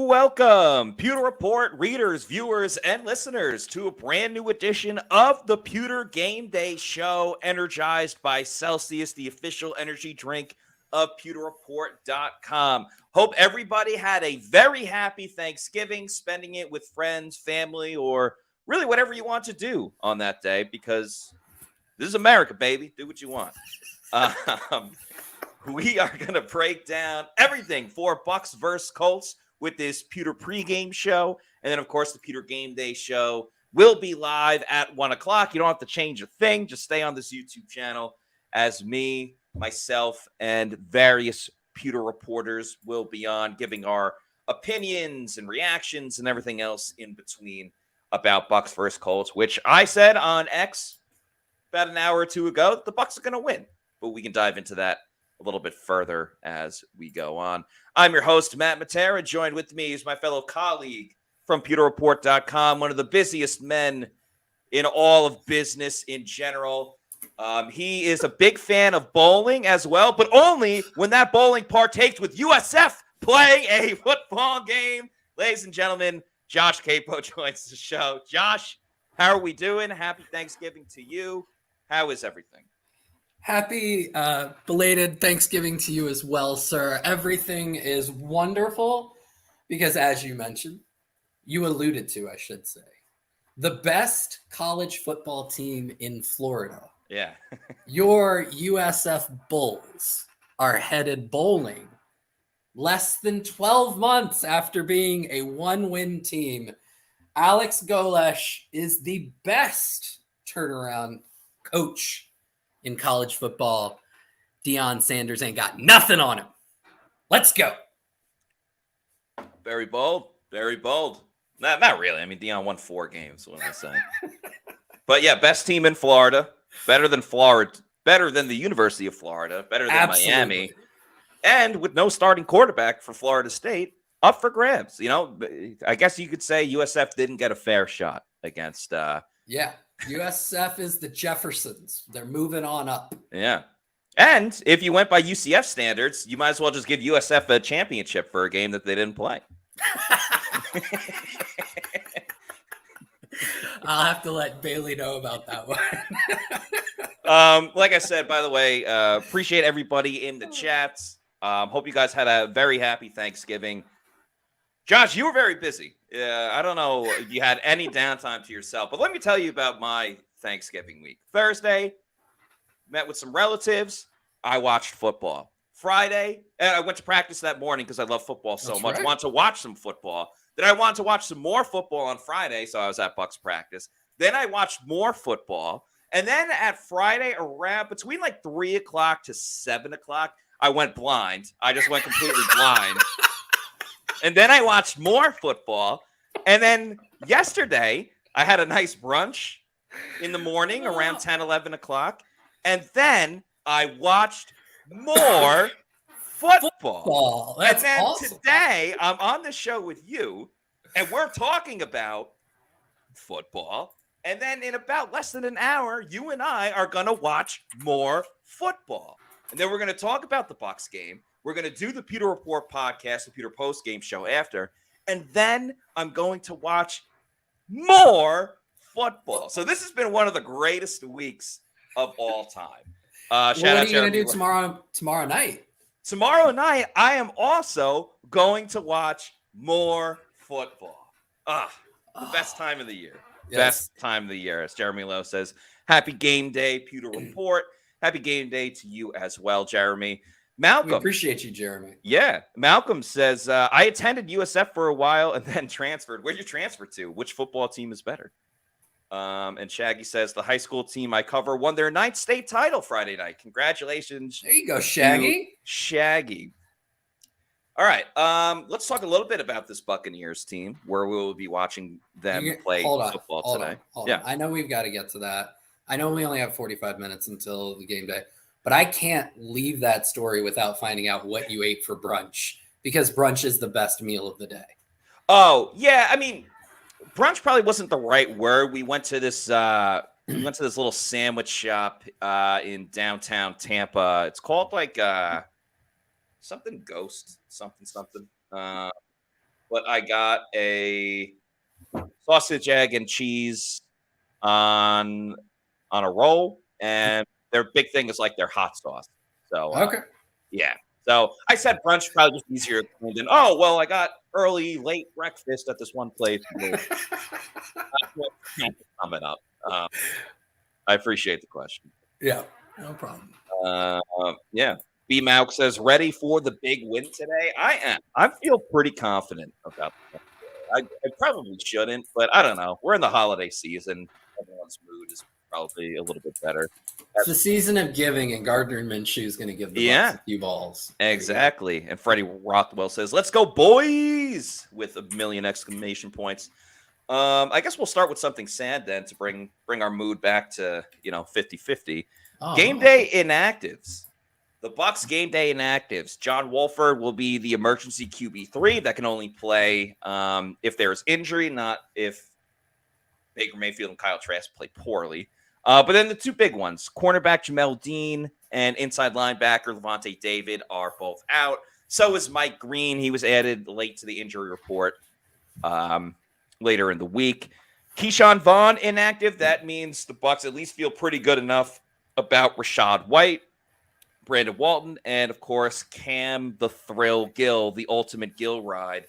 Welcome, Pewter Report readers, viewers, and listeners to a brand new edition of the Pewter GameDay Show, energized by Celsius, the official energy drink of PewterReport.com. Hope everybody had a very happy Thanksgiving, spending it with friends, family, or really whatever you want to do on that day, because this is America, baby. Do what you want. We are going to break down everything for Bucs versus Colts with this Pewter Pregame Show. And then, of course, the Pewter GameDay Show will be live at 1 o'clock. You don't have to change a thing. Just stay on this YouTube channel as me, myself, and various Pewter reporters will be on giving our opinions and reactions and everything else in between about Bucs versus Colts, which I said on X about an hour or two ago that the Bucs are going to win. But we can dive into that a little bit further as we go on. I'm your host, Matt Matera. Joined with me is my fellow colleague from PewterReport.com, one of the busiest men in all of business in general. He is a big fan of bowling as well, but only when that bowling partakes with USF playing a football game. Ladies and gentlemen, Josh Capo joins the show. Josh, how are we doing? Happy Thanksgiving to you. How is everything? Happy belated Thanksgiving to you as well, sir. Everything is wonderful because, as you mentioned, you alluded to, I should say, the best college football team in Florida. Yeah. Your USF Bulls are headed bowling less than 12 months after being a one-win team. Alex Golesh is the best turnaround coach in college football. Deion Sanders ain't got nothing on him. Let's go. Very bold. Very bold. Not really. I mean, Deion won 4 games. What am I saying? But yeah, best team in Florida. Better than Florida. Better than the University of Florida. Better than Absolutely. Miami. And with no starting quarterback for Florida State, up for grabs. You know, I guess you could say USF didn't get a fair shot against. Yeah. USF is the Jeffersons. They're moving on up. Yeah. And if you went by UCF standards, you might as well just give USF a championship for a game that they didn't play. I'll have to let Bailey know about that one. Like I said, by the way, appreciate everybody in the chats. Hope you guys had a very happy Thanksgiving. Josh, you were very busy. I don't know if you had any downtime to yourself, but let me tell you about my Thanksgiving week. Thursday, met with some relatives. I watched football. Friday, and I went to practice that morning because I love football so much. Right. I wanted to watch some football. Then I wanted to watch some more football on Friday, so I was at Bucs practice. Then I watched more football. And then at Friday, around between like 3 o'clock to 7 o'clock, I went blind. I just went completely blind. And then I watched more football. And then yesterday, I had a nice brunch in the morning around 10, 11 o'clock. And then I watched more football. That's and then awesome. Today, I'm on the show with you, and we're talking about football. And then in about less than an hour, you and I are going to watch more football. And then we're going to talk about the Bucs game. We're going to do the Pewter Report podcast, the Pewter Post Game Show after. And then I'm going to watch more football. So this has been one of the greatest weeks of all time. What are you going to do tomorrow night? Tomorrow night, I am also going to watch more football. The best time of the year. Yes. Best time of the year. As Jeremy Lowe says, happy game day, Pewter Report. Happy game day to you as well, Jeremy. Malcolm. We appreciate you, Jeremy. Yeah. Malcolm says, I attended USF for a while and then transferred. Where'd you transfer to? Which football team is better? And Shaggy says, the high school team I cover won their 9th state title Friday night. Congratulations. There you go, Shaggy. Shaggy. All right. Let's talk a little bit about this Buccaneers team, where we will be watching them play football today. Hold on. I know we've got to get to that. I know we only have 45 minutes until the game day, but I can't leave that story without finding out what you ate for brunch, because brunch is the best meal of the day. Oh, yeah. I mean, brunch probably wasn't the right word. We went to this little sandwich shop in downtown Tampa. It's called like something Ghost, something. but I got a sausage, egg, and cheese on a roll, and their big thing is like their hot sauce. So Okay. yeah. So I said brunch probably just easier to explain than I got early, late breakfast at this one place. Coming up. I appreciate the question. Yeah, no problem. Yeah. B Mauk says, ready for the big win today? I am. I feel pretty confident about that. I probably shouldn't, but I don't know. We're in the holiday season. Everyone's mood is probably a little bit better. It's the season of giving, and Gardner Minshew is going to give the Bucs a few balls. Exactly. And Freddie Rothwell says, let's go, boys, with a million exclamation points. I guess we'll start with something sad then to bring our mood back to 50-50. Game day inactives. The Bucs game day inactives. John Wolford will be the emergency QB3 that can only play if there's injury, not if Baker Mayfield and Kyle Trask play poorly. But then the two big ones, cornerback Jamel Dean and inside linebacker Levante David are both out. So is Mike Green. He was added late to the injury report later in the week. Keyshawn Vaughn inactive. That means the Bucs at least feel pretty good enough about Rashad White, Brandon Walton, and of course Cam the Thrill Gill, the ultimate Gill ride,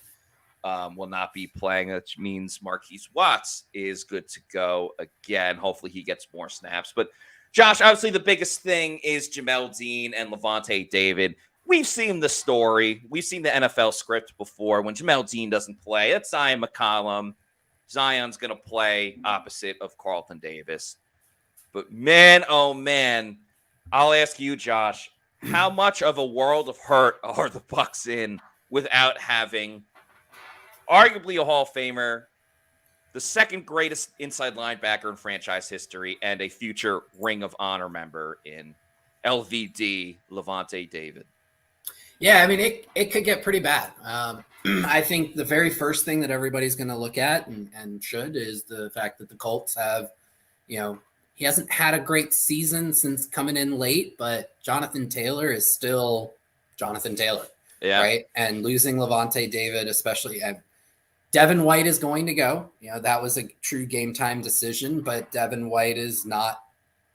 will not be playing, which means Marquise Watts is good to go again. Hopefully he gets more snaps. But Josh, obviously the biggest thing is Jamel Dean and Levante David. We've seen the story. We've seen the NFL script before. When Jamel Dean doesn't play, it's Zion McCollum. Zion's going to play opposite of Carlton Davis. But man, oh man, I'll ask you, Josh, how much of a world of hurt are the Bucs in without having arguably a Hall of Famer, the second greatest inside linebacker in franchise history, and a future Ring of Honor member in LVD, Levante David? Yeah, I mean, it could get pretty bad. I think the very first thing that everybody's going to look at and should is the fact that the Colts have, he hasn't had a great season since coming in late, but Jonathan Taylor is still Jonathan Taylor, right? And losing Levante David, especially, Devin White is going to go. That was a true game time decision, but Devin White is not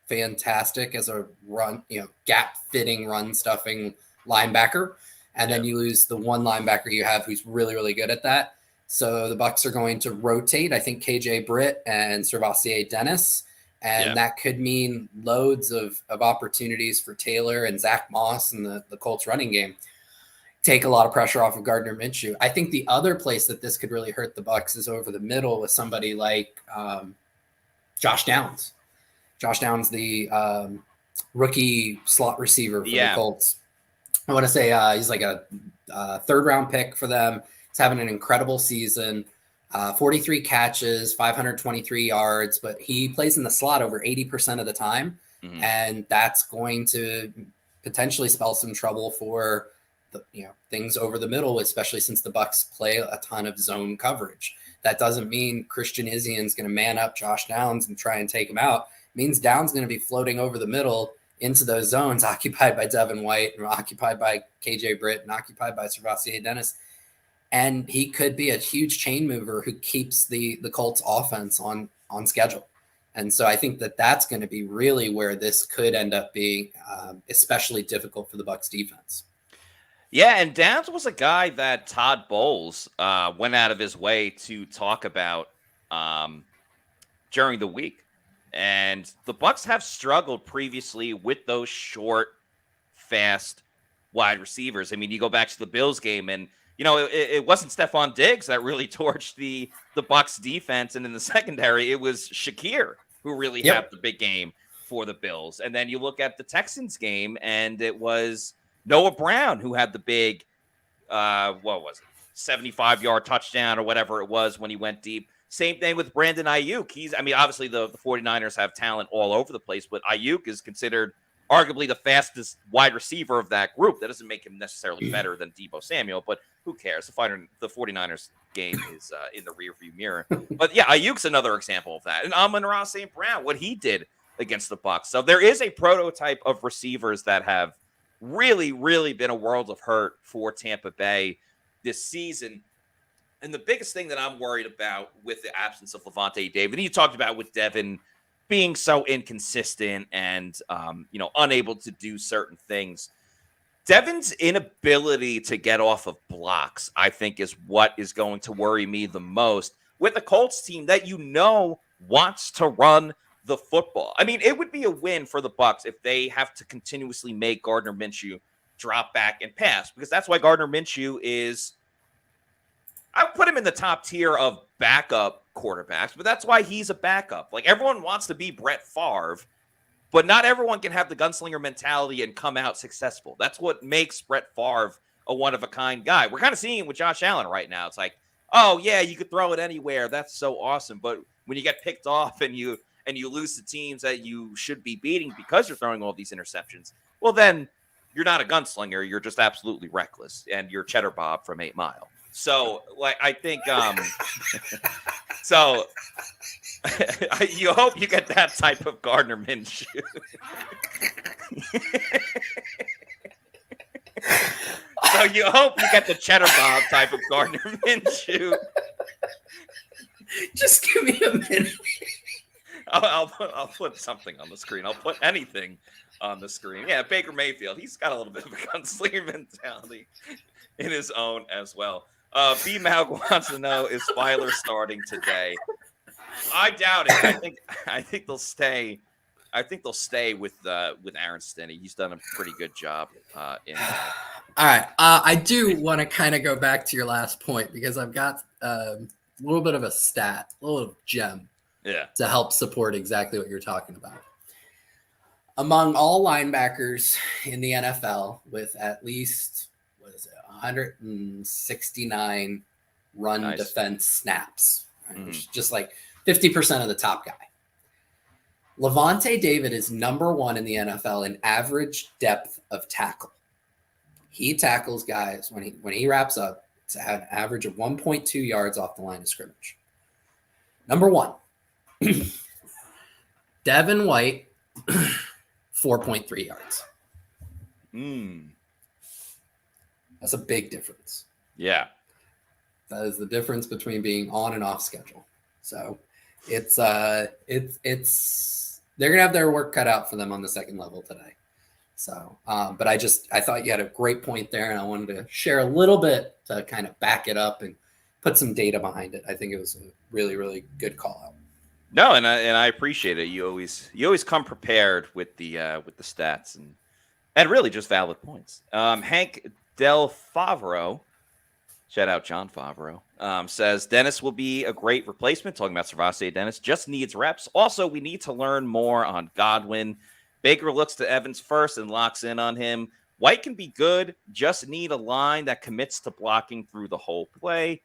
fantastic as a run, gap fitting, run stuffing linebacker. And then you lose the one linebacker you have who's really, really good at that. So the Bucs are going to rotate, I think, KJ Britt and Servassier Dennis. And that could mean loads of opportunities for Taylor and Zach Moss and the Colts running game. Take a lot of pressure off of Gardner Minshew. I think the other place that this could really hurt the Bucs is over the middle with somebody like Josh Downs. Josh Downs, the rookie slot receiver for the Colts. I want to say he's like a third-round pick for them. He's having an incredible season. 43 catches, 523 yards, but he plays in the slot over 80% of the time. Mm-hmm. And that's going to potentially spell some trouble for things over the middle, especially since the Bucs play a ton of zone coverage. That doesn't mean Christian Izzian's going to man up Josh Downs and try and take him out. It means Downs going to be floating over the middle into those zones occupied by Devin White and occupied by KJ Britt and occupied by Servassier Dennis. And he could be a huge chain mover who keeps the Colts offense on schedule. And so I think that's going to be really where this could end up being especially difficult for the Bucs defense. Yeah, and Downs was a guy that Todd Bowles went out of his way to talk about during the week. And the Bucs have struggled previously with those short, fast wide receivers. I mean, you go back to the Bills game, and it wasn't Stephon Diggs that really torched the Bucs defense, and in the secondary, it was Shakir who really had the big game for the Bills. And then you look at the Texans game, and it was Noah Brown who had the big, 75-yard touchdown or whatever it was when he went deep. Same thing with Brandon Ayuk. Obviously the 49ers have talent all over the place, but Ayuk is considered arguably the fastest wide receiver of that group. That doesn't make him necessarily better than Deebo Samuel, but who cares? The 49ers game is in the rearview mirror. But yeah, Ayuk's another example of that. And Amon-Ra St. Brown, what he did against the Bucs. So there is a prototype of receivers that have really, really been a world of hurt for Tampa Bay this season. And the biggest thing that I'm worried about with the absence of Lavonte David, and you talked about with Devin being so inconsistent and, unable to do certain things. Devin's inability to get off of blocks, I think, is what is going to worry me the most with a Colts team that wants to run the football. I mean, it would be a win for the Bucs if they have to continuously make Gardner Minshew drop back and pass, because that's why Gardner Minshew is, I would put him in the top tier of backup quarterbacks, but that's why he's a backup. Like, everyone wants to be Brett Favre, but not everyone can have the gunslinger mentality and come out successful. That's what makes Brett Favre a one-of-a-kind guy. We're kind of seeing it with Josh Allen right now. It's like, oh, yeah, you could throw it anywhere. That's so awesome. But when you get picked off and you lose to teams that you should be beating because you're throwing all these interceptions, well, then you're not a gunslinger. You're just absolutely reckless, and you're Cheddar Bob from 8 Mile. So, like, I think so you hope you get that type of Gardner Minshew. So you hope you get the Cheddar Bob type of Gardner Minshew. Just give me a minute. I'll put something on the screen. I'll put anything on the screen. Yeah, Baker Mayfield. He's got a little bit of a gunslinger mentality in his own as well. B Mag wants to know, is Filer starting today? I doubt it. I think they'll stay. I think they'll stay with Aaron Stinney. He's done a pretty good job in. All right, I do want to kind of go back to your last point because I've got a little bit of a stat, a little gem, to help support exactly what you're talking about. Among all linebackers in the NFL, with at least 169 run defense snaps, right? Which is just like 50% of the top guy. Lavonte David is number 1 in the NFL in average depth of tackle. He tackles guys when he wraps up to have an average of 1.2 yards off the line of scrimmage. Number 1, Devin White, 4.3 yards. That's a big difference. Yeah. That is the difference between being on and off schedule. So it's they're gonna have their work cut out for them on the second level today. So but I thought you had a great point there, and I wanted to share a little bit to kind of back it up and put some data behind it. I think it was a really, really good call out. No, and I appreciate it. You always come prepared with the stats and really just valid points. Hank Del Favreau, shout out John Favreau, says Dennis will be a great replacement. Talking about Servase Dennis, just needs reps. Also, we need to learn more on Godwin. Baker looks to Evans first and locks in on him. White can be good, just need a line that commits to blocking through the whole play.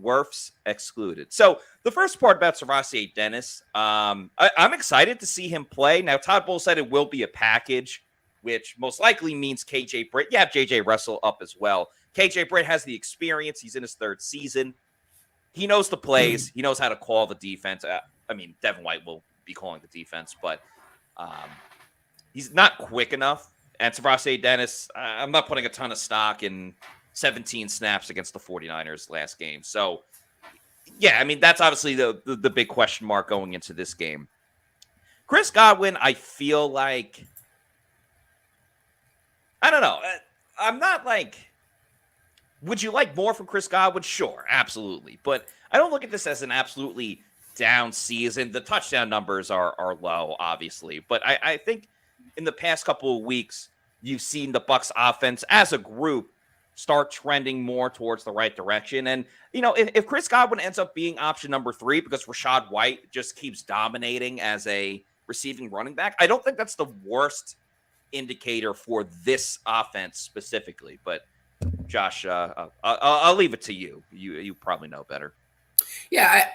Werfs excluded. So the first part about Servase Dennis, I'm excited to see him play. Now, Todd Bowles said it will be a package, which most likely means KJ Britt. You have JJ Russell up as well. KJ Britt has the experience. He's in his 3rd season. He knows the plays. He knows how to call the defense. Devin White will be calling the defense, but he's not quick enough. And Servase Dennis, I'm not putting a ton of stock in 17 snaps against the 49ers last game. So, yeah, that's obviously the big question mark going into this game. Chris Godwin, I feel like, I don't know. I'm not like, would you like more from Chris Godwin? Sure, absolutely. But I don't look at this as an absolutely down season. The touchdown numbers are low, obviously. But I think in the past couple of weeks, you've seen the Bucs offense as a group start trending more towards the right direction. And, if Chris Godwin ends up being option number 3 because Rachaad White just keeps dominating as a receiving running back, I don't think that's the worst indicator for this offense specifically. But Josh, I'll leave it to you. You probably know better. Yeah,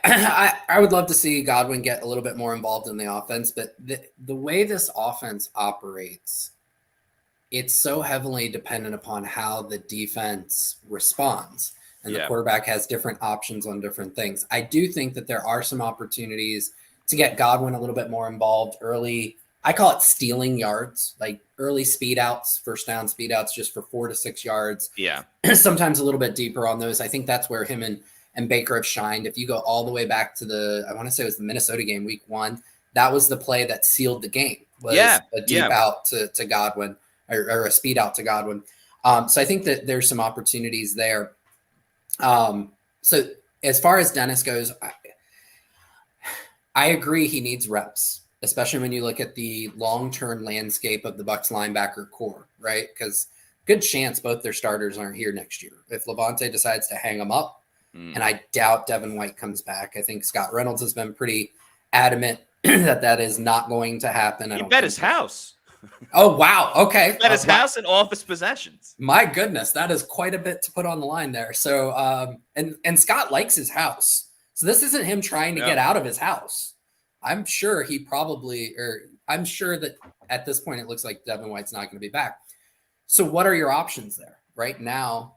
I would love to see Godwin get a little bit more involved in the offense, but the way this offense operates, it's so heavily dependent upon how the defense responds. And the quarterback has different options on different things. I do think that there are some opportunities to get Godwin a little bit more involved early. I call it stealing yards, like early speed outs, first down speed outs, just for 4 to 6 yards. Yeah. Sometimes a little bit deeper on those. I think that's where him and and Baker have shined. If you go all the way back to I want to say it was the Minnesota game, week 1, that was the play that sealed the game, was a deep out to Godwin or a speed out to Godwin. So I think that there's some opportunities there. So as far as Dennis goes, I agree he needs reps, especially when you look at the long-term landscape of the Bucs linebacker core, right? Because good chance both their starters aren't here next year. If Levante decides to hang them up, and I doubt Devin White comes back. I think Scott Reynolds has been pretty adamant that is not going to happen. He bet his house. Oh, wow. Okay. He bet his house and all of his possessions. My goodness, that is quite a bit to put on the line there. So, and Scott likes his house. So this isn't him trying to get out of his house. I'm sure I'm sure that at this point, it looks like Devin White's not going to be back. So what are your options there right now?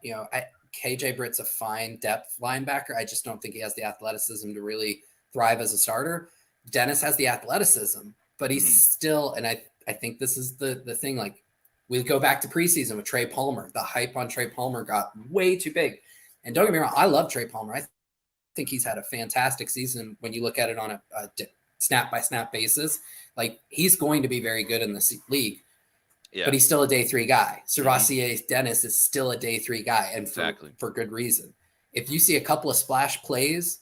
KJ Britt's a fine depth linebacker. I just don't think he has the athleticism to really thrive as a starter. Dennis has the athleticism, but he's still, and I think this is the thing, like we go back to preseason with Trey Palmer. The hype on Trey Palmer got way too big. And don't get me wrong, I love Trey Palmer. I think he's had a fantastic season when you look at it on a snap-by-snap basis. Like, he's going to be very good in the league. Yeah. But he's still a day 3 guy. Servassier Dennis is still a day 3 guy, and for good reason. If you see a couple of splash plays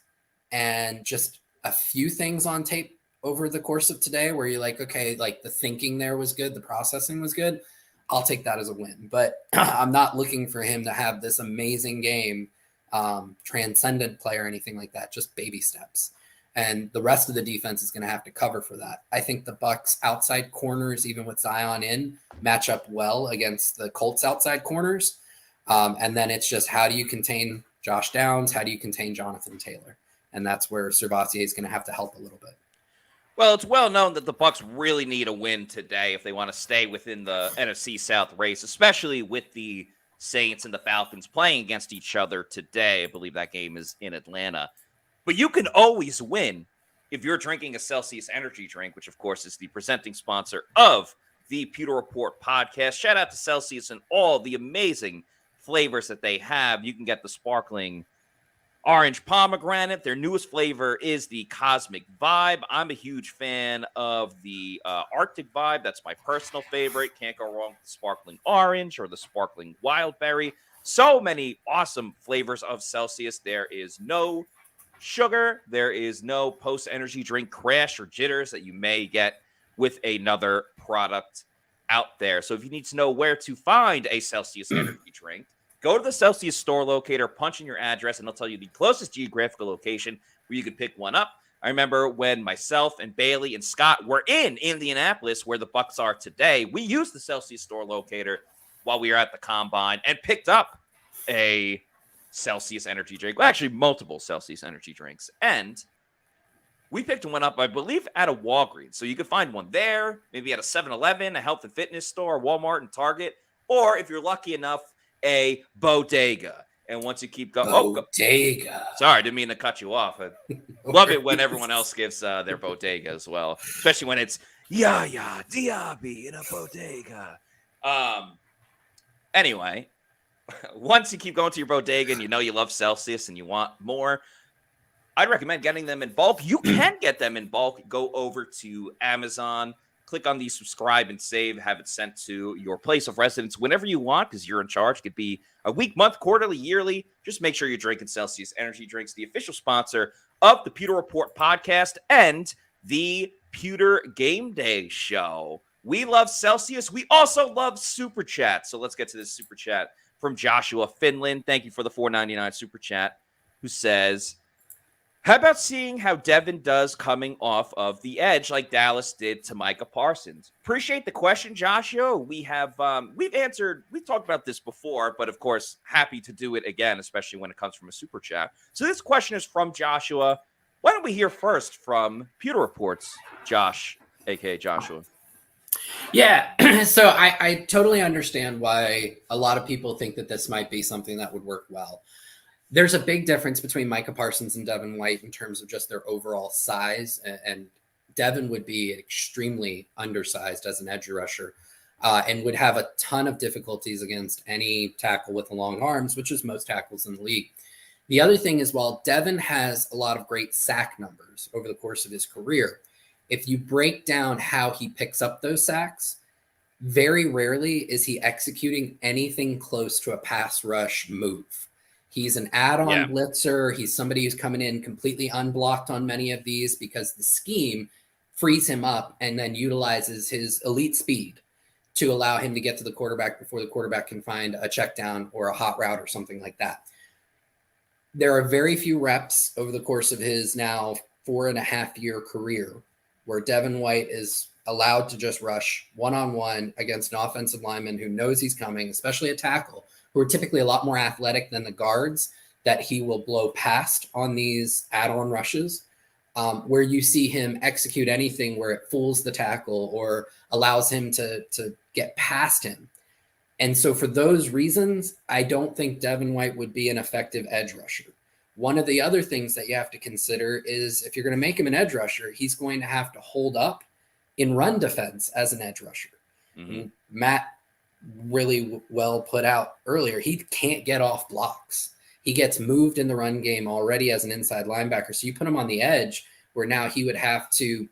and just a few things on tape over the course of today where you're like, okay, like the thinking there was good, the processing was good, I'll take that as a win. But I'm not looking for him to have this amazing game, transcendent play or anything like that, just baby steps. And the rest of the defense is going to have to cover for that. I think the Bucs outside corners, even with Zion in, match up well against the Colts outside corners. And then it's just, how do you contain Josh Downs? How do you contain Jonathan Taylor? And that's where Servassier is going to have to help a little bit. Well, it's well known that the Bucs really need a win today if they want to stay within the NFC South race, especially with the Saints and the Falcons playing against each other today. I believe that game is in Atlanta. But you can always win if you're drinking a Celsius energy drink, which, of course, is the presenting sponsor of the Pewter Report podcast. Shout out to Celsius and all the amazing flavors that they have. You can get the sparkling orange pomegranate. Their newest flavor is the Cosmic Vibe. I'm a huge fan of the Arctic Vibe. That's my personal favorite. Can't go wrong with the sparkling orange or the sparkling wild berry. So many awesome flavors of Celsius. There is no sugar. There is no post-energy drink crash or jitters that you may get with another product out there. So if you need to know where to find a Celsius energy drink, go to the Celsius store locator, punch in your address, and they'll tell you the closest geographical location where you can pick one up. I remember when myself and Bailey and Scott were in Indianapolis, where the Bucs are today, we used the Celsius store locator while we were at the Combine and picked up a Celsius energy drink. Well, actually, multiple Celsius energy drinks. And we picked one up, I believe, at a Walgreens. So you could find one there, maybe at a 7-Eleven, a health and fitness store, Walmart, and Target. Or if you're lucky enough, a bodega. And once you keep going, bodega. Sorry, I didn't mean to cut you off. I love it when everyone else gives their bodega as well, especially when it's Yaya Diaby in a bodega. Anyway, once you keep going to your bodega and you know you love Celsius and you want more, I'd recommend getting them in bulk. You can get them in bulk. Go over to Amazon. Click on the subscribe and save, have it sent to your place of residence whenever you want, because you're in charge. It could be a week, month, quarterly, yearly. Just make sure you're drinking Celsius energy drinks, the official sponsor of the Pewter Report podcast and the Pewter GameDay Show. We love Celsius. We also love Super Chat. So let's get to this Super Chat from Joshua Finland. Thank you for the $4.99 Super Chat, who says, how about seeing how Devin does coming off of the edge like Dallas did to Micah Parsons? Appreciate the question, Joshua. We've talked about this before, but of course, happy to do it again, especially when it comes from a super chat. So this question is from Joshua. Why don't we hear first from Pewter Report's Josh, aka Joshua? Yeah, so I totally understand why a lot of people think that this might be something that would work well. There's a big difference between Micah Parsons and Devin White in terms of just their overall size, and Devin would be extremely undersized as an edge rusher and would have a ton of difficulties against any tackle with the long arms, which is most tackles in the league. The other thing is, while Devin has a lot of great sack numbers over the course of his career, if you break down how he picks up those sacks, very rarely is he executing anything close to a pass rush move. He's an add-on blitzer. He's somebody who's coming in completely unblocked on many of these because the scheme frees him up and then utilizes his elite speed to allow him to get to the quarterback before the quarterback can find a check down or a hot route or something like that. There are very few reps over the course of his now 4.5-year career where Devin White is allowed to just rush one-on-one against an offensive lineman who knows he's coming, especially a tackle, who are typically a lot more athletic than the guards that he will blow past on these add-on rushes, where you see him execute anything where it fools the tackle or allows him to get past him. And so for those reasons, I don't think Devin White would be an effective edge rusher. One of the other things that you have to consider is if you're going to make him an edge rusher, he's going to have to hold up in run defense as an edge rusher. Mm-hmm. Matt really well put out earlier, he can't get off blocks. He gets moved in the run game already as an inside linebacker. So you put him on the edge where now he would have to,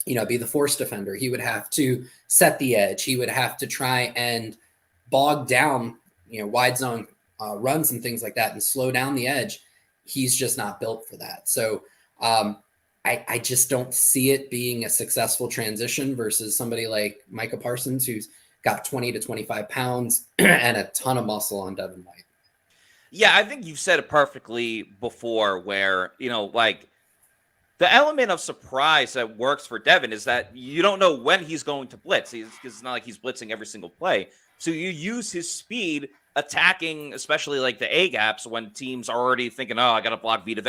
be the force defender. He would have to set the edge. He would have to try and bog down, wide zone runs and things like that and slow down the edge. He's just not built for that. So I just don't see it being a successful transition versus somebody like Micah Parsons, who's got 20 to 25 pounds and a ton of muscle on Devin White. Yeah, I think you've said it perfectly before where, the element of surprise that works for Devin is that you don't know when he's going to blitz. Because it's not like he's blitzing every single play. So you use his speed attacking, especially like the A-gaps when teams are already thinking, oh, I got to block Vita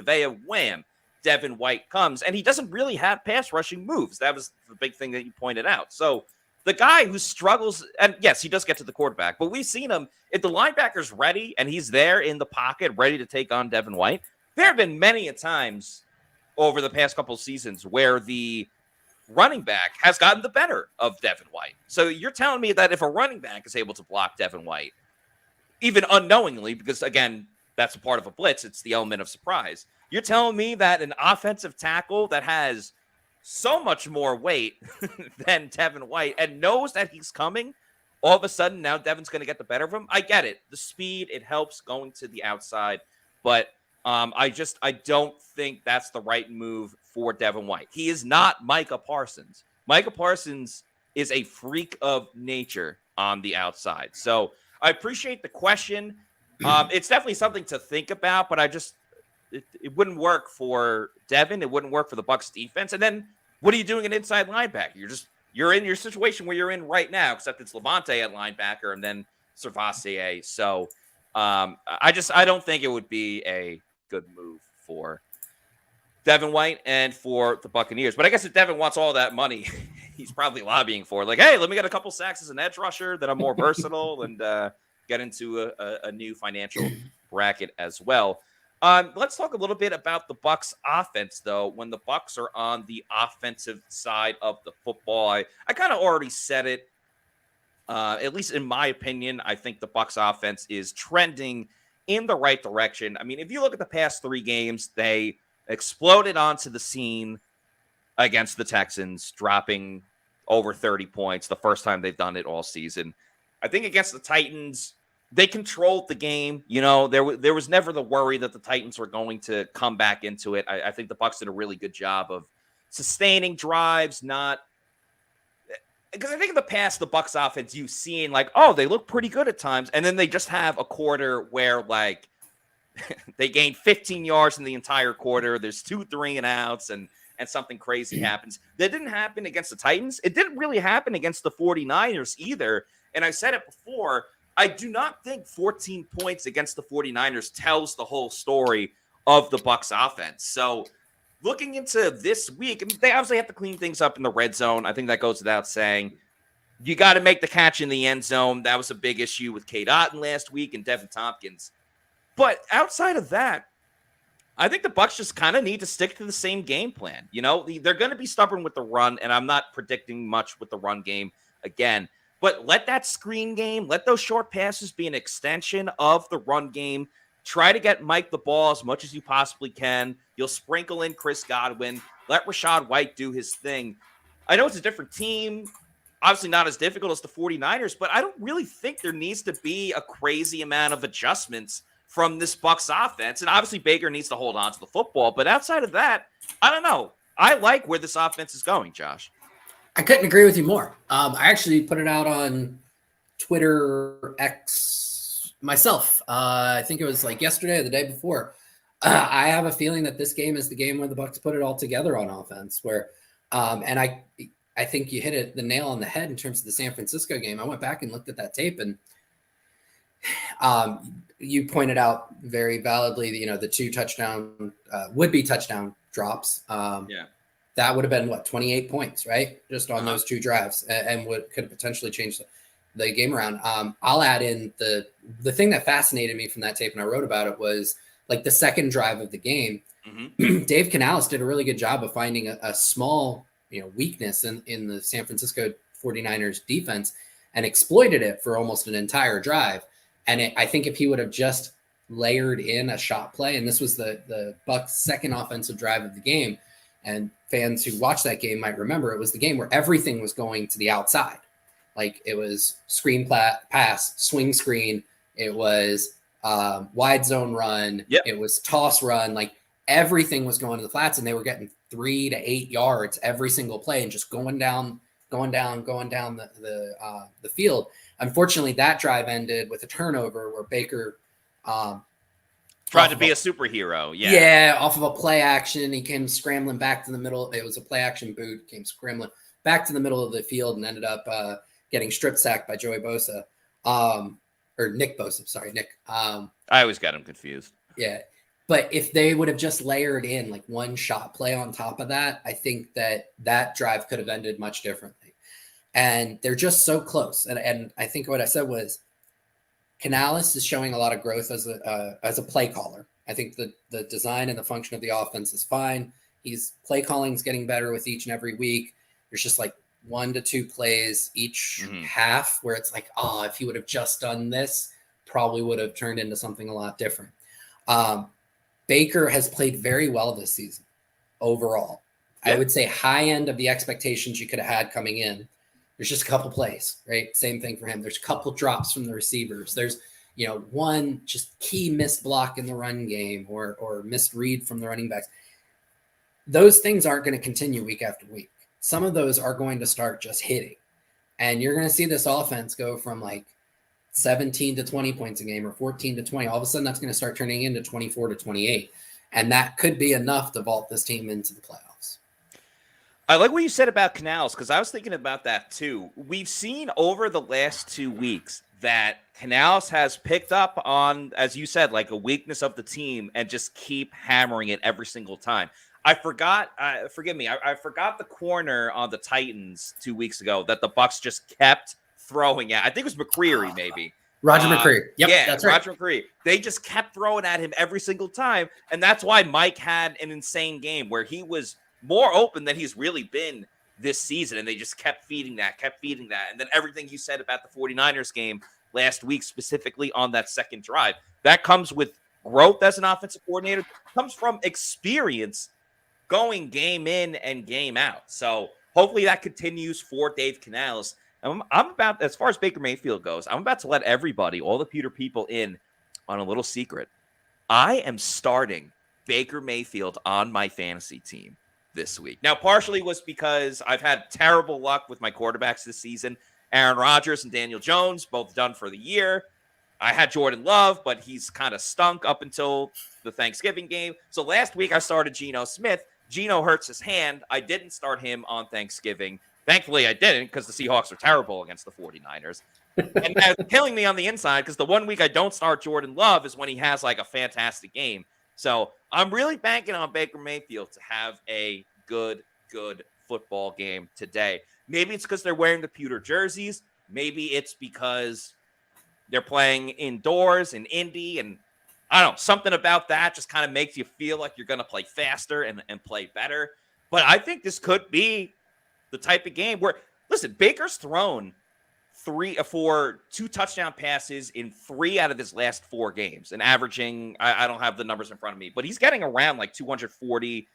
Vea. Wham, Devin White comes. And he doesn't really have pass rushing moves. That was the big thing that you pointed out. So the guy who struggles, and yes, he does get to the quarterback, but we've seen him, if the linebacker's ready and he's there in the pocket, ready to take on Devin White, there have been many a times over the past couple of seasons where the running back has gotten the better of Devin White. So you're telling me that if a running back is able to block Devin White, even unknowingly, because again, that's a part of a blitz, it's the element of surprise. You're telling me that an offensive tackle that has so much more weight than Devin White and knows that he's coming, all of a sudden now Devin's going to get the better of him? I get it. The speed, it helps going to the outside, but I don't think that's the right move for Devin White. He is not Micah Parsons. Micah Parsons is a freak of nature on the outside. So I appreciate the question. It's definitely something to think about, but it wouldn't work for Devin. It wouldn't work for the Bucs defense. And then what are you doing an inside linebacker? You're in your situation where you're in right now, except it's Levante at linebacker and then Servassier. So I don't think it would be a good move for Devin White and for the Buccaneers. But I guess if Devin wants all that money, he's probably lobbying for it. Like, hey, let me get a couple sacks as an edge rusher, then I'm more versatile and get into a new financial bracket as well. Let's talk a little bit about the Bucs offense, though. When the Bucs are on the offensive side of the football, I kind of already said it. At least in my opinion, I think the Bucs offense is trending in the right direction. I mean, if you look at the past 3 games, they exploded onto the scene against the Texans, dropping over 30 points, the first time they've done it all season. I think against the Titans, they controlled the game. There was never the worry that the Titans were going to come back into it. I think the Bucs did a really good job of sustaining drives, because I think in the past, the Bucs offense, you've seen they look pretty good at times. And then they just have a quarter where they gain 15 yards in the entire quarter. There's 2 3-and-outs and something crazy happens. That didn't happen against the Titans. It didn't really happen against the 49ers either. And I said it before, I do not think 14 points against the 49ers tells the whole story of the Bucs offense. So looking into this week, they obviously have to clean things up in the red zone. I think that goes without saying. You got to make the catch in the end zone. That was a big issue with Cade Otton last week and Devin Tompkins. But outside of that, I think the Bucs just kind of need to stick to the same game plan. They're going to be stubborn with the run, and I'm not predicting much with the run game again. But let that screen game, let those short passes be an extension of the run game. Try to get Mike the ball as much as you possibly can. You'll sprinkle in Chris Godwin. Let Rachaad White do his thing. I know it's a different team, obviously not as difficult as the 49ers, but I don't really think there needs to be a crazy amount of adjustments from this Bucs offense. And obviously Baker needs to hold on to the football. But outside of that, I don't know. I like where this offense is going, Josh. I couldn't agree with you more. I actually put it out on Twitter X myself. I think it was like yesterday or the day before. I have a feeling that this game is the game where the Bucs put it all together on offense. Where, and I think you hit the nail on the head in terms of the San Francisco game. I went back and looked at that tape, and you pointed out very validly, the 2 touchdown would-be touchdown drops. That would have been 28 points, right? Just on those 2 drives, and could have potentially changed the game around. I'll add in the thing that fascinated me from that tape, and I wrote about it, was like the second drive of the game. Mm-hmm. Dave Canales did a really good job of finding a small, weakness in the San Francisco 49ers defense and exploited it for almost an entire drive. And I think if he would have just layered in a shot play, and this was the Bucs' second offensive drive of the game, and fans who watched that game might remember it was the game where everything was going to the outside. Like it was screen pass, swing screen. It was wide zone run. Yep. It was toss run. Like everything was going to the flats, and they were getting 3 to 8 yards every single play and just going down the field. Unfortunately, that drive ended with a turnover where Baker tried to be a superhero. Yeah, off of a play action. He came scrambling back to the middle. It was a play action boot. Came scrambling back to the middle of the field and ended up getting strip sacked by Joey Bosa. Or Nick Bosa. Sorry, Nick. I always got him confused. Yeah. But if they would have just layered in like one shot play on top of that, I think that drive could have ended much differently. And they're just so close. And I think what I said was Canales is showing a lot of growth as a play caller. I think the design and the function of the offense is fine. Play calling is getting better with each and every week. There's just like 1 to 2 plays each half where it's like, if he would have just done this, probably would have turned into something a lot different. Baker has played very well this season overall. Yep. I would say high end of the expectations you could have had coming in. There's just a couple plays, right? Same thing for him. There's a couple drops from the receivers. There's, one just key missed block in the run game or missed read from the running backs. Those things aren't going to continue week after week. Some of those are going to start just hitting. And you're going to see this offense go from like 17 to 20 points a game or 14 to 20. All of a sudden, that's going to start turning into 24 to 28. And that could be enough to vault this team into the playoffs. I like what you said about Canales, because I was thinking about that too. We've seen over the last 2 weeks that Canales has picked up on, as you said, like a weakness of the team and just keep hammering it every single time. I forgot, forgive me, I forgot the corner on the Titans 2 weeks ago that the Bucs just kept throwing at. I think it was McCreary, maybe. Roger McCreary. Yep, yeah, that's right. Roger McCreary. They just kept throwing at him every single time. And that's why Mike had an insane game where he was more open than he's really been this season. And they just kept feeding that. And then everything you said about the 49ers game last week, specifically on that second drive, that comes with growth as an offensive coordinator, comes from experience going game in and game out. So hopefully that continues for Dave Canales. I'm about, as far as Baker Mayfield goes, I'm about to let everybody, all the Pewter people, in on a little secret. I am starting Baker Mayfield on my fantasy team this week. Now, partially was because I've had terrible luck with my quarterbacks this season. Aaron Rodgers and Daniel Jones, both done for the year. I had Jordan Love, but he's kind of stunk up until the Thanksgiving game. So last week I started Geno Smith. Geno hurts his hand. I didn't start him on Thanksgiving. Thankfully, I didn't, because the Seahawks are terrible against the 49ers. And that's killing me on the inside, because the 1 week I don't start Jordan Love is when he has like a fantastic game. So I'm really banking on Baker Mayfield to have a good football game today. Maybe it's because they're wearing the Pewter jerseys. Maybe it's because they're playing indoors in Indy, and I don't know, something about that just kind of makes you feel like you're going to play faster and play better. But I think this could be the type of game where, listen, Baker's thrown for 2 touchdown passes in 3 out of his last 4 games, and averaging, I don't have the numbers in front of me, but he's getting around like 240,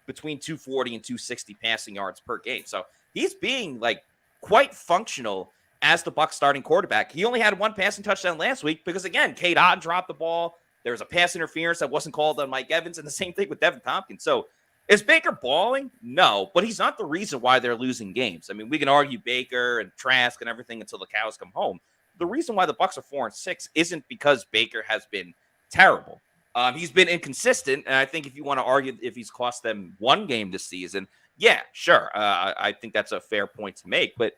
between 240 and 260 passing yards per game. So he's being like quite functional as the Bucs starting quarterback. He only had 1 passing touchdown last week because, again, Cade Otton dropped the ball. There was a pass interference that wasn't called on Mike Evans, and the same thing with Devin Tompkins. So is Baker balling? No, but he's not the reason why they're losing games. I mean, we can argue Baker and Trask and everything until the cows come home. The reason why the Bucs are 4-6 isn't because Baker has been terrible. He's been inconsistent, and I think if you want to argue if he's cost them 1 game this season, yeah, sure. I think that's a fair point to make. But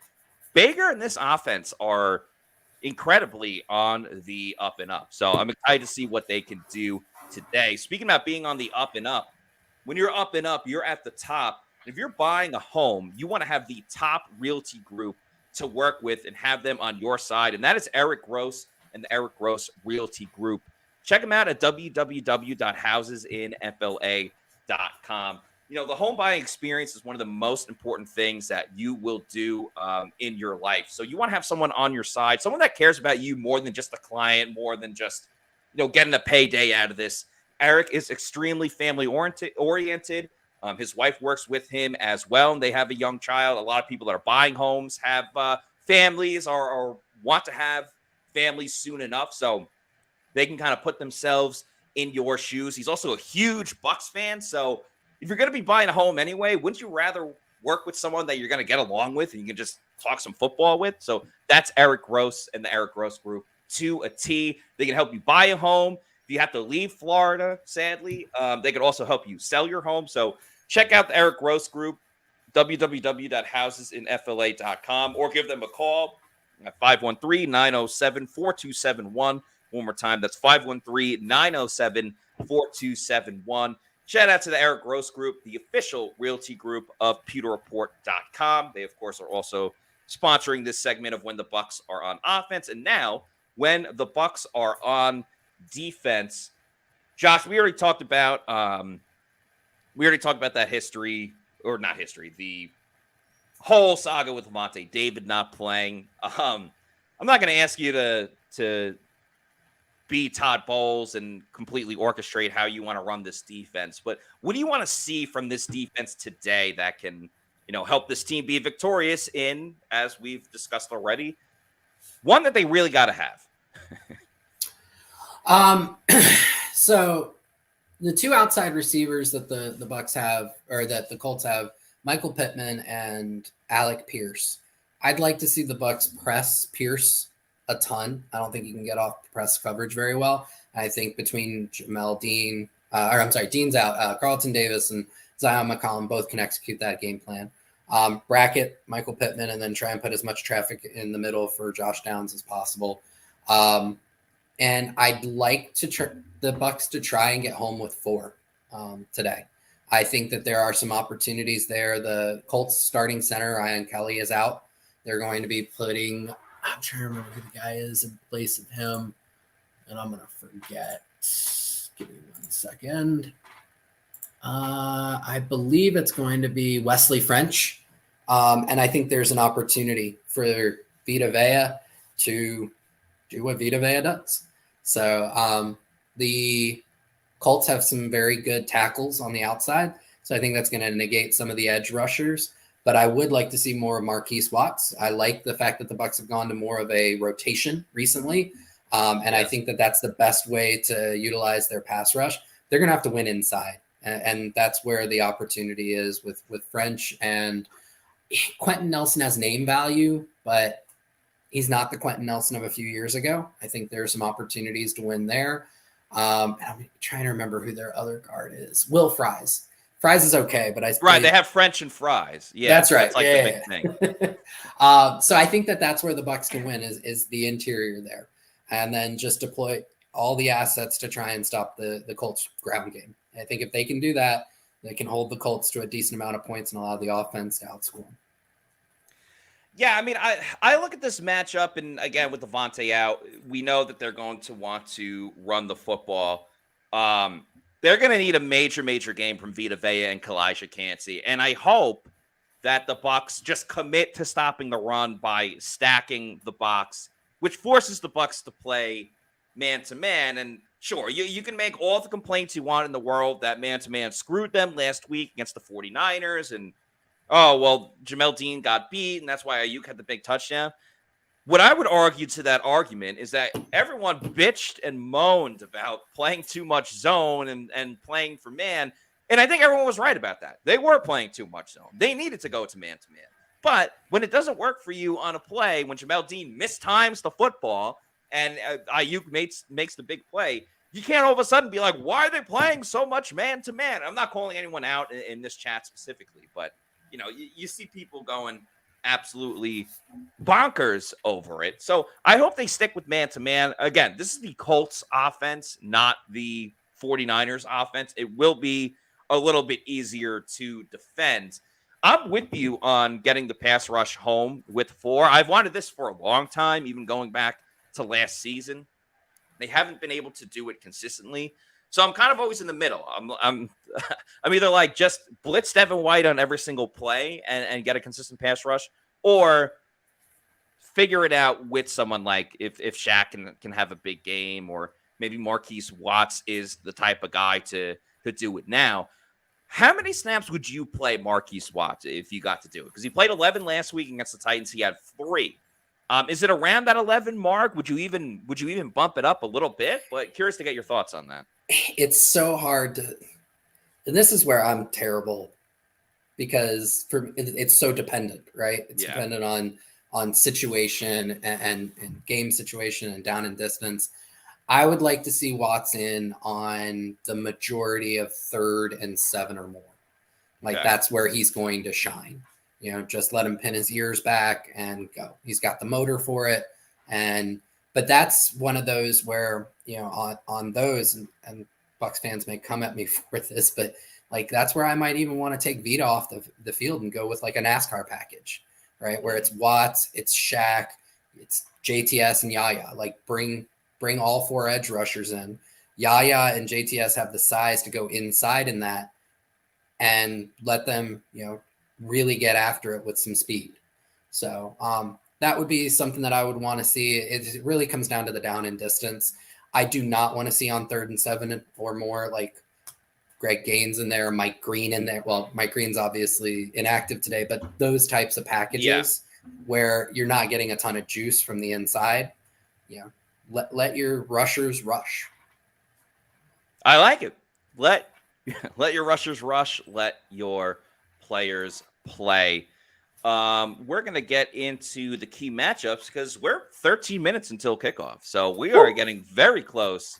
Baker and this offense are incredibly on the up and up. So I'm excited to see what they can do today. Speaking about being on the up and up, when you're up and up, you're at the top. If you're buying a home, you want to have the top realty group to work with and have them on your side. And that is Eric Gross and the Eric Gross Realty Group. Check them out at www.housesinfla.com. You know, the home buying experience is one of the most important things that you will do in your life. So you want to have someone on your side, someone that cares about you more than just a client, more than just, you know, getting a payday out of this. Eric is extremely family oriented. His wife works with him as well, and they have a young child. A lot of people that are buying homes have families or want to have families soon enough, so they can kind of put themselves in your shoes. He's also a huge Bucs fan, so if you're going to be buying a home anyway, wouldn't you rather work with someone that you're going to get along with and you can just talk some football with? So that's Eric Gross and the Eric Gross Group to a T. They can help you buy a home. If you have to leave Florida, sadly, they could also help you sell your home. So check out the Eric Gross Group, www.housesinfla.com, or give them a call at 513-907-4271. One more time, that's 513-907-4271. Shout out to the Eric Gross Group, the official realty group of PewterReport.com. They, of course, are also sponsoring this segment of When the Bucs Are on Offense. And now, when the Bucs are on defense, Josh, we already talked about that history, or not history, the whole saga with Lavonte David not playing. I'm not going to ask you to be Todd Bowles and completely orchestrate how you want to run this defense, but what do you want to see from this defense today that can, you know, help this team be victorious in, as we've discussed already, one that they really got to have? So the 2 outside receivers that the Bucs have, or that the Colts have, Michael Pittman and Alec Pierce. I'd like to see the Bucs press Pierce a ton. I don't think he can get off press coverage very well. I think between Dean's out, Carlton Davis and Zion McCollum both can execute that game plan. Bracket Michael Pittman and then try and put as much traffic in the middle for Josh Downs as possible. And I'd like to the Bucs to try and get home with 4 today. I think that there are some opportunities there. The Colts starting center, Ryan Kelly, is out. They're going to be putting, I'm trying to remember who the guy is in place of him, and I'm going to forget. Give me 1 second. I believe it's going to be Wesley French. And I think there's an opportunity for Vita Vea to do what Vita Vea does. So the Colts have some very good tackles on the outside. So I think that's going to negate some of the edge rushers. But I would like to see more of Marquise Watts. I like the fact that the Bucs have gone to more of a rotation recently. And I think that that's the best way to utilize their pass rush. They're going to have to win inside. And that's where the opportunity is with French. And Quentin Nelson has name value, but he's not the Quentin Nelson of a few years ago. I think there are some opportunities to win there. I'm trying to remember who their other guard is. Will Fries. Fries is okay, but they have French and Fries. Yeah, that's right. That's like the big thing. So I think that that's where the Bucs can win is the interior there, and then just deploy all the assets to try and stop the Colts ground game. I think if they can do that, they can hold the Colts to a decent amount of points and allow the offense to outscore them. Yeah, I mean, I look at this matchup, and again, with Lavonte out, we know that they're going to want to run the football. They're going to need a major game from Vita Vea and Kalijah Kancey, and I hope that the Bucs just commit to stopping the run by stacking the box, which forces the Bucs to play man-to-man. And sure, you can make all the complaints you want in the world that man-to-man screwed them last week against the 49ers. And, oh, well, Jamel Dean got beat, and that's why Ayuk had the big touchdown. What I would argue to that argument is that everyone bitched and moaned about playing too much zone and playing for man. And I think everyone was right about that. They were playing too much zone. They needed to go to man-to-man. But when it doesn't work for you on a play, when Jamel Dean mistimes the football and Ayuk makes the big play, you can't all of a sudden be like, why are they playing so much man-to-man? I'm not calling anyone out in this chat specifically, but, you see people going absolutely bonkers over it. So I hope they stick with man-to-man. Again, this is the Colts offense, not the 49ers offense. It will be a little bit easier to defend. I'm with you on getting the pass rush home with 4. I've wanted this for a long time, even going back to last season. They haven't been able to do it consistently. So I'm kind of always in the middle. I'm either like just blitz Devin White on every single play and get a consistent pass rush, or figure it out with someone like if Shaq can have a big game, or maybe Marquise Watts is the type of guy to do it now. How many snaps would you play Marquise Watts if you got to do it? Because he played 11 last week against the Titans. He had 3. Is it around that 11 mark? Would you even bump it up a little bit? But curious to get your thoughts on that. It's so hard to, and this is where I'm terrible, because it's so dependent, right? It's dependent on situation and game situation and down and distance. I would like to see Watson on the majority of 3rd and 7 or more. That's where he's going to shine. Just let him pin his ears back and go. He's got the motor for it. But that's one of those where, on those, and Bucs fans may come at me for this, but that's where I might even want to take Vita off the field and go with a NASCAR package, right? Where it's Watts, it's Shaq, it's JTS and Yaya. Bring all 4 edge rushers in. Yaya and JTS have the size to go inside in that, and let them, really get after it with some speed. So that would be something that I would want to see. It really comes down to the down and distance. I do not want to see on 3rd and 7 or more Greg Gaines in there, Mike Green in there. Well, Mike Green's obviously inactive today, but those types of packages where you're not getting a ton of juice from the inside, let your rushers rush. I like it. Let your rushers rush. Let your players play. We're going to get into the key matchups because we're 13 minutes until kickoff. So we are getting very close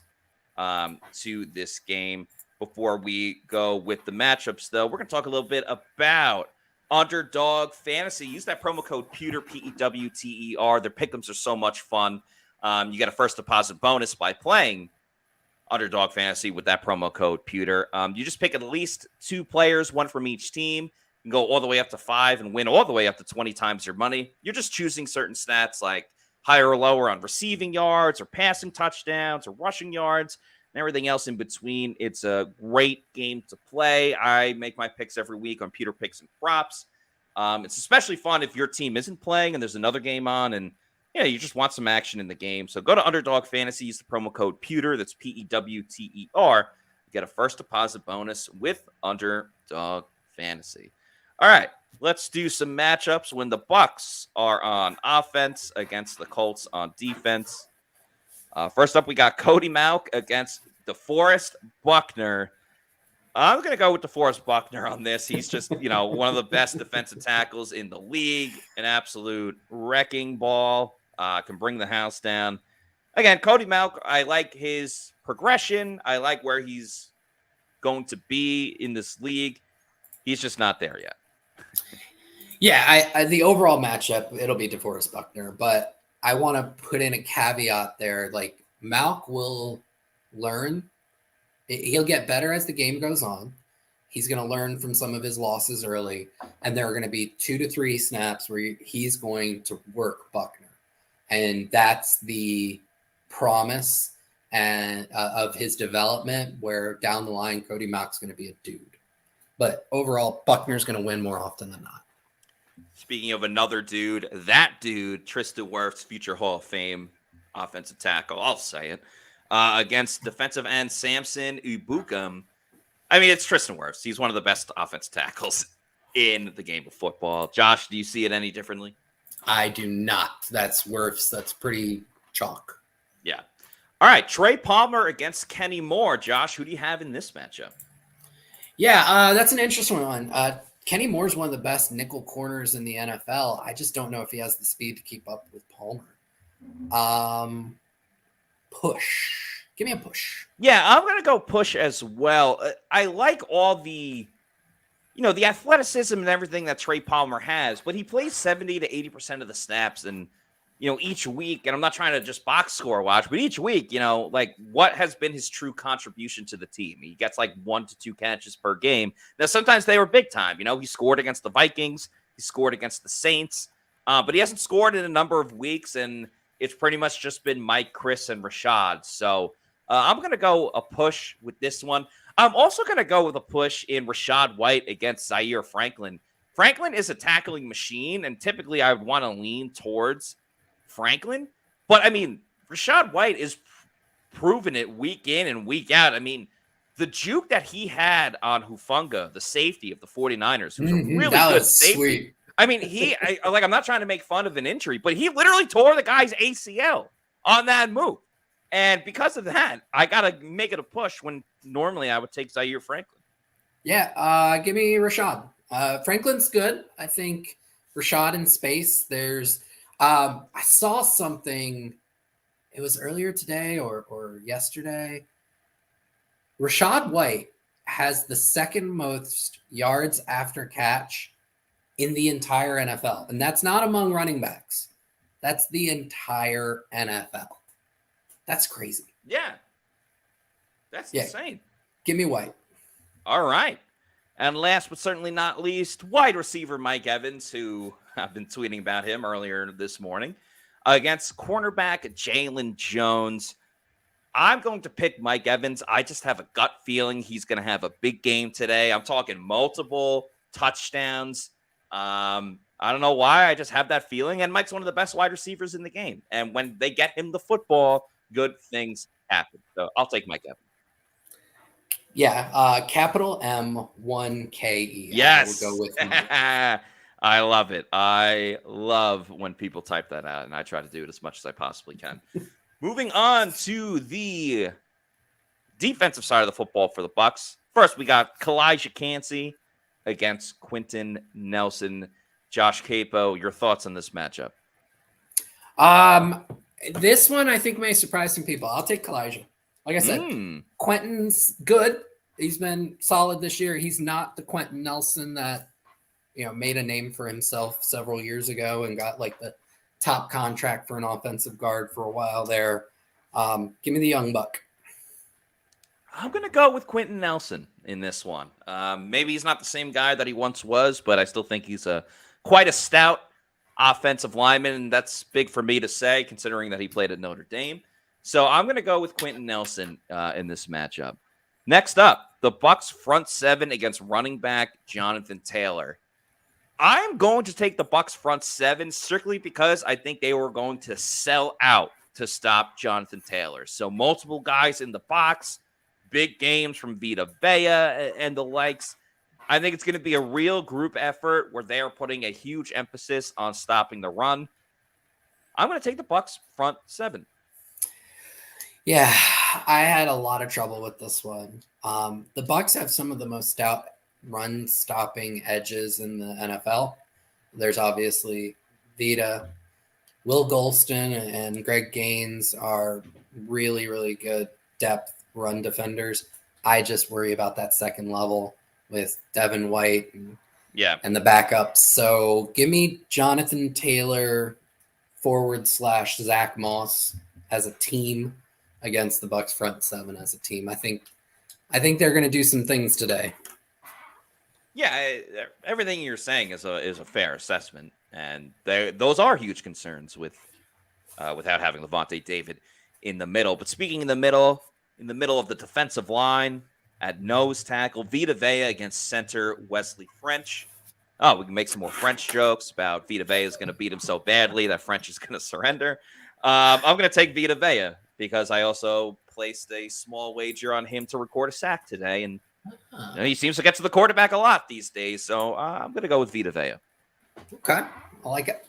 to this game. Before we go with the matchups, though, we're going to talk a little bit about Underdog Fantasy. Use that promo code Pewter, Pewter. Their pick'ems are so much fun. You get a first deposit bonus by playing Underdog Fantasy with that promo code Pewter. You just pick at least 2 players, 1 from each team. You can go all the way up to 5 and win all the way up to 20 times your money. You're just choosing certain stats like higher or lower on receiving yards or passing touchdowns or rushing yards and everything else in between. It's a great game to play. I make my picks every week on Pewter Picks and Props. It's especially fun if your team isn't playing and there's another game on and you just want some action in the game. So go to Underdog Fantasy, use the promo code Pewter, that's Pewter. Get a first deposit bonus with Underdog Fantasy. All right, let's do some matchups when the Bucs are on offense against the Colts on defense. First up, we got Cody Mauch against DeForest Buckner. I'm going to go with DeForest Buckner on this. He's just, one of the best defensive tackles in the league, an absolute wrecking ball, can bring the house down. Again, Cody Mauch, I like his progression. I like where he's going to be in this league. He's just not there yet. Yeah, the overall matchup, it'll be DeForest Buckner, but I want to put in a caveat there. Mauch will learn. He'll get better as the game goes on. He's going to learn from some of his losses early, and there are going to be 2 to 3 snaps where he's going to work Buckner. And that's the promise and of his development, where down the line, Cody Mauch's going to be a dude. But overall, Buckner's going to win more often than not. Speaking of another dude, that dude, Tristan Wirfs, future Hall of Fame offensive tackle, I'll say it, against defensive end Samson Ibukam. I mean, it's Tristan Wirfs. He's one of the best offensive tackles in the game of football. Josh, do you see it any differently? I do not. That's Wirfs. That's pretty chalk. Yeah. All right, Trey Palmer against Kenny Moore. Josh, who do you have in this matchup? Yeah, that's an interesting one. Kenny Moore's one of the best nickel corners in the NFL. I just don't know if he has the speed to keep up with Palmer. Push. Give me a push. Yeah, I'm going to go push as well. I like all the, the athleticism and everything that Trey Palmer has, but he plays 70 to 80% of the snaps. And, each week, and I'm not trying to just box score watch, but each week, what has been his true contribution to the team? He gets 1 to 2 catches per game. Now, sometimes they were big time. He scored against the Vikings. He scored against the Saints. But he hasn't scored in a number of weeks, and it's pretty much just been Mike, Chris, and Rashad. So I'm going to go a push with this one. I'm also going to go with a push in Rashad White against Zaire Franklin. Franklin is a tackling machine, and typically I would want to lean towards Franklin. But, I mean, Rashad White is proven it week in and week out. I mean, the juke that he had on Hufanga, the safety of the 49ers, who's a really good safety. Sweet. I mean, I'm not trying to make fun of an injury, but he literally tore the guy's ACL on that move. And because of that, I got to make it a push when normally I would take Zaire Franklin. Yeah, give me Rashad. Franklin's good. I think Rashad in space. I saw something, it was earlier today or yesterday. Rashad White has the second most yards after catch in the entire NFL. And that's not among running backs. That's the entire NFL. That's crazy. Yeah. That's insane. Give me White. All right. And last but certainly not least, wide receiver Mike Evans, who I've been tweeting about him earlier this morning, against cornerback Jalen Jones. I'm going to pick Mike Evans. I just have a gut feeling he's going to have a big game today. I'm talking multiple touchdowns. I don't know why. I just have that feeling. And Mike's one of the best wide receivers in the game. And when they get him the football, good things happen. So I'll take Mike Evans. Yeah, capital M1KE. Yes. I will go with Mike. I love it. I love when people type that out, and I try to do it as much as I possibly can. Moving on to the defensive side of the football for the Bucs. First, we got Kalijah Cansey against Quentin Nelson. Josh Capo, your thoughts on this matchup? This one I think may surprise some people. I'll take Kalijah. Like I said, Quentin's good. He's been solid this year. He's not the Quentin Nelson that made a name for himself several years ago and got the top contract for an offensive guard for a while there. Give me the young buck. I'm going to go with Quentin Nelson in this one. Maybe he's not the same guy that he once was, but I still think he's quite a stout offensive lineman, and that's big for me to say considering that he played at Notre Dame. So I'm going to go with Quentin Nelson in this matchup. Next up, the Bucs front seven against running back Jonathan Taylor. I'm going to take the Bucs front seven strictly because I think they were going to sell out to stop Jonathan Taylor. So multiple guys in the box, big games from Vita Vea and the likes. I think it's going to be a real group effort where they are putting a huge emphasis on stopping the run. I'm going to take the Bucs front seven. Yeah, I had a lot of trouble with this one. The Bucs have some of the most stout run-stopping edges in the NFL. There's obviously Vita, Will Golston, and Greg Gaines are really, really good depth run defenders. I just worry about that second level with Devin White and the backups. So give me Jonathan Taylor / Zach Moss as a team against the Bucs front seven as a team. I think they're going to do some things today. Yeah, everything you're saying is a fair assessment, and those are huge concerns without having Levante David in the middle. But speaking in the middle of the defensive line at nose tackle, Vita Vea against center Wesley French. Oh, we can make some more French jokes about Vita Vea is going to beat him so badly that French is going to surrender. I'm going to take Vita Vea because I also placed a small wager on him to record a sack today. And he seems to get to the quarterback a lot these days. So I'm going to go with Vita Vea. Okay. I like it.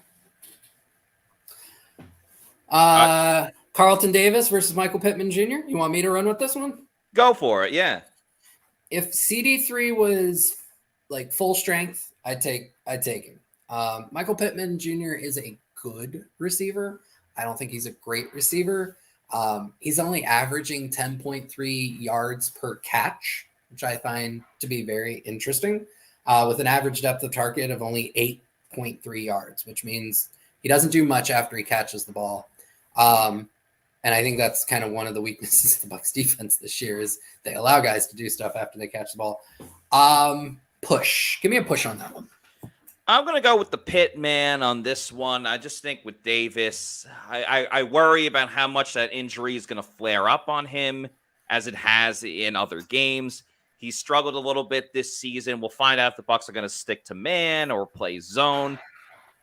Carlton Davis versus Michael Pittman Jr. You want me to run with this one? Go for it. Yeah. If CD3 was like full strength, I'd take him. Michael Pittman Jr. is a good receiver. I don't think he's a great receiver. He's only averaging 10.3 yards per catch, which I find to be very interesting, with an average depth of target of only 8.3 yards, which means he doesn't do much after he catches the ball. And I think that's kind of one of the weaknesses of the Bucs defense this year is they allow guys to do stuff after they catch the ball. Push. Give me a push on that one. I'm going to go with the Pitt man on this one. I just think with Davis, I worry about how much that injury is going to flare up on him as it has in other games. He's struggled a little bit this season. We'll find out if the Bucs are going to stick to man or play zone.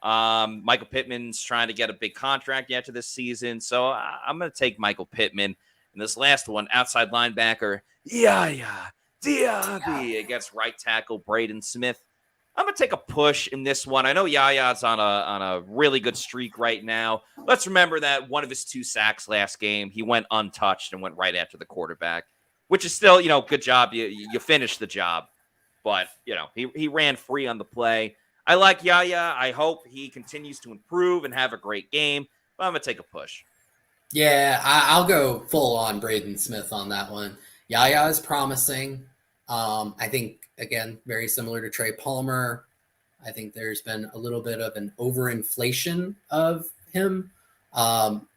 Michael Pittman's trying to get a big contract after this season, so I'm going to take Michael Pittman. And this last one, outside linebacker, Diaby against right tackle Braden Smith. I'm going to take a push in this one. I know Yaya's on a really good streak right now. Let's remember that one of his 2 sacks last game, he went untouched and went right after the quarterback, which is still, good job. You finished the job, but, he ran free on the play. I like Yaya. I hope he continues to improve and have a great game, but I'm going to take a push. Yeah, I'll go full on Braden Smith on that one. Yaya is promising. I think, again, very similar to Trey Palmer. I think there's been a little bit of an overinflation of him.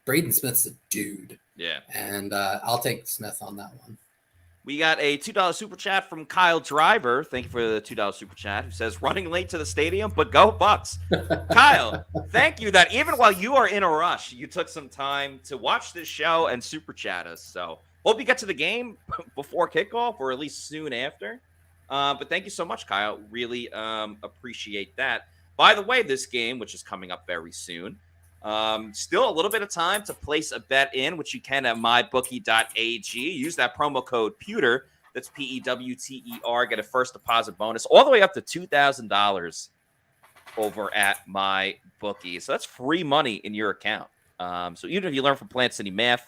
Braden Smith's a dude. Yeah. And I'll take Smith on that one. We got a $2 super chat from Kyle Driver. Thank you for the $2 super chat. Who says, running late to the stadium, but go Bucs. Kyle, thank you that even while you are in a rush, you took some time to watch this show and super chat us. So hope you get to the game before kickoff or at least soon after. But thank you so much, Kyle. Really appreciate that. By the way, this game, which is coming up very soon, still a little bit of time to place a bet in, which you can at mybookie.ag. Use that promo code Pewter. That's PEWTER. Get a first deposit bonus all the way up to $2,000 over at MyBookie. So that's free money in your account. So even if you learn from Plant City Math,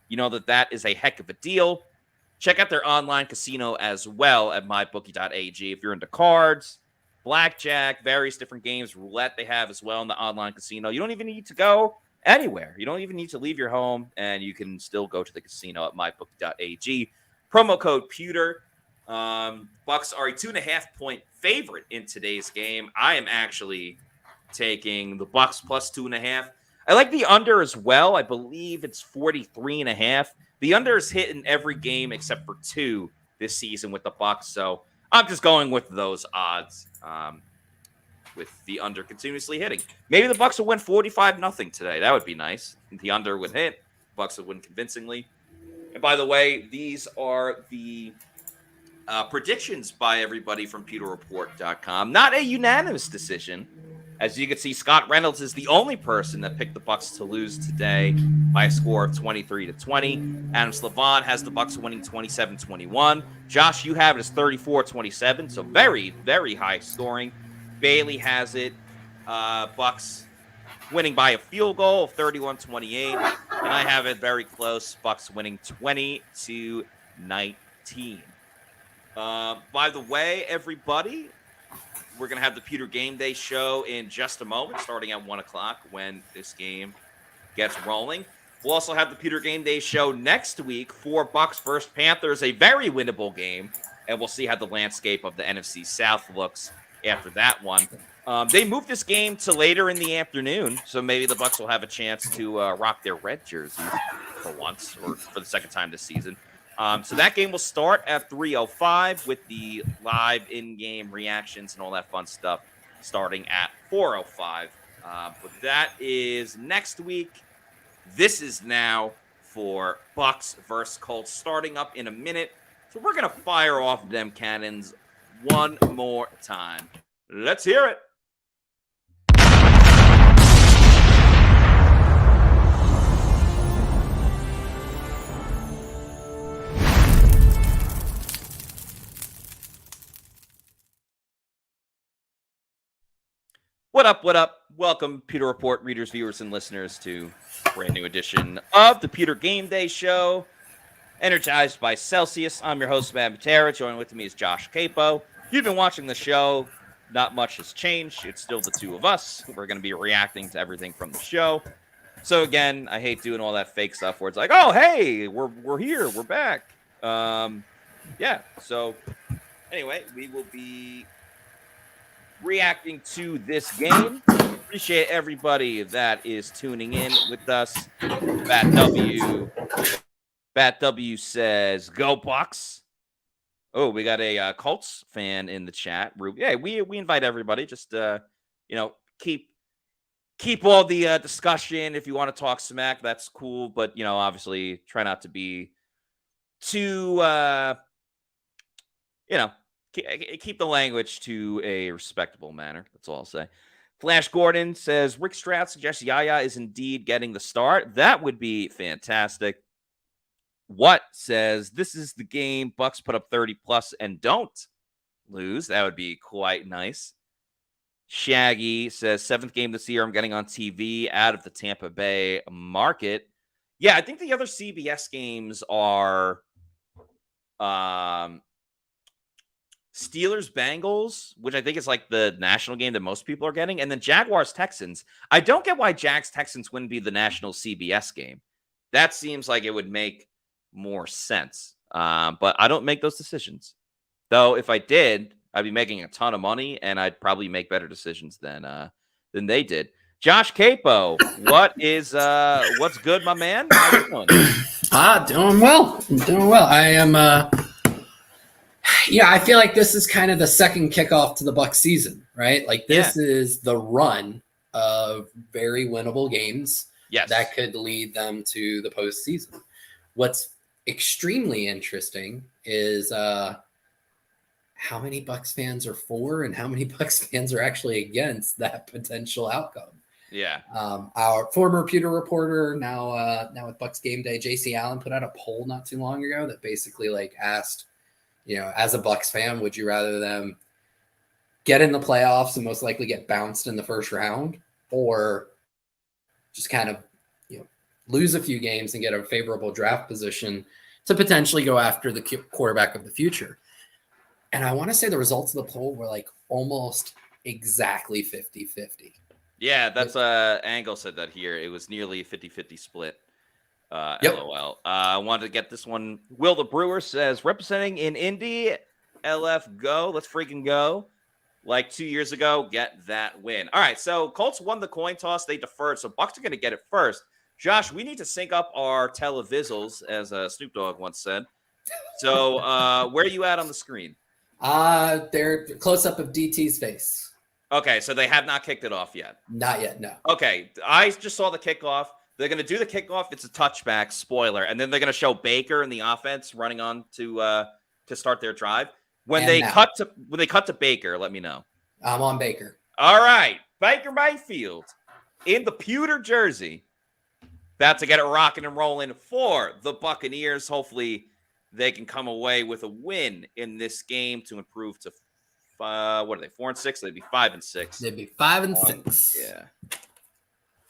you know that is a heck of a deal. Check out their online casino as well at mybookie.ag. If you're into cards, blackjack, various different games, roulette they have as well in the online casino. You don't even need to go anywhere. You don't even need to leave your home, and you can still go to the casino at mybookie.ag. Promo code Pewter. Bucs are a 2.5-point favorite in today's game. I am actually taking the Bucs plus 2.5. I like the under as well. I believe it's 43.5. The under is hit in every game except for 2 this season with the Bucs, so I'm just going with those odds with the under continuously hitting. Maybe the Bucs will win 45-0 today. That would be nice. The under would hit. Bucs would win convincingly. And by the way, these are the predictions by everybody from PewterReport.com. Not a unanimous decision. As you can see, Scott Reynolds is the only person that picked the Bucs to lose today by a score of 23-20. Adam Slavon has the Bucs winning 27-21. Josh, you have it as 34-27, so very, very high scoring. Bailey has it, Bucs winning by a field goal of 31-28, and I have it very close, Bucs winning 20-19. By the way, everybody, we're going to have the Pewter GameDay Show in just a moment, starting at 1 o'clock when this game gets rolling. We'll also have the Pewter GameDay Show next week for Bucs versus Panthers, a very winnable game, and we'll see how the landscape of the NFC South looks after that one. They moved this game to later in the afternoon, so maybe the Bucs will have a chance to rock their red jerseys for once, or for the second time this season. So that game will start at 3:05 with the live in-game reactions and all that fun stuff starting at 4:05. But that is next week. This is now for Bucs versus Colts starting up in a minute. So we're going to fire off them cannons one more time. Let's hear it. What up, what up? Welcome, Pewter Report readers, viewers, and listeners to a brand new edition of the Pewter GameDay Show, energized by Celsius. I'm your host, Matt Matera. Joining with me is Josh Capo. If you've been watching the show, not much has changed. It's still the two of us. We're going to be reacting to everything from the show. So again, I hate doing all that fake stuff where it's like, oh, hey, we're here. We're back. Yeah, so anyway, we will be reacting to this game. Appreciate everybody that is tuning in with us. Bat W says, "Go Bucs." Oh, we got a Colts fan in the chat. Yeah, we invite everybody. Just keep all the discussion. If you want to talk smack, that's cool. But obviously, try not to be too keep the language to a respectable manner. That's all I'll say. Flash Gordon says, Rick Stroud suggests Yaya is indeed getting the start. That would be fantastic. What says, this is the game. Bucs put up 30 plus and don't lose. That would be quite nice. Shaggy says, 7th game this year I'm getting on TV out of the Tampa Bay market. Yeah, I think the other CBS games are Steelers-Bengals, which I think is like the national game that most people are getting, and then Jaguars-Texans. I don't get why Jags-Texans wouldn't be the national CBS game. That seems like it would make more sense. But I don't make those decisions. Though if I did, I'd be making a ton of money, and I'd probably make better decisions than they did. Josh Capo, what's good, my man? How you doing? Doing well. I'm doing well. I am I feel like this is kind of the second kickoff to the Bucs season, right? Like this is the run of very winnable games that could lead them to the postseason. What's extremely interesting is how many Bucs fans are for and how many Bucs fans are actually against that potential outcome. Yeah. Our former Pewter reporter, now with Bucs Game Day, JC Allen, put out a poll not too long ago that basically asked, as a Bucs fan, would you rather them get in the playoffs and most likely get bounced in the first round, or just kind of, lose a few games and get a favorable draft position to potentially go after the quarterback of the future? And I want to say the results of the poll were almost exactly 50-50. Yeah, that's Angle said that here. It was nearly a 50-50 split. LOL. I wanted to get this one. Will the Brewer says, representing in Indy, LF go. Let's freaking go. Like 2 years ago, get that win. All right, so Colts won the coin toss. They deferred, so Bucs are going to get it first. Josh, we need to sync up our televizzles, as Snoop Dogg once said. So where are you at on the screen? They're close-up of DT's face. Okay, so they have not kicked it off yet. Not yet, no. Okay, I just saw the kickoff. They're going to do the kickoff. It's a touchback, spoiler. And then they're going to show Baker and the offense running on to start their drive. When they cut to Baker, let me know. I'm on Baker. All right. Baker Mayfield in the pewter jersey. About to get it rocking and rolling for the Buccaneers. Hopefully they can come away with a win in this game to improve to, what are they, 4-6? They'd be 5-6. They'd be 5-6. Yeah.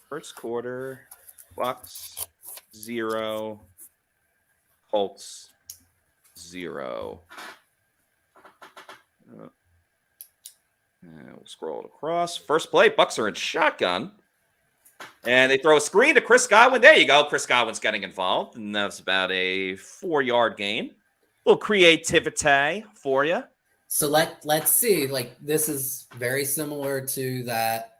First quarter, Bucs 0, Colts 0. We'll scroll it across. First play, Bucs are in shotgun. And they throw a screen to Chris Godwin. There you go. Chris Godwin's getting involved. And that's about a 4-yard gain. A little creativity for you. So let's see. This is very similar to that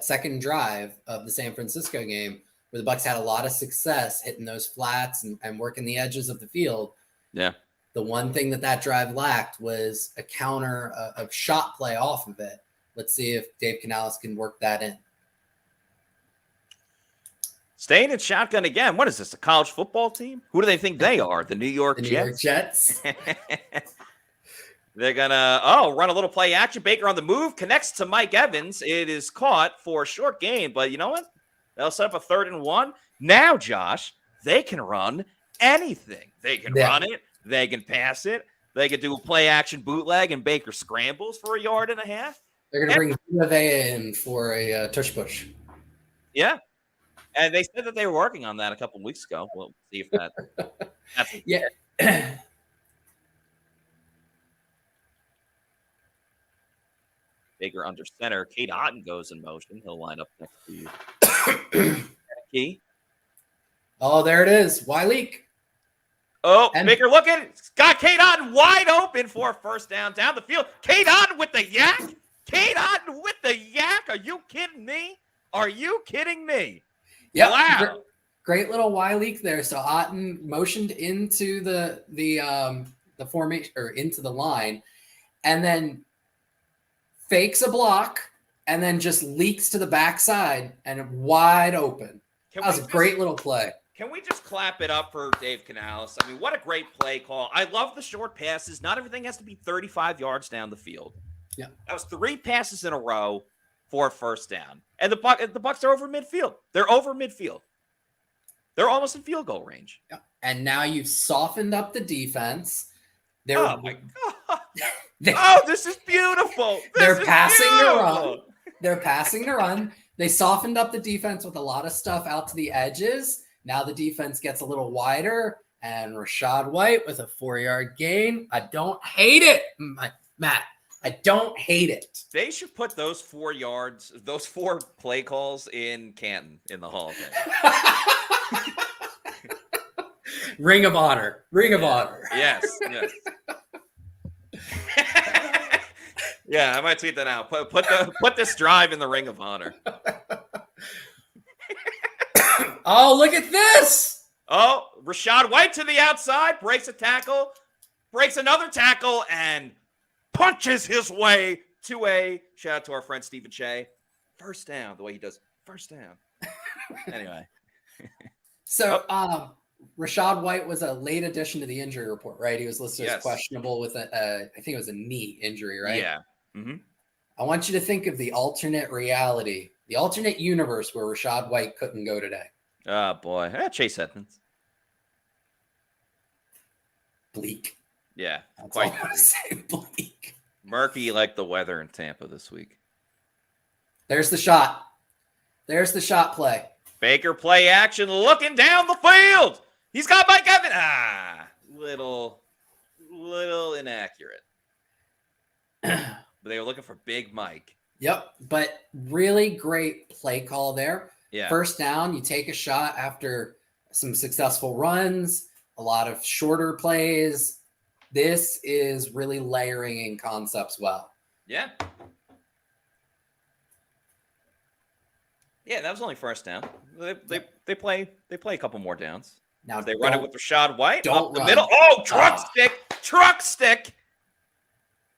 second drive of the San Francisco game where the Bucs had a lot of success hitting those flats and working the edges of the field. Yeah. The one thing that drive lacked was a counter of shot play off of it. Let's see if Dave Canales can work that in. Staying in shotgun again. What is this, a college football team? Who do they think they are? The New York Jets? New York Jets. They're going to, run a little play action. Baker on the move, connects to Mike Evans. It is caught for a short gain, but you know what? They'll set up a 3rd and 1. Now, Josh, they can run anything. They can run it. They can pass it. They can do a play action bootleg, and Baker scrambles for 1.5 yards. They're going to bring Vea in for a tush push. Yeah. And they said that they were working on that a couple of weeks ago. We'll see if that's yeah. Baker under center. Kate Otten goes in motion. He'll line up next to you. Key. Oh, there it is. Leak. Oh, and Baker looking. Got Kate Otten wide open for a first down the field. Kate Otten with the yak. Kate Otten with the yak. Are you kidding me? Are you kidding me? Yeah. Wow. Great little leak there. So Otten motioned into the formation or into the line, and then fakes a block, and then just leaks to the backside and wide open. That was a great little play. Can we just clap it up for Dave Canales? I mean, what a great play call. I love the short passes. Not everything has to be 35 yards down the field. Yeah. That was 3 passes in a row for a first down. And the Bucs are over midfield. They're over midfield. They're almost in field goal range. Yeah. And now you've softened up the defense. Oh, my God. This is beautiful. They're passing to run. They're passing to run. They softened up the defense with a lot of stuff out to the edges. Now the defense gets a little wider, and Rachaad White with a 4-yard gain. I don't hate it, Matt. I don't hate it. They should put those 4 play calls in Canton in the Hall of Fame. Ring of Honor. Ring of Honor. Yes. Yeah, I might tweet that out. Put this drive in the Ring of Honor. Oh, look at this. Oh, Rachaad White to the outside, breaks a tackle, breaks another tackle, and punches his way to a, shout out to our friend Stephen Shea, first down, the way he does first down. Anyway. So, Rachaad White was a late addition to the injury report, right? He was listed as questionable with I think it was a knee injury, right? Yeah. Mm-hmm. I want you to think of the alternate reality, the alternate universe where Rachaad White couldn't go today. Oh, boy. Chase Edmonds. Bleak. Yeah. That's quite bleak. Murky like the weather in Tampa this week. There's the shot. There's the shot play. Baker play action looking down the field. He's got Mike Evans. Little inaccurate. But they were looking for Big Mike. Yep. But really great play call there. Yeah. First down, you take a shot after some successful runs, a lot of shorter plays. This is really layering in concepts well. Yeah. Yeah, that was only first down. They play a couple more downs. Now they run it with Rachaad White up the run. middle. Oh, truck stick.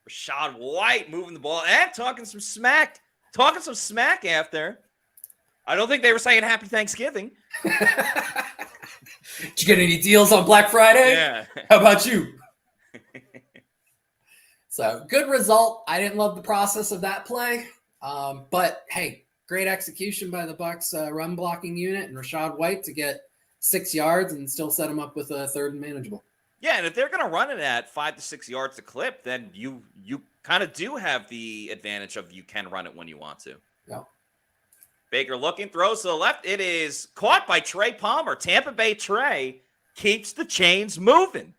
Rachaad White moving the ball and talking some smack after. I don't think they were saying Happy Thanksgiving. Did you get any deals on Black Friday? Yeah. How about you? So good result. I didn't love the process of that play. But hey, great execution by the Bucs run blocking unit and Rachaad White to get 6 yards and still set him up with a 3rd and manageable. Yeah, and if they're going to run it at 5 to 6 yards a clip, then you kind of do have the advantage of you can run it when you want to. Yeah. Baker looking, throws to the left. It is caught by Trey Palmer. Tampa Bay Trey keeps the chains moving.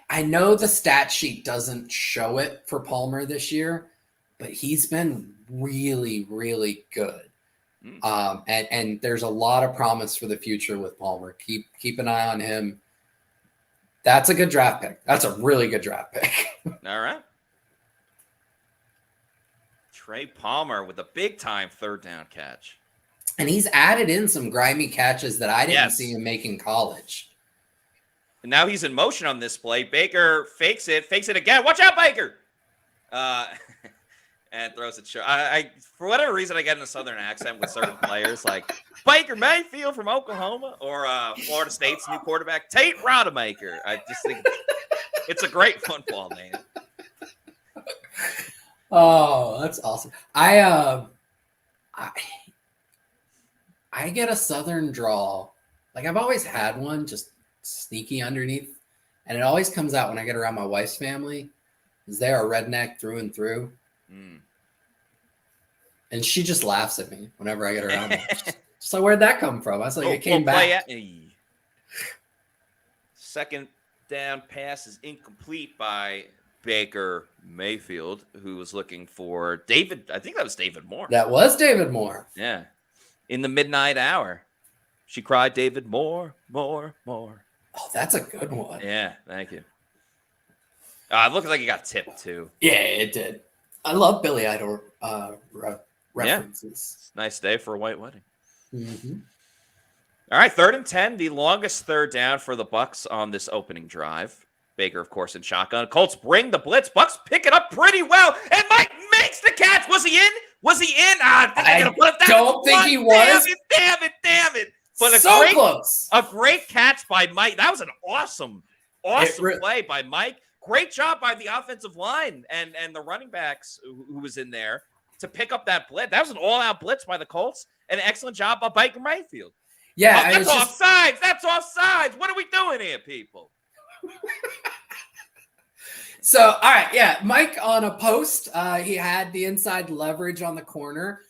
I know the stat sheet doesn't show it for Palmer this year, but he's been really, really good. And there's a lot of promise for the future with Palmer. Keep an eye on him. That's a good draft pick. That's a really good draft pick. All right. Trey Palmer with a big-time 3rd down catch. And he's added in some grimy catches that I didn't see him make in college. And now he's in motion on this play. Baker fakes it again. Watch out, Baker! And throws it short. I for whatever reason, I get in a Southern accent with certain players, like Baker Mayfield from Oklahoma or Florida State's new quarterback, Tate Rodemaker. I just think it's a great football name. Oh, that's awesome. I get a Southern drawl. Like I've always had one, just sneaky underneath, and it always comes out when I get around my wife's family, because they are redneck through and through. Mm. And she just laughs at me whenever I get around them. She's like, "Where'd that come from?" I was like, "It came back." Second down pass is incomplete by Baker Mayfield, who was looking for David. I think that was David Moore. That was David Moore. Yeah. In the midnight hour, she cried, David Moore, more, more. Oh, that's a good one. Yeah, thank you. It looked like he got tipped, too. Yeah, it did. I love Billy Idol references. Yeah. Nice day for a white wedding. Mm-hmm. All right, 3rd and 10, the longest third down for the Bucs on this opening drive. Baker, of course, in shotgun. Colts bring the blitz. Bucs pick it up pretty well, and Mike makes the catch. Was he in? Was he in? I don't think he was. Damn it. But Close. A great catch by Mike. That was an awesome play by Mike. Great job by the offensive line and the running backs who was in there to pick up that blitz. That was an all-out blitz by the Colts. An excellent job by Baker Mayfield. Yeah, that's offsides. That's offsides. What are we doing here, people? So, all right, yeah, Mike on a post, he had the inside leverage on the corner.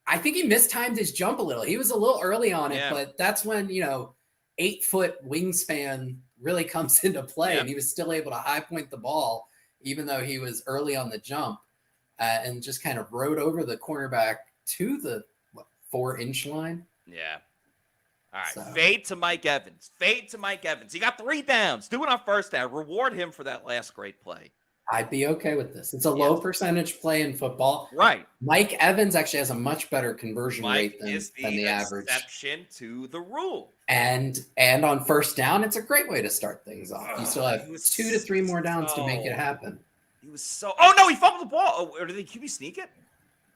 I think he mistimed his jump a little. He was a little early on it, but that's when, 8-foot wingspan really comes into play, and he was still able to high point the ball, even though he was early on the jump, and just kind of rode over the cornerback to the 4-inch line. Yeah. All right, fade to Mike Evans. He got 3 downs. Do it on first down. Reward him for that last great play. I'd be okay with this. It's a low percentage play in football. Right. Mike Evans actually has a much better conversion rate than the average. Exception to the rule. And on first down, it's a great way to start things off. You still have 2 to 3 more downs to make it happen. He was so. Oh no, he fumbled the ball. Or did the QB sneak it?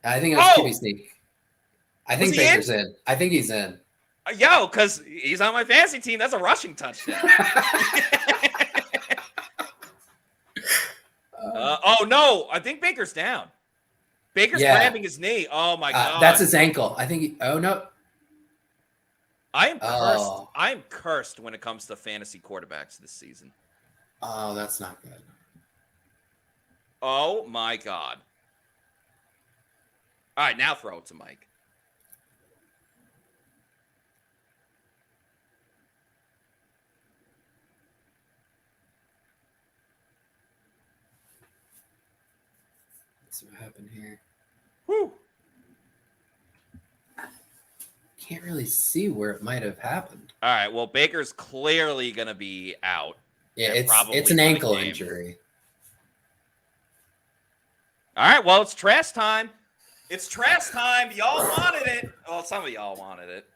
I think it was QB sneak. I think Baker's in. I think he's in. Because he's on my fantasy team. That's a rushing touchdown. No. I think Baker's down. Baker's grabbing his knee. Oh, my God. That's his ankle. I think no. I am cursed. I am cursed when it comes to fantasy quarterbacks this season. Oh, that's not good. Oh, my God. All right, now throw it to Mike. See what happened here. Whew. Can't really see where it might have happened. All right. Well, Baker's clearly going to be out. Yeah, it's an ankle injury. All right. Well, it's trash time. Y'all wanted it. Well, some of y'all wanted it.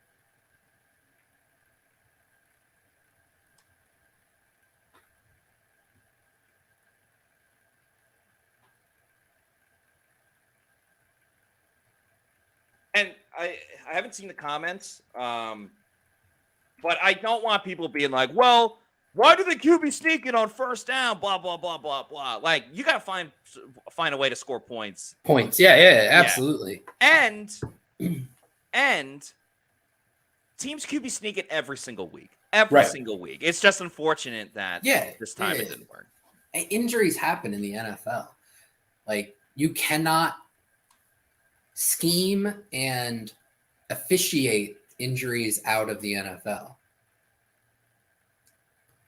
And I haven't seen the comments, but I don't want people being like, well, why do the QB sneak it on first down? Blah, blah, blah, blah, blah. Like, you got to find a way to score points. Yeah, absolutely. Yeah. And teams QB sneak it every single week. Single week. It's just unfortunate that this time it didn't work. Injuries happen in the NFL. Like, you cannot scheme and officiate injuries out of the NFL.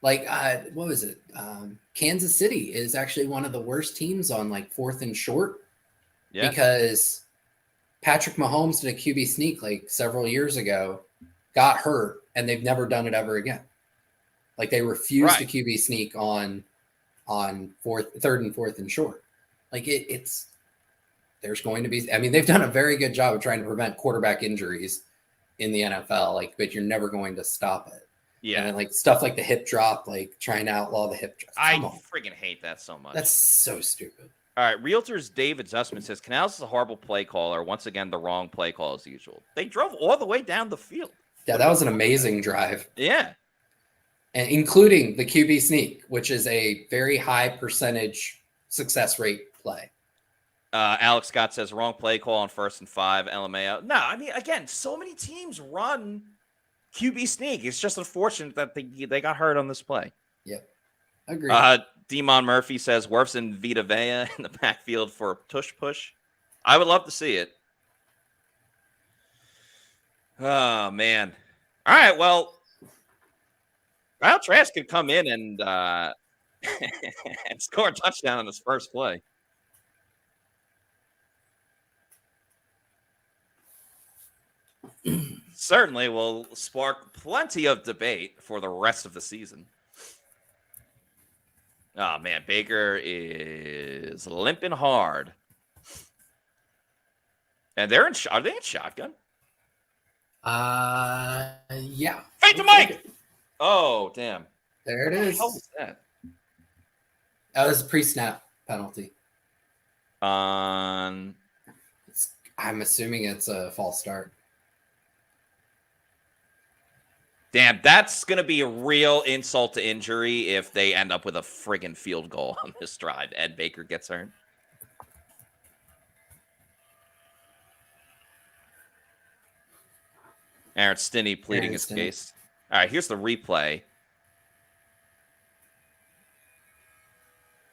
Like, what was it? Kansas City is actually one of the worst teams on like 4th and short because Patrick Mahomes did a QB sneak like several years ago, got hurt, and they've never done it ever again. Like they refused to QB sneak on 3rd and 4th and short. Like there's going to be, I mean, they've done a very good job of trying to prevent quarterback injuries in the NFL, like, but you're never going to stop it. Yeah. And then, like stuff like the hip drop, like trying to outlaw the hip drop. I freaking hate that so much. That's so stupid. All right. Realtors David Zussman says Canals is a horrible play caller. Once again, the wrong play call as usual. They drove all the way down the field. Yeah, that was an amazing drive. Yeah. And including the QB sneak, which is a very high percentage success rate play. Alex Scott says wrong play call on 1st and 5. LMAO. No, I mean, again, so many teams run QB sneak. It's just unfortunate that they got hurt on this play. Yep. Agreed. Demon Murphy says Wirfs and Vita Vea in the backfield for a tush push. I would love to see it. Oh, man. All right, well, Kyle Trask could come in and and score a touchdown on his first play. Certainly will spark plenty of debate for the rest of the season. Oh, man, Baker is limping hard. And are they in shotgun? Yeah. Fake to Mike! Oh, damn. There it is. What was that? That was a pre-snap penalty. On... I'm assuming it's a false start. Damn, that's going to be a real insult to injury if they end up with a friggin' field goal on this drive. Ed Baker gets hurt. Aaron Stinney pleading his case. All right, here's the replay.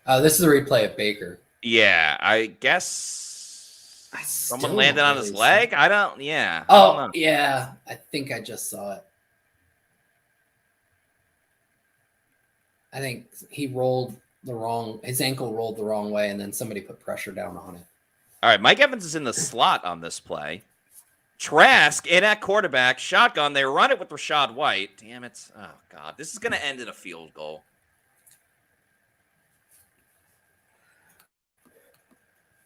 This is a replay of Baker. Yeah, I guess someone landed on his leg. I don't know. Yeah. I think I just saw it. I think his ankle rolled the wrong way, and then somebody put pressure down on it. All right, Mike Evans is in the slot on this play. Trask in at quarterback, shotgun. They run it with Rachaad White. Damn it. Oh, God. This is going to end in a field goal.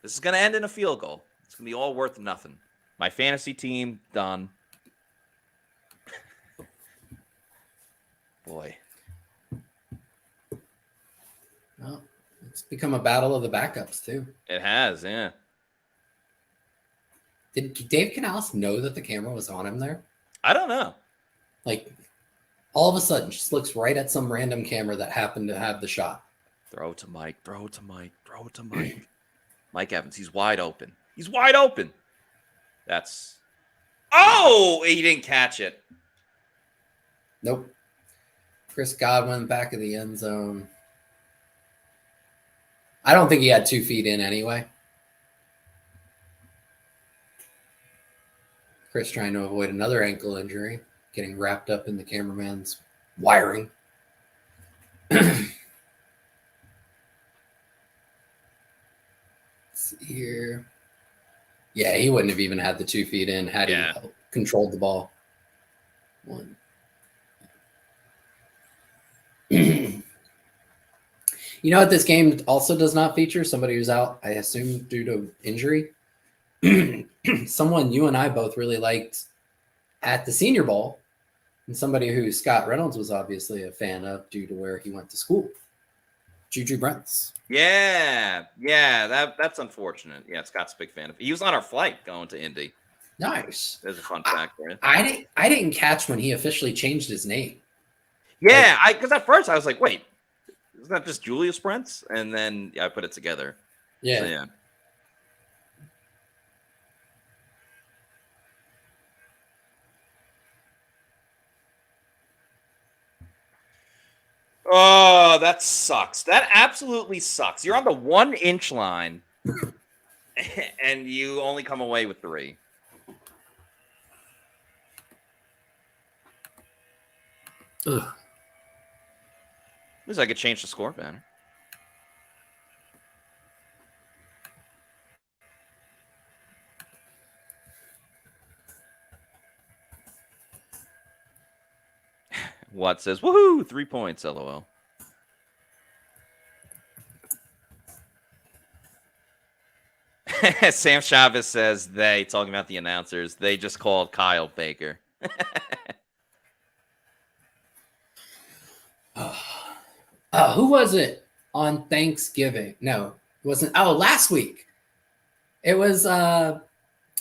This is going to end in a field goal. It's going to be all worth nothing. My fantasy team, done. Boy. Well, it's become a battle of the backups, too. It has, yeah. Did Dave Canales know that the camera was on him there? I don't know. Like, all of a sudden, just looks right at some random camera that happened to have the shot. Throw it to Mike. Throw it to Mike. Throw it to Mike. Mike Evans, he's wide open. He's wide open. That's... Oh! He didn't catch it. Nope. Chris Godwin, back of the end zone. I don't think he had 2 feet in anyway. Chris trying to avoid another ankle injury, getting wrapped up in the cameraman's wiring. Let's see here. Yeah, he wouldn't have even had the 2 feet in had he controlled the ball. One. You know what this game also does not feature? Somebody who's out, I assume, due to injury. Someone you and I both really liked at the Senior Bowl, and somebody who Scott Reynolds was obviously a fan of due to where he went to school. Juju Brents. Yeah, that's unfortunate. Yeah, Scott's a big fan of. He was on our flight going to Indy. Nice. There's a fun fact for you. I didn't catch when he officially changed his name. Yeah, because at first I was like, wait, isn't that just Julius Brents? And then I put it together. Yeah. So, yeah. Oh, that sucks. That absolutely sucks. You're on the 1 inch line and you only come away with 3. Ugh. At least I could change the score banner. Watt says, woohoo, 3 points, LOL. Sam Chavez says talking about the announcers, they just called Kyle Baker. Who was it on Thanksgiving? No, it wasn't. Oh, last week. It was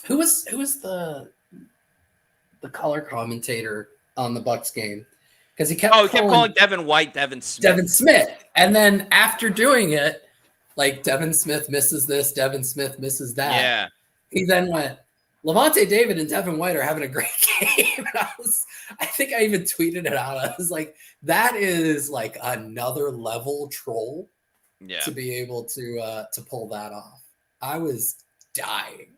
who was the color commentator on the Bucs game? Because he kept calling Devin White Devin Smith. Devin Smith. And then after doing it, Like Devin Smith misses this, Devin Smith misses that. Yeah. He then went, Levante David and Devin White are having a great game. And I think I even tweeted it out. I was like, that is like another level troll to be able to pull that off. I was dying.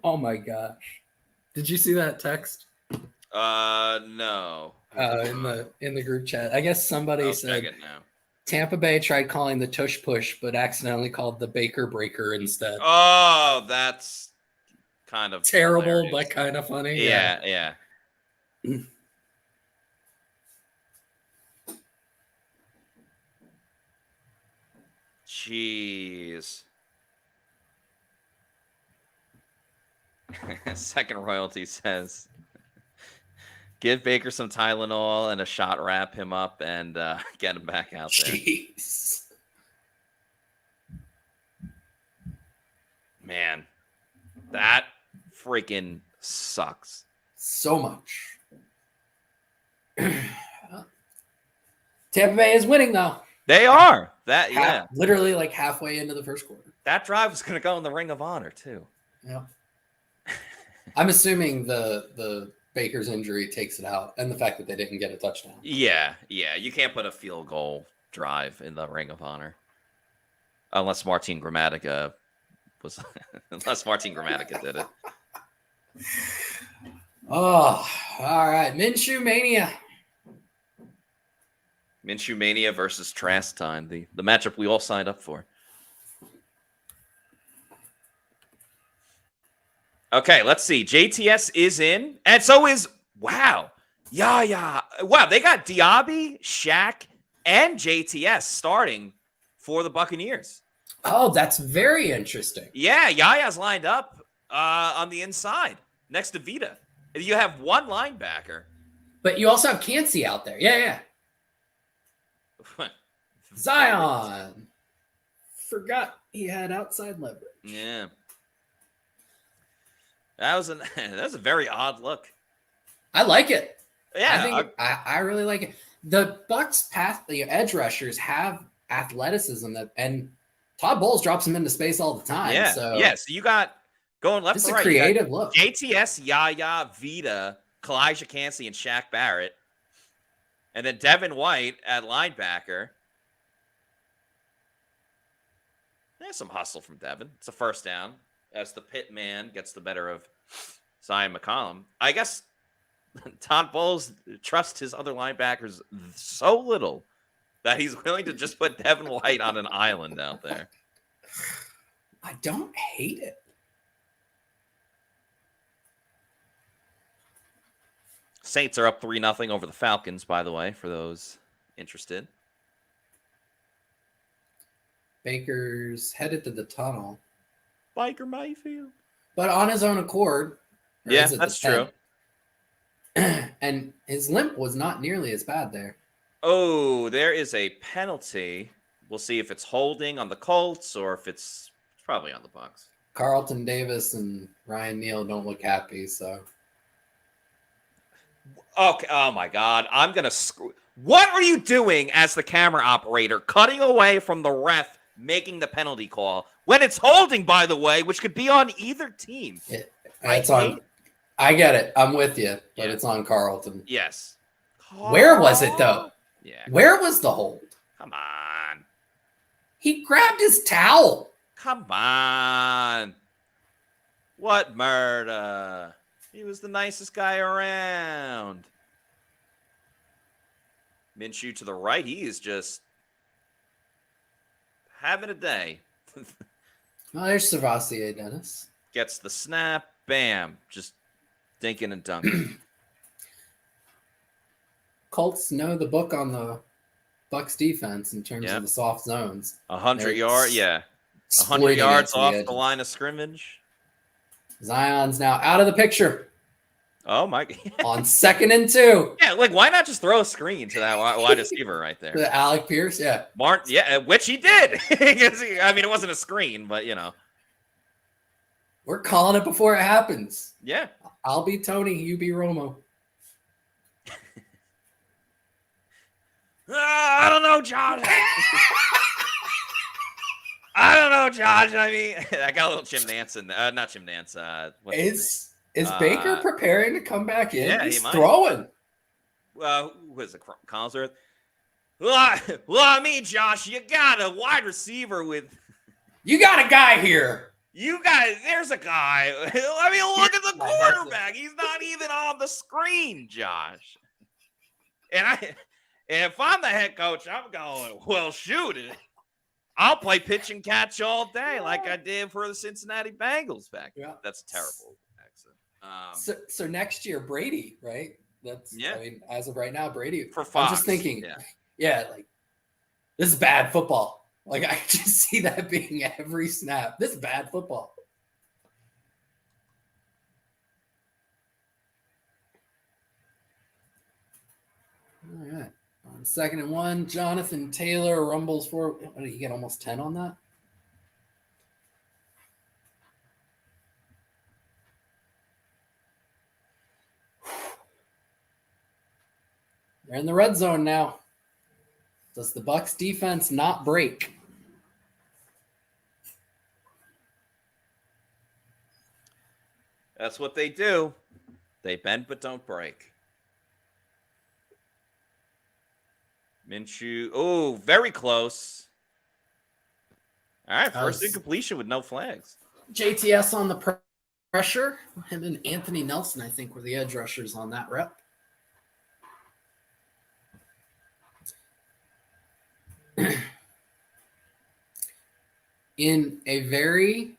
Oh my gosh. Did you see that text? No. In the group chat. I guess somebody said Tampa Bay tried calling the tush push, but accidentally called the Baker breaker instead. Oh, that's kind of terrible, hilarious. But kind of funny. Yeah. Jeez. Second Royalty says, give Baker some Tylenol and a shot, wrap him up, and get him back out there. Jeez. Man, that freaking sucks. So much. Tampa Bay is winning, though. They are. Literally like halfway into the first quarter. That drive was going to go in the Ring of Honor, too. Yeah. I'm assuming the Baker's injury takes it out and the fact that they didn't get a touchdown. Yeah. You can't put a field goal drive in the Ring of Honor. Unless Martin Gramatica did it. Oh, all right. Minshew Mania. Minshew Mania versus Trask Time, the matchup we all signed up for. Okay, let's see. JTS is in, and so is Wow, they got Diaby, Shaq, and JTS starting for the Buccaneers. Oh, that's very interesting. Yeah, Yaya's lined up on the inside next to Vita. You have one linebacker, but you also have Cansey out there. Yeah. Zion. Forgot he had outside leverage. Yeah. That was a very odd look. I like it. Yeah. I really like it. The Bucs edge rushers have athleticism and Todd Bowles drops them into space all the time. Yeah. So you got going left to right. It's a creative look. JTS, Yaya, Vita, Kalijah Cansey, and Shaq Barrett. And then Devin White at linebacker. There's some hustle from Devin. It's a first down as the pit man gets the better of Zion McCollum. I guess Todd Bowles trusts his other linebackers so little that he's willing to just put Devin White on an island out there. I don't hate it. Saints are up 3-0 over the Falcons, by the way, for those interested. Baker's headed to the tunnel. Baker Mayfield. But on his own accord. Yeah, that's true. And his limp was not nearly as bad there. Oh, there is a penalty. We'll see if it's holding on the Colts or if it's probably on the Bucs. Carlton Davis and Ryan Neal don't look happy, so. Okay. Oh my God. I'm gonna screw. What are you doing as the camera operator, cutting away from the ref making the penalty call when it's holding? By the way, which could be on either team. It's on. I get it. I'm with you, but it's on Carlton. Yes. Where was it though? Yeah. Where was the hold? Come on. He grabbed his towel. Come on. What murder? He was the nicest guy around. Minshew to the right. He is just having a day. Oh, there's Savassier, Dennis. Gets the snap. Bam. Just dinking and dunking. Colts know the book on the Bucs defense in terms of the soft zones. 100 yards. Yeah. 100 yards off the line of scrimmage. Zion's now out of the picture. Oh, my. On 2nd and 2. Yeah, like, why not just throw a screen to that wide receiver right there? To Alec Pierce, yeah. Martin, yeah, which he did. I mean, it wasn't a screen, but, We're calling it before it happens. Yeah. I'll be Tony, you be Romo. I don't know, Josh. I don't know, Josh. I mean, I got a little Jim Nance in there. Not Jim Nance. Is Baker preparing to come back in? Yeah, he's he might. throwing. Who was it? Collinsworth? Well, I mean, Josh, you got a wide receiver with. You got a guy here. There's a guy. I mean, look at the quarterback. He's not even on the screen, Josh. And if I'm the head coach, I'm going, well, shoot it. I'll play pitch and catch all day like I did for the Cincinnati Bengals back then. Yeah. That's a terrible accent. So next year, Brady, right? I mean, as of right now, Brady. For Fox. I'm just thinking, like, this is bad football. Like, I just see that being every snap. This is bad football. All right. On 2nd and 1, Jonathan Taylor rumbles forward. What did he get? Almost 10 on that? They're in the red zone now. Does the Bucs defense not break? That's what they do. They bend but don't break. Minshew. Oh, very close. All right, first incompletion with no flags. JTS on the pressure. Him and Anthony Nelson, I think, were the edge rushers on that rep. In a very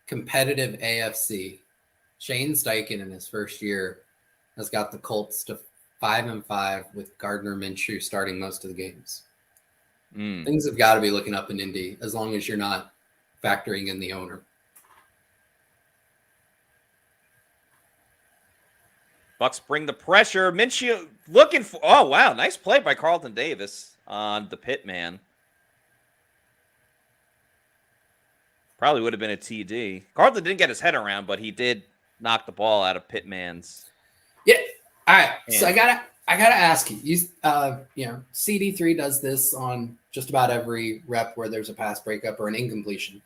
competitive AFC, Shane Steichen in his first year has got the Colts to 5-5 with Gardner Minshew starting most of the games. Things have got to be looking up in Indy as long as you're not factoring in the owner. Bucs bring the pressure. Minshew looking for. Oh wow, nice play by Carlton Davis on the pit man. Probably would have been a TD. Carlton didn't get his head around, but he did knock the ball out of Pittman's. Yeah. All right. Hand. So I gotta ask you. CD3 does this on just about every rep where there's a pass breakup or an incompletion,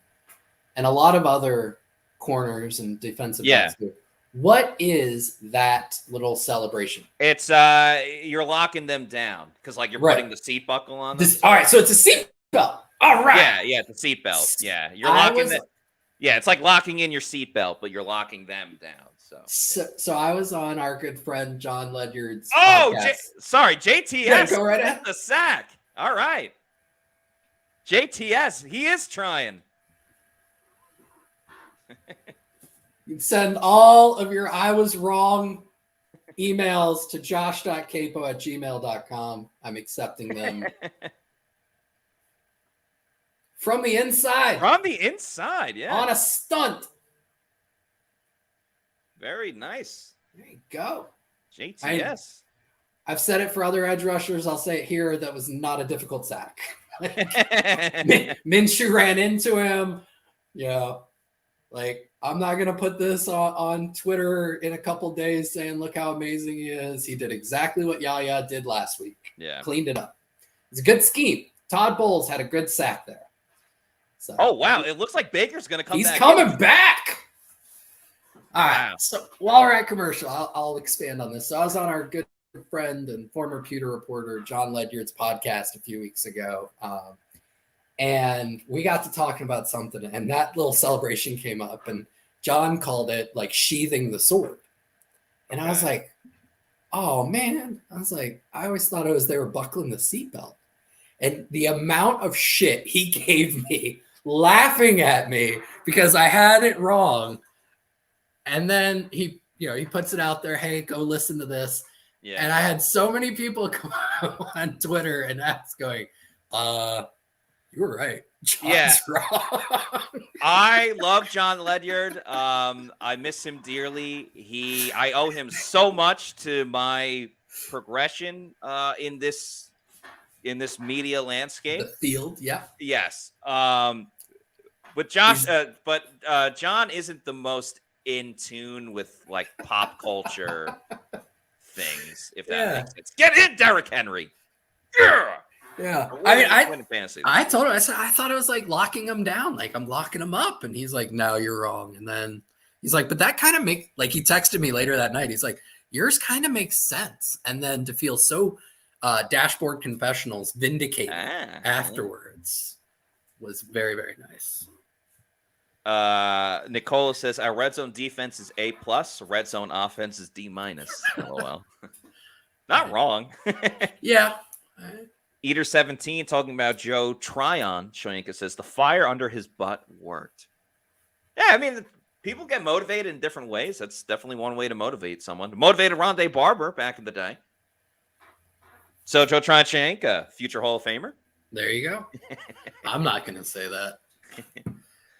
and a lot of other corners and defensive backs do. What is that little celebration? It's you're locking them down because like you're putting the seat buckle on them. All right. So it's a seat belt. All right. Yeah, it's a seatbelt. Yeah, you're locking them. Yeah, it's like locking in your seatbelt, but you're locking them down. So I was on our good friend John Ledyard's podcast. JTS. Yeah, go right ahead. The sack. All right. JTS, he is trying. You send all of your I was wrong emails to josh.capo@gmail.com. I'm accepting them. From the inside. From the inside, yeah. On a stunt. Very nice. There you go. JTS. I've said it for other edge rushers. I'll say it here. That was not a difficult sack. Minshew ran into him. Yeah. Like, I'm not going to put this on Twitter in a couple days saying, look how amazing he is. He did exactly what Yaya did last week. Yeah. Cleaned it up. It's a good scheme. Todd Bowles had a good sack there. So, oh, wow. It looks like Baker's going to come back. He's coming back. All right. So while we're at commercial, I'll expand on this. So I was on our good friend and former Pewter reporter, John Ledyard's podcast a few weeks ago. And we got to talking about something, and that little celebration came up, and John called it like sheathing the sword. And I was like, oh man. I was like, I always thought it was they were buckling the seatbelt. And the amount of shit he gave me laughing at me because I had it wrong. And then he puts it out there. Hey, go listen to this. Yeah. And I had so many people come on Twitter and ask going, you were right. John's wrong. I love John Ledyard. I miss him dearly. I owe him so much to my progression in this media landscape. The field, yeah. Yes. But Josh, John isn't the most in tune with like pop culture things, if that makes sense. Get in, Derrick Henry. Yeah. Fantasy. I told him, I said, I thought it was like locking him down. Like I'm locking him up. And he's like, no, you're wrong. And then he's like, but that kind of makes, like he texted me later that night. He's like, yours kind of makes sense. And then to feel so dashboard confessionals vindicated afterwards was very, very nice. Nicola says our red zone defense is A+, red zone offense is D-. LOL. Not wrong. Yeah. Eater 17 talking about Joe Tryon. Shoyinka says the fire under his butt worked. Yeah, I mean, people get motivated in different ways. That's definitely one way to motivate someone. Motivated Rondé Barber back in the day. So Joe Tryon Shoyinka, future Hall of Famer. There you go. I'm not going to say that.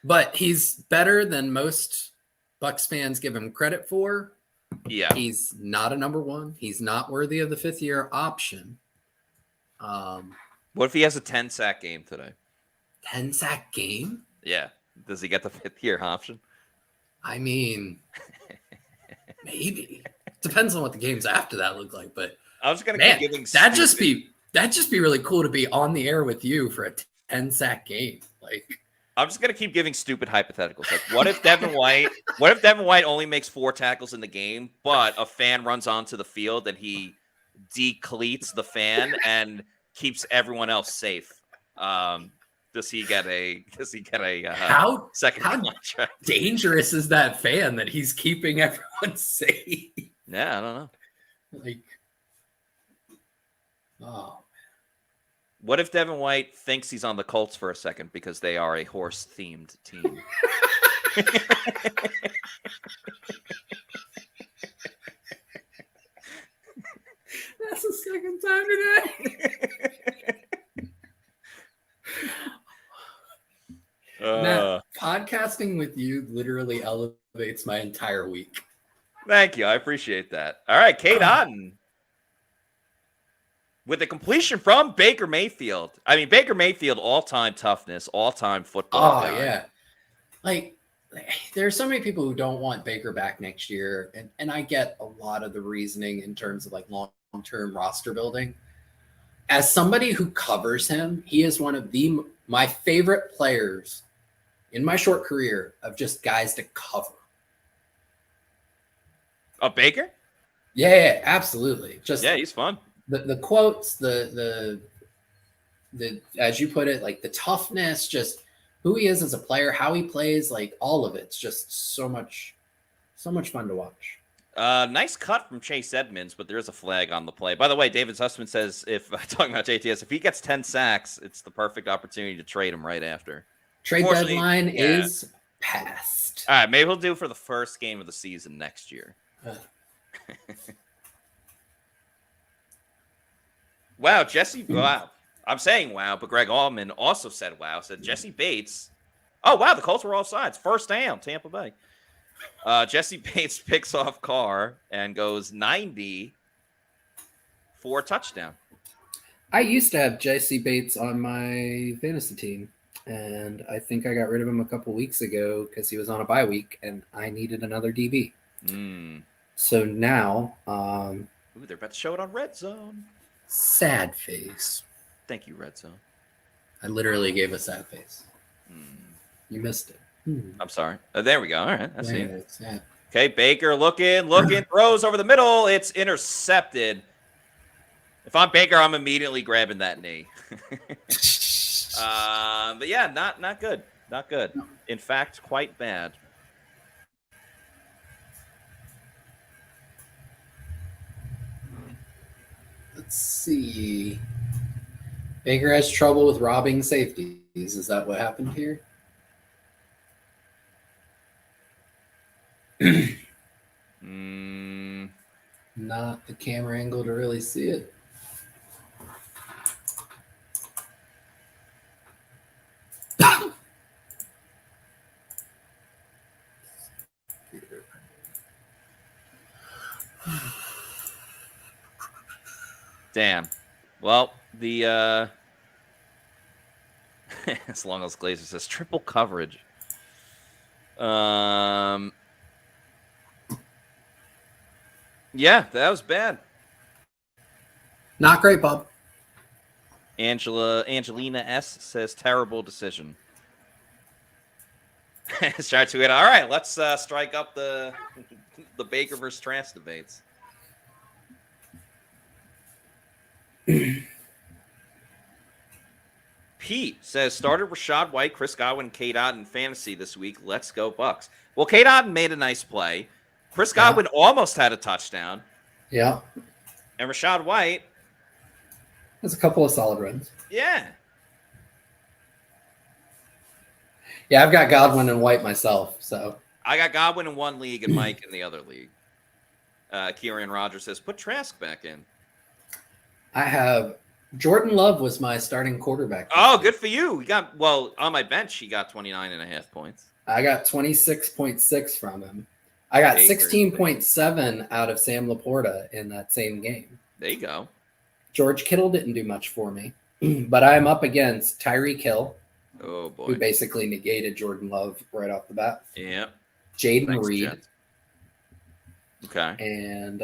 But he's better than most Bucs fans give him credit for. Yeah. He's not a number one. He's not worthy of the fifth-year option. What if he has a 10-sack game today? 10-sack game? Yeah. Does he get the fifth-year option? I mean, maybe. Depends on what the games after that look like. But I was going to keep giving that'd just be really cool to be on the air with you for a 10-sack game. Like, I'm just going to keep giving stupid hypotheticals. Like, what if Devin White only makes 4 tackles in the game, but a fan runs onto the field and he decleats the fan and keeps everyone else safe? Does he get a second contract? Dangerous is that fan that he's keeping everyone safe? Yeah, I don't know. Like, oh. What if Devin White thinks he's on the Colts for a second because they are a horse-themed team? That's the second time today. Matt, podcasting with you literally elevates my entire week. Thank you. I appreciate that. All right, Kate Otten. With a completion from Baker Mayfield. I mean, Baker Mayfield, all-time toughness, all-time football guy. Yeah. Like, there are so many people who don't want Baker back next year, and I get a lot of the reasoning in terms of, like, long-term roster building. As somebody who covers him, he is one of my favorite players in my short career of just guys to cover. Oh, Baker? Yeah, absolutely. He's fun. The quotes, the as you put it, like the toughness, just who he is as a player, how he plays, like all of it's just so much fun to watch. Nice cut from Chase Edmonds, but there is a flag on the play. By the way, David Sussman says, if talking about JTS, if he gets 10 sacks, it's the perfect opportunity to trade him right after. Trade deadline is past. All right, maybe we'll do for the first game of the season next year. Wow, Jesse. Wow. I'm saying wow, but Greg Allman also said wow. Said Jesse Bates. Oh, wow. The Colts were offsides. First down, Tampa Bay. Jesse Bates picks off Carr and goes 90 for a touchdown. I used to have Jesse Bates on my fantasy team, and I think I got rid of him a couple weeks ago because he was on a bye week, and I needed another DB. So now... they're about to show it on Red Zone. Sad face. Thank you, Red Zone. I literally gave a sad face. You missed it. I'm sorry. There we go. All right. I see it. Sad. Okay, Baker looking, throws over the middle. It's intercepted. If I'm Baker, I'm immediately grabbing that knee. But yeah, not good. Not good. In fact, quite bad. Let's see. Baker has trouble with robbing safeties. Is that what happened here? Not the camera angle to really see it. Damn. Well, the as long as Glazer says triple coverage. Yeah, that was bad. Not great, Bob. Angelina S says terrible decision. Start to it. All right, let's strike up the Baker versus Trask debates. Pete says started Rashad White, Chris Godwin, Kate Otten in fantasy this week. Let's go Bucs. Well, Kate Otten made a nice play. Chris Godwin almost had a touchdown. Yeah. And Rashad White. There's a couple of solid runs. Yeah. Yeah, I've got Godwin and White myself. So I got Godwin in one league and Mike in the other league. Kieran Rogers says, put Trask back in. I have Jordan Love was my starting quarterback. Oh, good for you. On my bench, he got 29.5 points. I got 26.6 from him. I got 16.7 out of Sam Laporta in that same game. There you go. George Kittle didn't do much for me, but I'm up against Tyreek Hill. Oh, boy. Who basically negated Jordan Love right off the bat. Yeah. Jaden Reed. Jet. Okay. And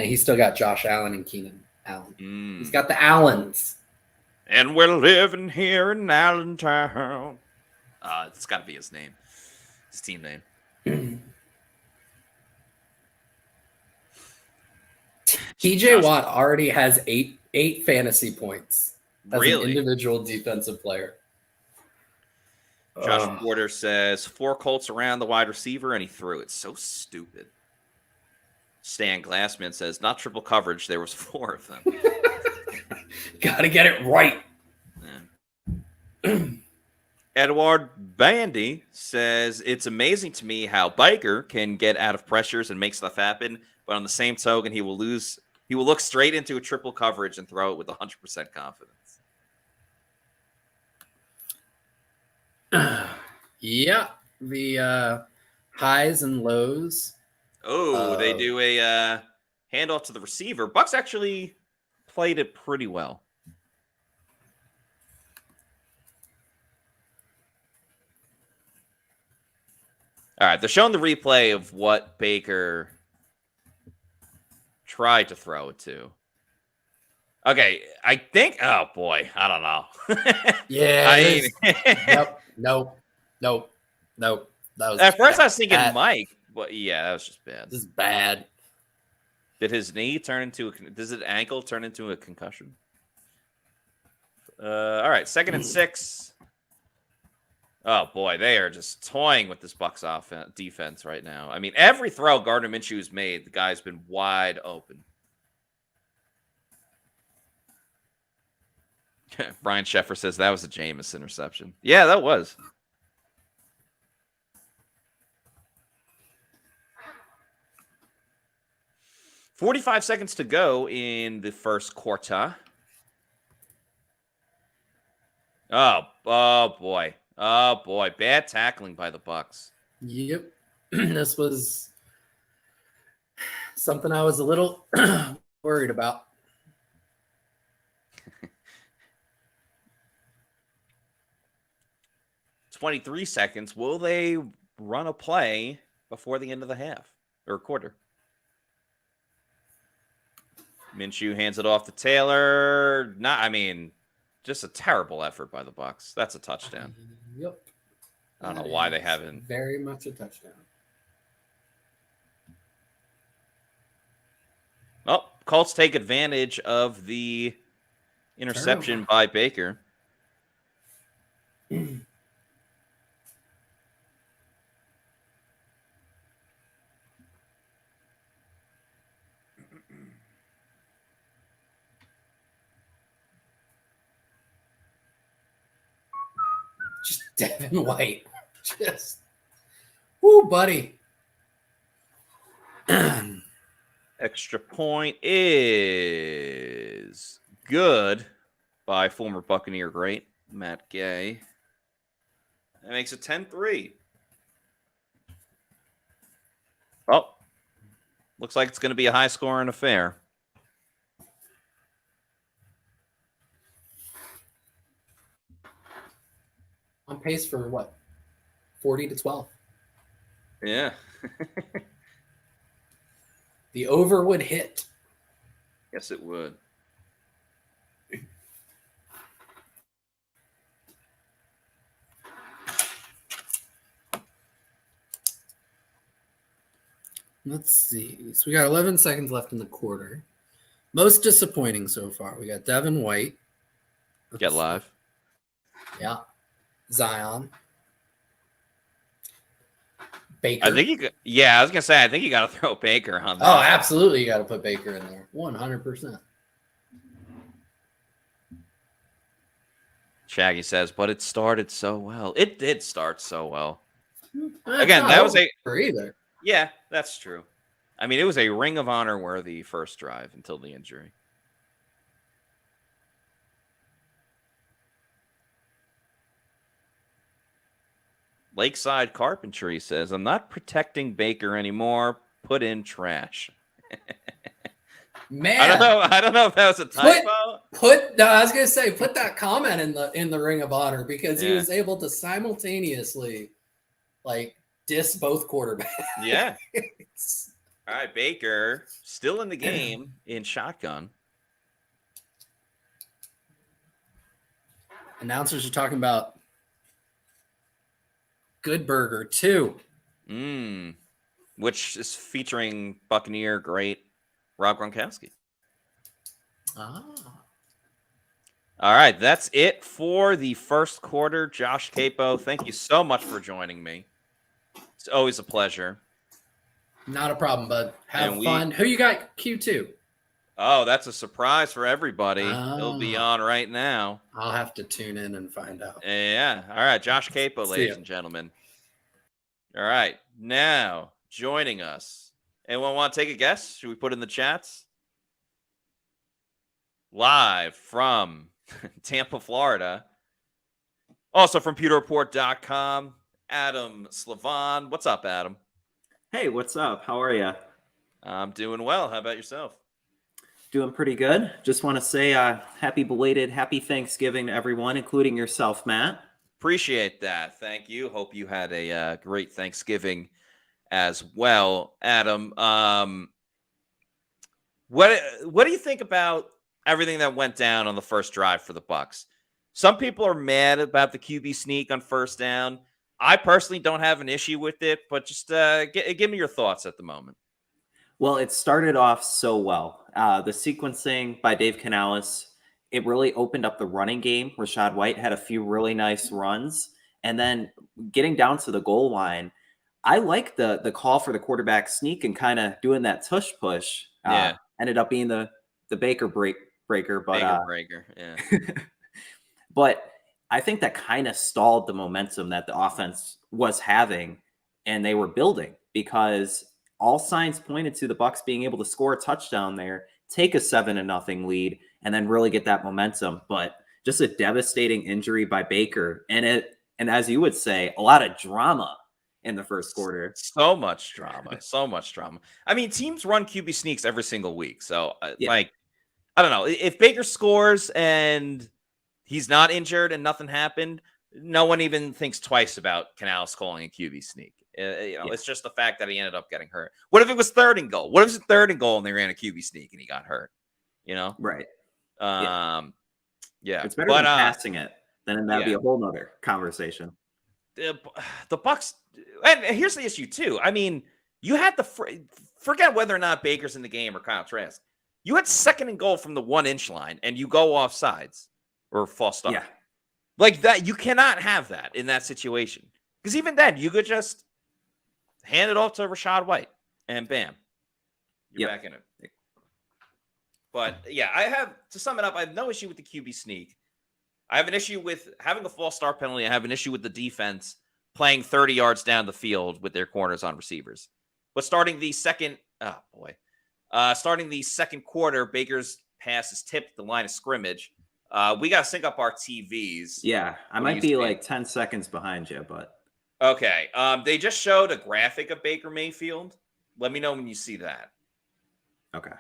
he's still got Josh Allen and Keenan Allen. He's got the Allens. And we're living here in Allentown. It's got to be his name. His team name. TJ Watt already has eight fantasy points as an individual defensive player. Josh Porter says 4 Colts around the wide receiver, and he threw it. So stupid. Stan Glassman says not triple coverage. There was 4 of them. Got to get it right. Yeah. Edward Bandy says it's amazing to me how Biker can get out of pressures and make stuff happen, but on the same token, he will look straight into a triple coverage and throw it with 100% confidence. Yeah, the highs and lows. Oh, they do a handoff to the receiver. Bucs actually played it pretty well. All right, they're showing the replay of what Baker tried to throw it to. Okay, I think. Oh boy, I don't know. Yeah. Nope. That was at first I was thinking bad. Mike, but yeah, that was just bad. This is bad. Did his knee turn into does his ankle turn into a concussion? All right, 2nd and 6. Oh boy, they are just toying with this Bucs defense right now. I mean, every throw Gardner Minshew's made, the guy's been wide open. Brian Sheffer says that was a Jameis interception. Yeah, that was. $45 seconds to go in the first quarter. Oh boy. Oh boy, bad tackling by the Bucs. Yep. This was something I was a little worried about. 23 seconds. Will they run a play before the end of the half or quarter? Minshew hands it off to Taylor. Just a terrible effort by the Bucs. That's a touchdown. Yep. I don't know why they haven't. Very much a touchdown. Oh, Colts take advantage of the interception by Baker. Just Devin White. Just, woo, buddy. Extra point is good by former Buccaneer great Matt Gay. That makes it 10-3. Oh, looks like it's going to be a high-scoring affair. On pace for what? 40-12. Yeah. The over would hit. Yes, it would. Let's see. So we got 11 seconds left in the quarter. Most disappointing so far. We got Devin White. Get live. Yeah. Zion. Baker. I think you could, I was gonna say I think you got to throw Baker on that. Oh, absolutely, you got to put Baker in there. 100%. Shaggy says, but it started so well. It did start so well. That's Again, that was either. Yeah, that's true. I mean, it was a Ring of Honor worthy first drive until the injury. Lakeside Carpentry says, I'm not protecting Baker anymore. Put in trash. Man, I don't know if that was a typo. I was gonna say, put that comment in the Ring of Honor, because he was able to simultaneously diss both quarterbacks. Yeah. All right, Baker still in the game in shotgun. Announcers are talking about Good Burger 2. Which is featuring Buccaneer great Rob Gronkowski. All right, that's it for the first quarter. Josh Capo, thank you so much for joining me. It's always a pleasure. Not a problem, bud. Have fun. Who you got Q2? Oh, that's a surprise for everybody. He'll be on right now. I'll have to tune in and find out. Yeah. All right, Josh Capo, ladies and gentlemen. All right, now joining us. Anyone want to take a guess? Should we put in the chats? Live from Tampa, Florida. Also from PewterReport.com, Adam Slavon. What's up, Adam? Hey, what's up? How are you? I'm doing well. How about yourself? Doing pretty good. Just want to say happy Thanksgiving to everyone, including yourself, Matt. Appreciate that. Thank you. Hope you had a great Thanksgiving as well, Adam. What do you think about everything that went down on the first drive for the Bucs? Some people are mad about the QB sneak on first down. I personally don't have an issue with it, but just give me your thoughts at the moment. Well, it started off so well. The sequencing by Dave Canales, it really opened up the running game. Rachaad White had a few really nice runs. And then getting down to the goal line, I like the call for the quarterback sneak and kind of doing that tush push. Ended up being the Baker breaker. But, breaker, yeah. But I think that kind of stalled the momentum that the offense was having, and they were building, because all signs pointed to the Bucs being able to score a touchdown there, take a 7-0 lead, and then really get that momentum. But just a devastating injury by Baker, and as you would say, a lot of drama in the first quarter. So much drama. I mean, teams run QB sneaks every single week. So, I don't know. If Baker scores and he's not injured and nothing happened, no one even thinks twice about Canales calling a QB sneak. It's just the fact that he ended up getting hurt. What if it was 3rd and goal? What if it's 3rd and goal and they ran a QB sneak and he got hurt? Right. It's better than passing it. Then that'd be a whole nother conversation. The Bucs, and here's the issue too. I mean, you had forget whether or not Baker's in the game or Kyle Trask. You had 2nd and goal from the 1-inch line, and you go off sides or false start. Yeah. Like that, you cannot have that in that situation. Because even then, you could just hand it off to Rachaad White, and bam, you're back in it. But to sum it up, I have no issue with the QB sneak. I have an issue with having a false start penalty. I have an issue with the defense playing 30 yards down the field with their corners on receivers. But starting the second quarter, Baker's pass is tipped the line of scrimmage. We got to sync up our TVs. Yeah, I might be like 10 seconds behind you, but. Okay. They just showed a graphic of Baker Mayfield. Let me know when you see that. Okay.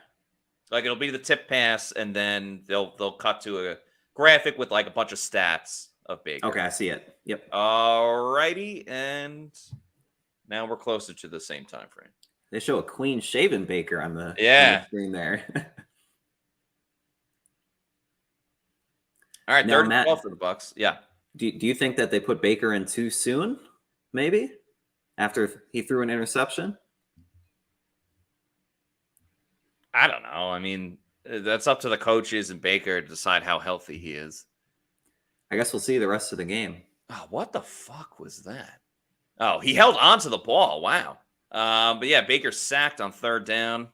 Like, it'll be the tip pass, and then they'll cut to a graphic with like a bunch of stats of Baker. Okay, I see it. Yep. All righty, and now we're closer to the same time frame. They show a clean-shaven Baker on the screen there. All right, Now, third and Matt, 12 for the Bucs. Yeah. Do you think that they put Baker in too soon, maybe, after he threw an interception? I don't know. I mean, that's up to the coaches and Baker to decide how healthy he is. I guess we'll see the rest of the game. Oh, what the fuck was that? Oh, he held onto the ball. Wow. But yeah, Baker sacked on third down.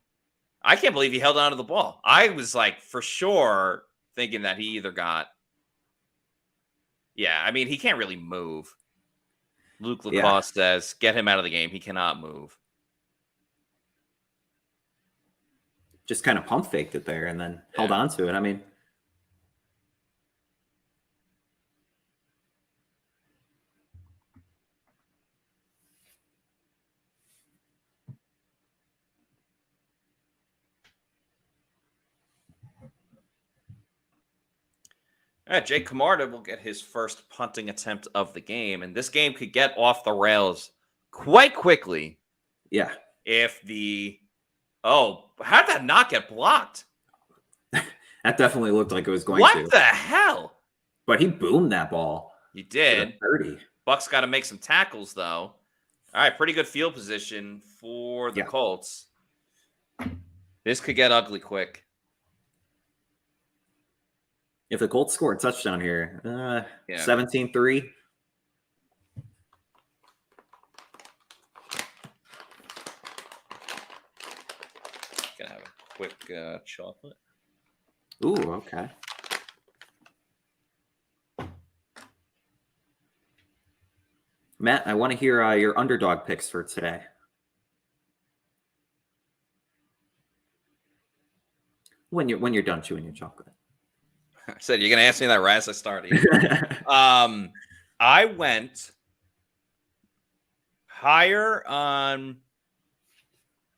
I can't believe he held onto the ball. I was like, for sure, thinking that he either got. Yeah, I mean, he can't really move. Luke Lacoste says, get him out of the game. He cannot move. Just kind of pump faked it there and then held on to it. I mean, all right, Jake Camarda will get his first punting attempt of the game, and this game could get off the rails quite quickly. Yeah. If the how did that not get blocked? That definitely looked like it was going to. What the hell? But he boomed that ball. He did. 30. Bucs got to make some tackles though. All right, pretty good field position for the Colts. This could get ugly quick. If the Colts score a touchdown here, 17-3. Gonna have a quick chocolate. Ooh, okay. Matt, I want to hear your underdog picks for today. When you're done chewing your chocolate. I said you're gonna ask me that right as I started. I went higher on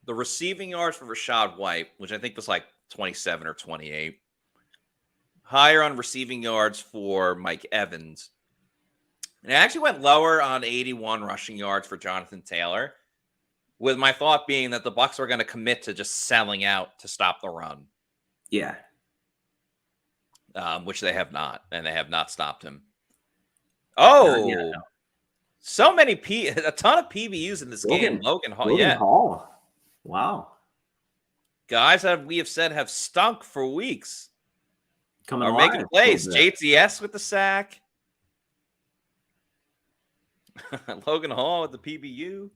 the receiving yards for Rachaad White, which I think was like 27 or 28. Higher on receiving yards for Mike Evans. And I actually went lower on 81 rushing yards for Jonathan Taylor, with my thought being that the Bucs were going to commit to just selling out to stop the run. Yeah. Which they have not, and they have not stopped him. Oh, so many a ton of PBUs in this game. Logan Hall. Wow. Guys that we have said have stunk for weeks. Coming are making plays. JTS with the sack. Logan Hall with the PBU.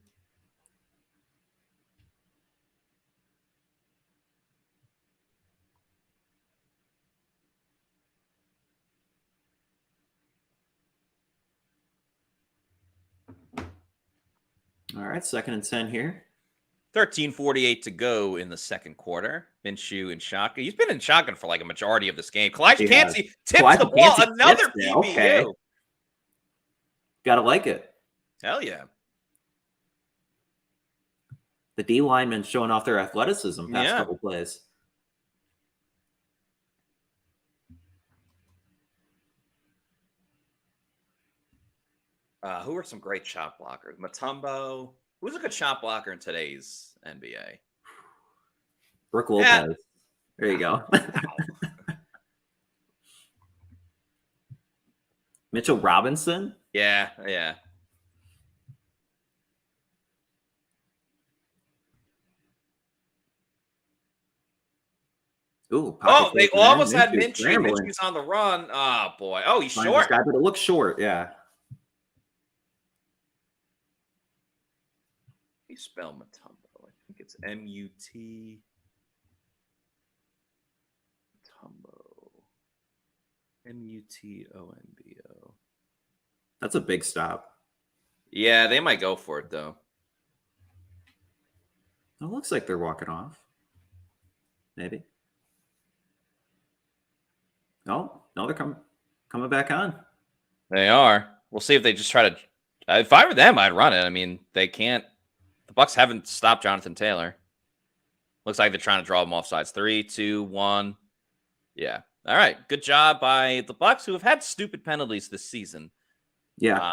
All right, 2nd and 10 here. 13:48 to go in the second quarter. Minshew in shotgun. He's been in shotgun for like a majority of this game. Kalijah Cansey tips the ball. Another PBU. Okay. Gotta like it. Hell yeah. The D linemen showing off their athleticism past couple plays. Who are some great shot blockers? Mutombo. Who's a good shot blocker in today's NBA? Brooke Lopez. There you go. Mitchell Robinson. Yeah. Ooh, they almost had Minshew. Minshew's on the run. Oh, boy. Oh, he's short. Guy, but it looks short, yeah. You spell Mutombo. I think it's M-U-T. Mutombo. M-U-T-O-M-B-O. That's a big stop. Yeah, they might go for it, though. It looks like they're walking off. Maybe. No, they're coming back on. They are. We'll see if they just try to. If I were them, I'd run it. I mean, they can't. The Bucs haven't stopped Jonathan Taylor. Looks like they're trying to draw him off sides. 3, 2, 1. Yeah. All right. Good job by the Bucs, who have had stupid penalties this season. Yeah.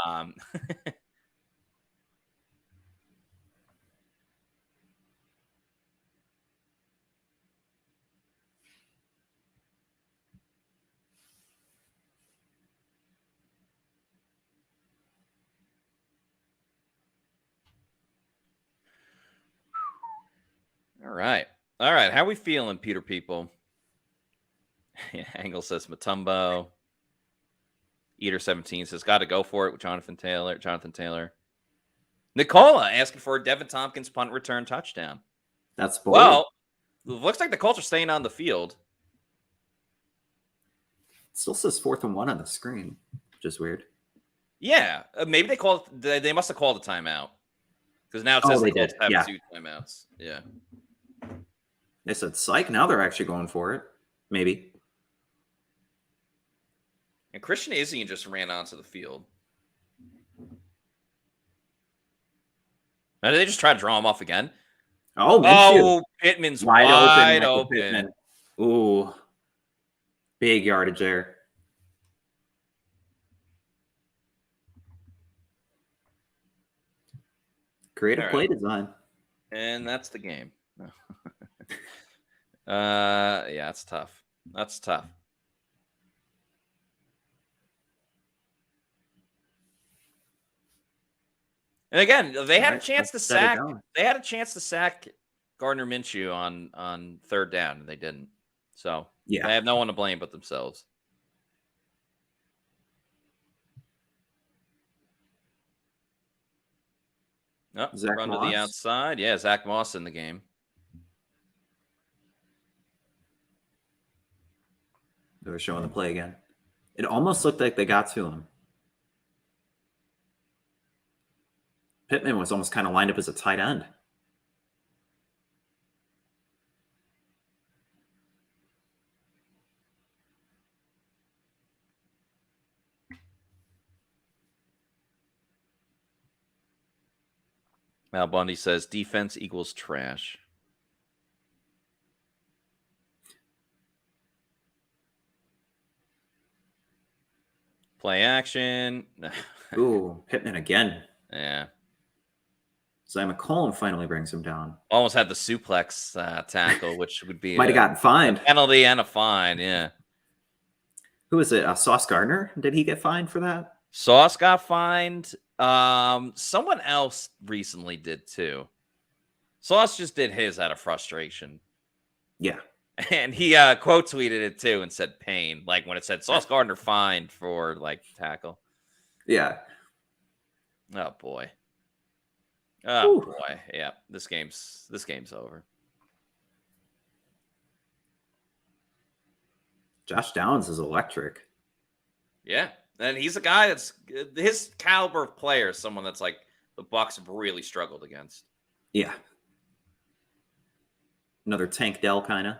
All right. All right. How we feeling, Pewter people? Angle says Matumbo. Eater 17 says, got to go for it with Jonathan Taylor. Nicola asking for a Devin Tompkins punt return touchdown. That's bold. Well, it looks like the Colts are staying on the field. It still says 4th and 1 on the screen, which is weird. Yeah. Maybe they must have called a timeout. Because now it says the Colts have 2 timeouts. Yeah. They said, psych, now they're actually going for it. Maybe. And Christian Izzy just ran onto the field. Now, did they just try to draw him off again? Oh, Pittman's wide open. Pittman. Ooh. Big yardage there. Creative play design. And that's the game. Yeah, it's tough. That's tough. And again, they had a chance to sack. They had a chance to sack Gardner Minshew on 3rd down, and they didn't. So they have no one to blame but themselves. Oh, run to the outside. Yeah, Zach Moss in the game. They were showing the play again. It almost looked like they got to him. Pittman was almost kind of lined up as a tight end. Mal Bundy says defense equals trash. Play action. Ooh, Pittman again. Yeah. Zay McCollum finally brings him down. Almost had the suplex tackle, which would be might have gotten fined. A penalty and a fine, yeah. Who is it? Sauce Gardner? Did he get fined for that? Sauce got fined. Someone else recently did too. Sauce just did his out of frustration. Yeah. And he quote tweeted it too and said pain, like when it said Sauce Gardner fined for like tackle. Yeah. Oh boy. Oh boy. Yeah. This game's over. Josh Downs is electric. Yeah. And he's a guy that's his caliber of player, someone that's like the Bucs have really struggled against. Yeah. Another Tank Dell kind of.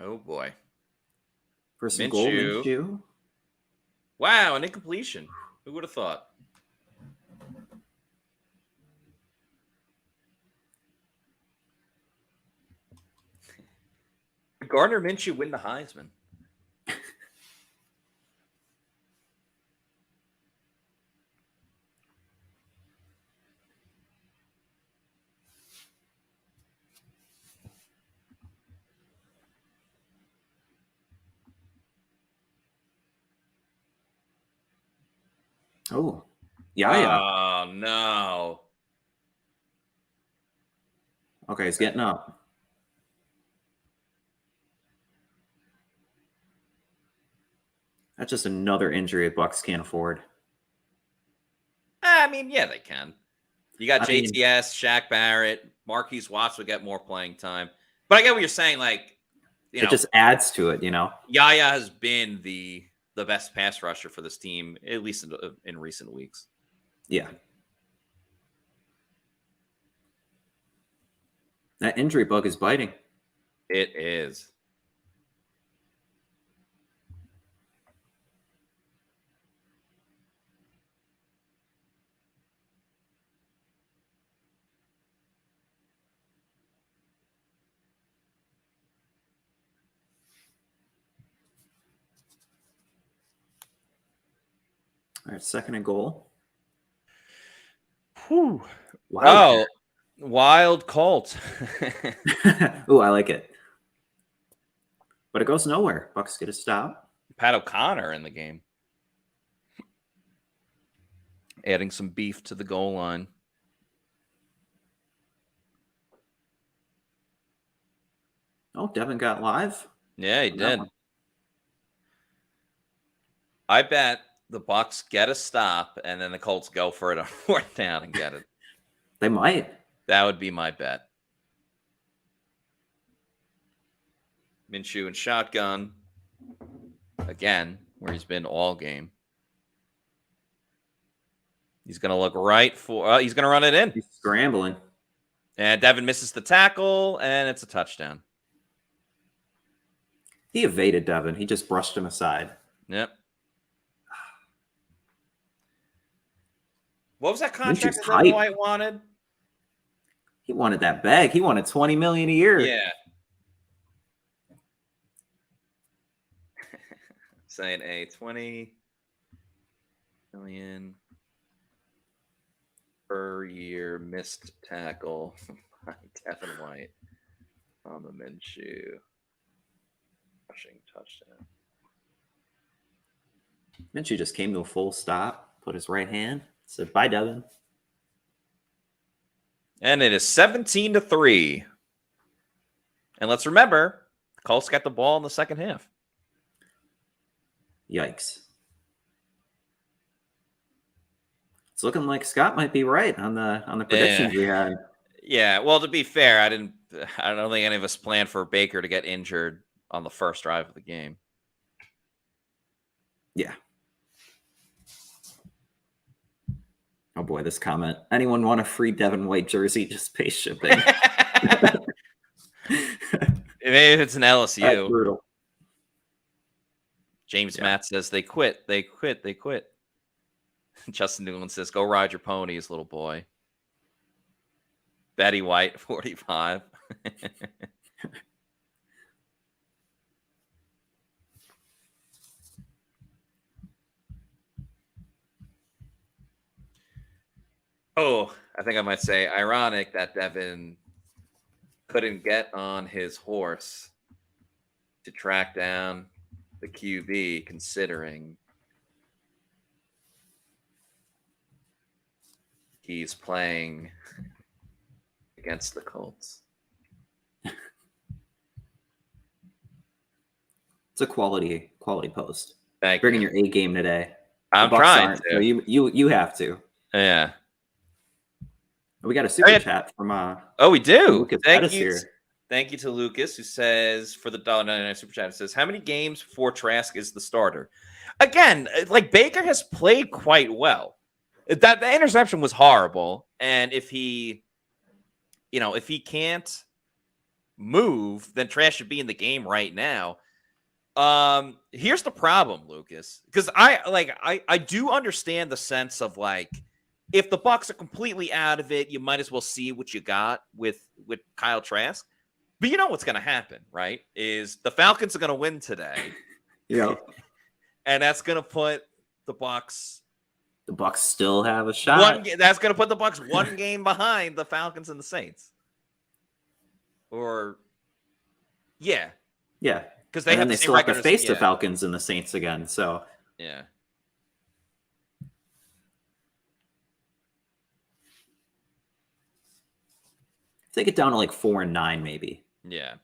Oh boy. For some goal, Minshew. Wow, an incompletion. Who would have thought? Gardner Minshew win the Heisman. Oh, yeah. Oh, no. Okay, he's getting up. That's just another injury the Bucs can't afford. I mean, yeah, they can. You got JTS, Shaq Barrett, Marquise Watts would get more playing time. But I get what you're saying. Like, it just adds to it, you know? Yaya has been the best pass rusher for this team, at least in recent weeks. Yeah. That injury bug is biting. It is. All right, 2nd and goal. Whew. Wow. Wild Colt. Ooh, I like it. But it goes nowhere. Bucs get a stop. Pat O'Connor in the game. adding some beef to the goal line. Oh, Devin got live. Yeah, he did. I bet the Bucs get a stop, and then the Colts go for it on 4th down and get it. They might. That would be my bet. Minshew and shotgun again, where he's been all game. He's going to look right for. He's going to run it in. He's scrambling, and Devin misses the tackle, and it's a touchdown. He evaded Devin. He just brushed him aside. Yep. What was that contract that Devin White wanted? He wanted that bag. He wanted $20 million a year. Yeah. Saying a $20 million per year missed tackle by Devin White on the Minshew rushing touchdown. Minshew just came to a full stop, put his right hand, said, "Bye, Devin." And it is 17-3. And let's remember, the Colts got the ball in the second half. Yikes. It's looking like Scott might be right on the predictions we had. Yeah, well, to be fair, I don't think any of us planned for Baker to get injured on the first drive of the game. Yeah. Oh boy, this comment. Anyone want a free Devin White jersey? Just pay shipping. Maybe if it's an LSU. That's brutal. James Matt says they quit. They quit. They quit. Justin Newland says, "Go ride your ponies, little boy." Betty White, 45. Oh, I think I might say ironic that Devin couldn't get on his horse to track down the QB, considering he's playing against the Colts. It's a quality post. Thank Bringing you. your A game today. I'm trying to. So you have to. Yeah. We got a super chat from oh, we do. Lucas Thank you. Here. Thank you to Lucas, who says for the $1.99 super chat, it says, "How many games before Trask is the starter?" Again, like Baker has played quite well. That interception was horrible, and if he can't move, then Trask should be in the game right now. Here's the problem, Lucas, because I do understand the sense of like, if the Bucs are completely out of it, you might as well see what you got with Kyle Trask. But you know what's going to happen, right? Is the Falcons are going to win today. Yeah. And that's going to put the Bucs. The Bucs still have a shot. That's going to put the Bucs one game behind the Falcons and the Saints. Or, yeah. Yeah. Because they still have to face the Falcons and the Saints again. So, yeah. Take it down to like 4-9, maybe. Yeah.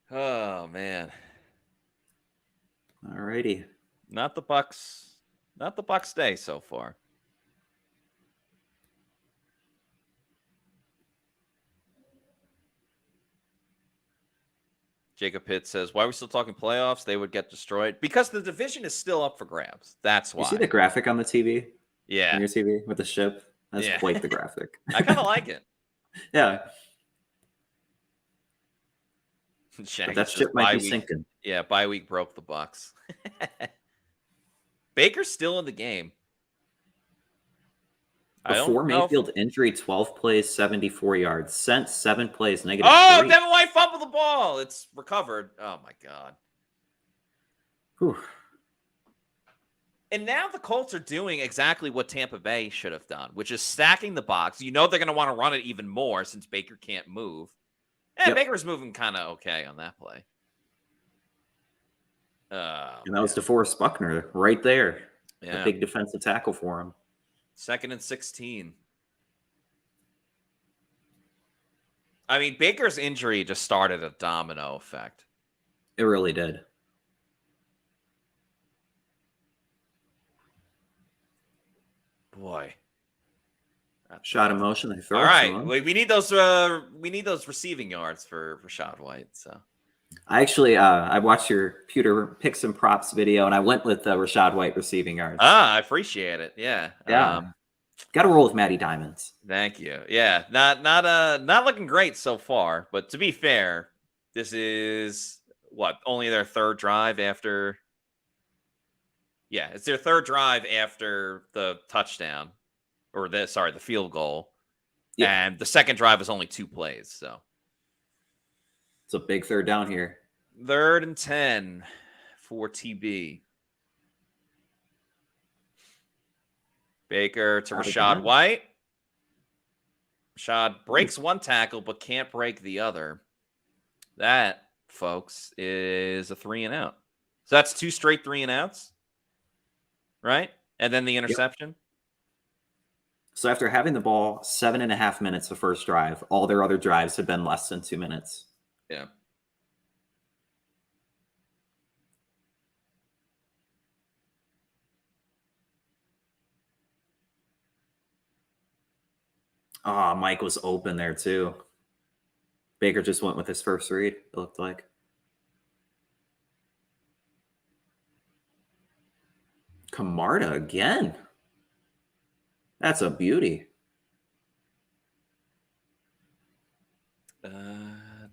Oh man. All righty. Not the Bucs day so far. Jacob Pitt says, "Why are we still talking playoffs? They would get destroyed because the division is still up for grabs. That's why." You see the graphic on the TV? Yeah. On your TV with the ship? That's quite the graphic. I kind of like it. Yeah. But that ship might be sinking. Yeah, bye week broke the Bucs. Baker's still in the game. Before Mayfield injury, 12 plays, 74 yards. Sent 7 plays, -3. Oh, Devin White fumbled the ball. It's recovered. Oh, my God. Whew. And now the Colts are doing exactly what Tampa Bay should have done, which is stacking the box. You know they're going to want to run it even more since Baker can't move. And Baker's moving kind of okay on that play. And that was DeForest Buckner right there. Yeah. A big defensive tackle for him. 2nd and 16. I mean, Baker's injury just started a domino effect. It really did. Boy. Shot in motion. They throw all right. We need those receiving yards for Rashad White. So I actually I watched your Pewter picks and props video, and I went with Rashad White receiving yards. I appreciate it. Yeah. Got to roll with Matty Diamonds. Thank you. Yeah. Not looking great so far, but to be fair, this is only their third drive after. Yeah, it's their third drive after the touchdown, or the field goal, and the second drive is only 2 plays. So it's a big third down here. 3rd and 10 for TB. Baker to Rashad White. Rashad breaks one tackle but can't break the other. That, folks, is a 3 and out. So that's 2 straight 3 and outs. Right? And then the interception. Yep. So after having the ball 7.5 minutes the first drive, all their other drives have been less than 2 minutes. Yeah. Oh, Mike was open there too. Baker just went with his first read, it looked like. Camarda again. That's a beauty.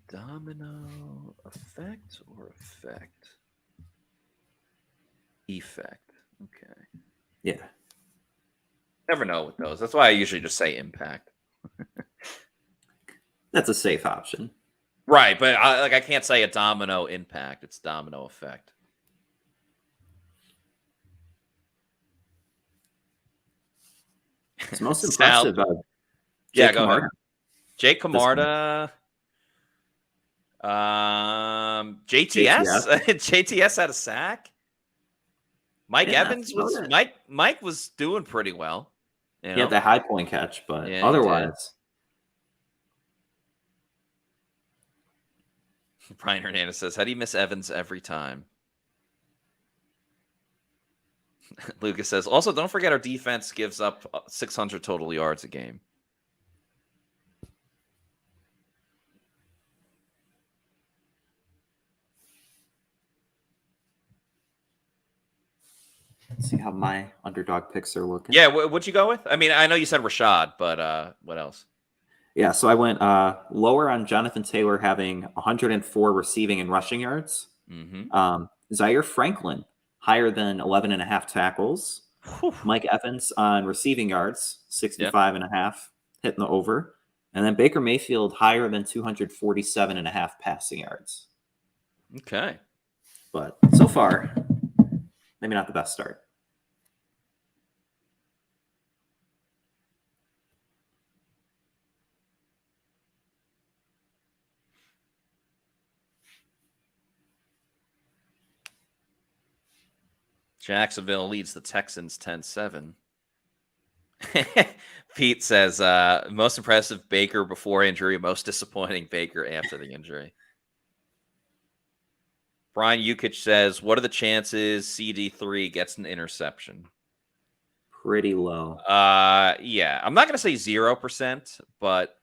Domino effect or effect? Effect. Okay. Yeah. Never know with those. That's why I usually just say impact. That's a safe option. Right, but I can't say a domino impact. It's domino effect. It's most impressive. Jake Camarda. Jake Camarda. JTS. JTS had a sack. Mike Evans was Mike was doing pretty well. He had the high point catch, but otherwise. Brian Hernandez says, "How do you miss Evans every time?" Lucas says, "Also, don't forget our defense gives up 600 total yards a game." Let's see how my underdog picks are looking. Yeah, what'd you go with? I mean, I know you said Rashad, but what else? Yeah, so I went lower on Jonathan Taylor having 104 receiving and rushing yards. Mm-hmm. Zaire Franklin, higher than 11.5 tackles. Whew. Mike Evans on receiving yards, 65.5, hitting the over. And then Baker Mayfield, higher than 247.5 passing yards. Okay. But so far, maybe not the best start. Jacksonville leads the Texans 10-7. Pete says, most impressive Baker before injury, most disappointing Baker after the injury. Brian Yukich says, what are the chances CD3 gets an interception? Pretty low. Yeah. I'm not going to say 0%, but,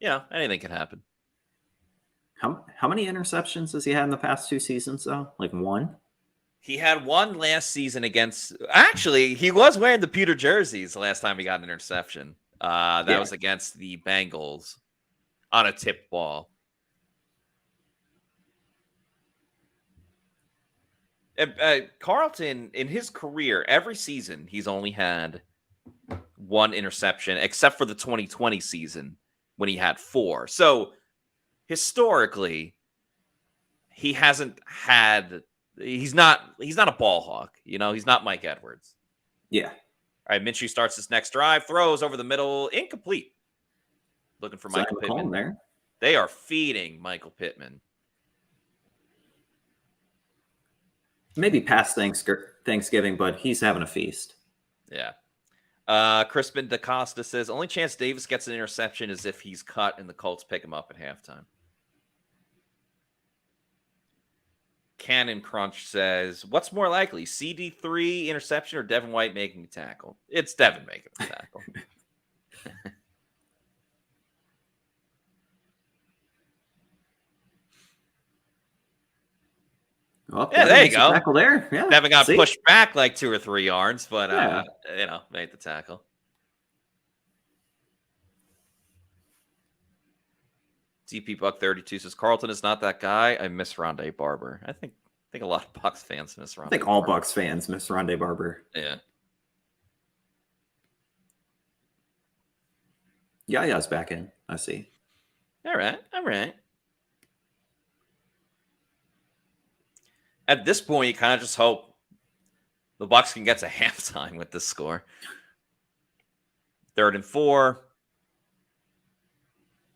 anything can happen. How many interceptions has he had in the past 2 seasons, though? Like 1? He had 1 last season against... Actually, he was wearing the Pewter jerseys the last time he got an interception. That was against the Bengals on a tipped ball. Carlton, in his career, every season, he's only had 1 interception, except for the 2020 season when he had 4. So, historically, he hasn't had he's not a ball hawk. He's not Mike Edwards. Yeah. All right, Minshew starts this next drive, throws over the middle, incomplete. Looking for Michael Pittman there. They are feeding Michael Pittman. Maybe past Thanksgiving, but he's having a feast. Yeah. Crispin DaCosta says, only chance Davis gets an interception is if he's cut and the Colts pick him up at halftime. Cannon Crunch says, what's more likely, CD3 interception or Devin White making a tackle? It's Devin making a tackle. Oh, yeah, there you go. Tackle there. Yeah. Devin got pushed back like 2 or 3 yards, but made the tackle. DP Buck 32 says Carlton is not that guy. I miss Rondé Barber. I think a lot of Bucs fans miss Rondé. I think all Bucs fans miss Rondé Barber. Yeah. Yaya's back in. I see. All right. At this point, you kind of just hope the Bucs can get to halftime with this score. 3rd and 4.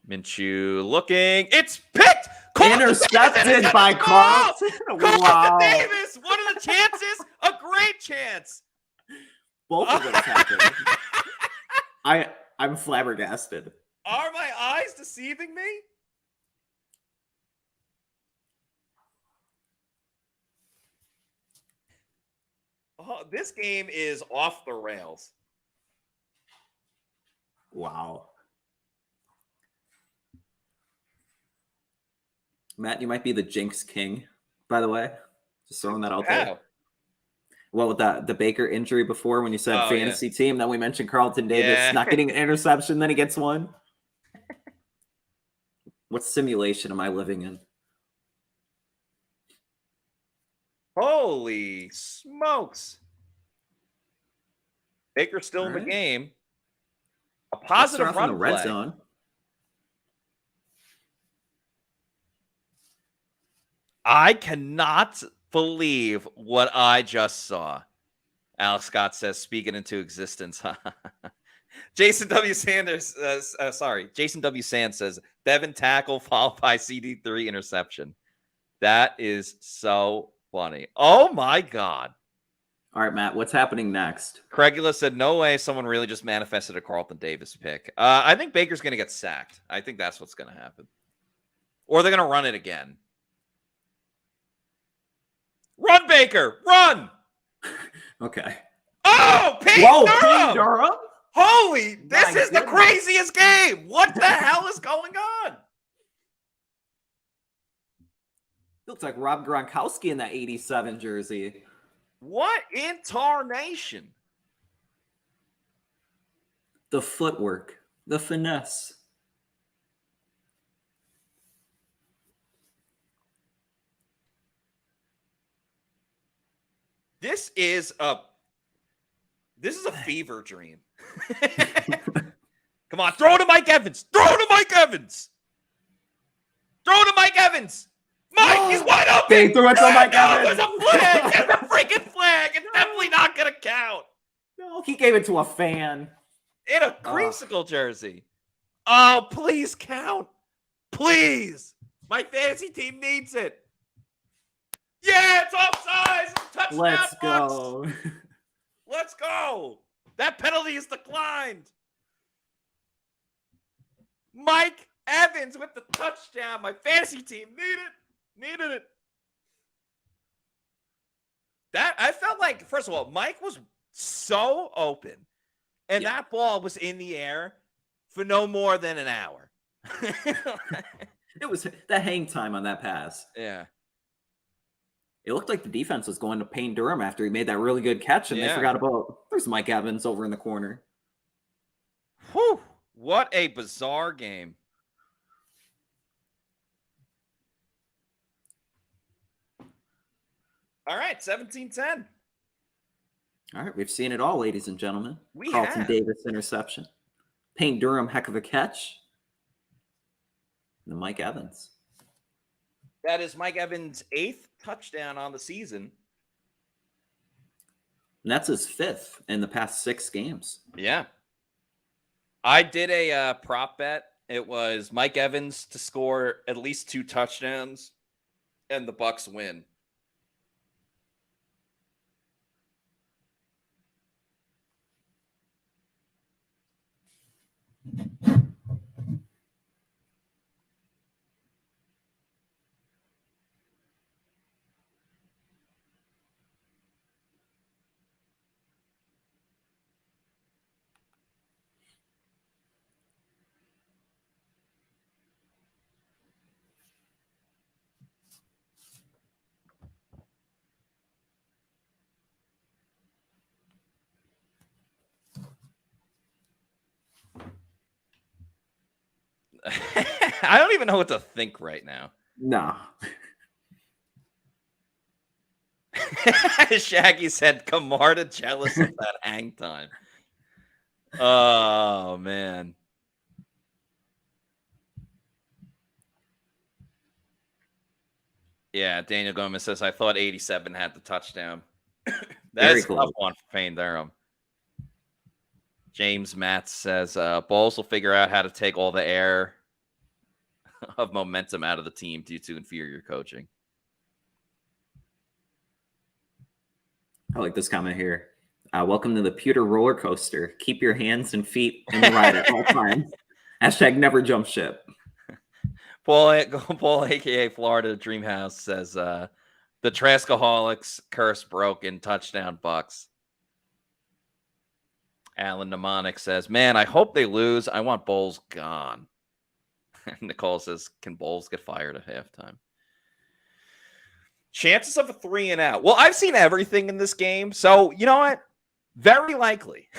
Minshew looking. It's picked. Intercepted by Carlton. Wow. Davis. What are the chances? A great chance. Both of them happened. I'm flabbergasted. Are my eyes deceiving me? Oh, this game is off the rails. Wow. Matt, you might be the Jinx King, by the way. Just throwing that out there. Well, with the Baker injury before when you said fantasy team, then we mentioned Carlton Davis not getting an interception, then he gets one. What simulation am I living in? Holy smokes. Baker still in the game. A positive run in the red zone. I cannot believe what I just saw. Alex Scott says, speaking into existence. Jason W. Sanders, Jason W. Sand says, Devin tackle followed by CD3 interception. That is so funny. Oh my God. All right, Matt, what's happening next? Craigula said, no way someone really just manifested a Carlton Davis pick. I think Baker's going to get sacked. I think that's what's going to happen. Or they're going to run it again. Run, Baker! Run! Okay. Oh, Peyton Durham! Durham? Holy, this is the craziest game! What the hell is going on? Looks like Rob Gronkowski in that 87 jersey. What in tarnation? The footwork, the finesse. This is a fever dream. Come on, throw to Mike Evans. Throw to Mike Evans. Throw to Mike Evans. Mike, he's wide open. They threw it to Mike Evans. There's a flag. There's a freaking flag. It's definitely not going to count. No, he gave it to a fan. In a creamsicle jersey. Oh, please count. Please. My fantasy team needs it. Yeah, it's offsides. Touchdown. Let's go. Let's go. That penalty is declined. Mike Evans with the touchdown. My fantasy team needed it. That I felt like, first of all, Mike was so open, and that ball was in the air for no more than an hour. It was the hang time on that pass. Yeah. It looked like the defense was going to Payne Durham after he made that really good catch, and they forgot about there's Mike Evans over in the corner. Whew. What a bizarre game. All right, 17-10. All right, we've seen it all, ladies and gentlemen. We Carlton have. Davis interception. Payne Durham, heck of a catch. And Mike Evans. That is Mike Evans' 8th touchdown on the season. And that's his 5th in the past 6 games. Yeah. I did a prop bet. It was Mike Evans to score at least 2 touchdowns and the Bucs win. I don't even know what to think right now. No. Shaggy said, Camarda jealous of that hang time. Oh, man. Yeah, Daniel Gomez says, I thought 87 had the touchdown. That's a tough one for Payne Durham. James Matz says, Bowles will figure out how to take all the air of momentum out of the team due to inferior coaching. I like this comment here. Welcome to the Pewter roller coaster. Keep your hands and feet in the ride at all times. Hashtag never jump ship. Paul, a.k.a. Florida Dreamhouse, says, the Traskaholics curse broken, touchdown Bucs. Alan Mnemonic says, man, I hope they lose. I want Bowles gone. Nicole says, can Bowles get fired at halftime? Chances of a 3-and-out. Well, I've seen everything in this game. So, you know what? Very likely.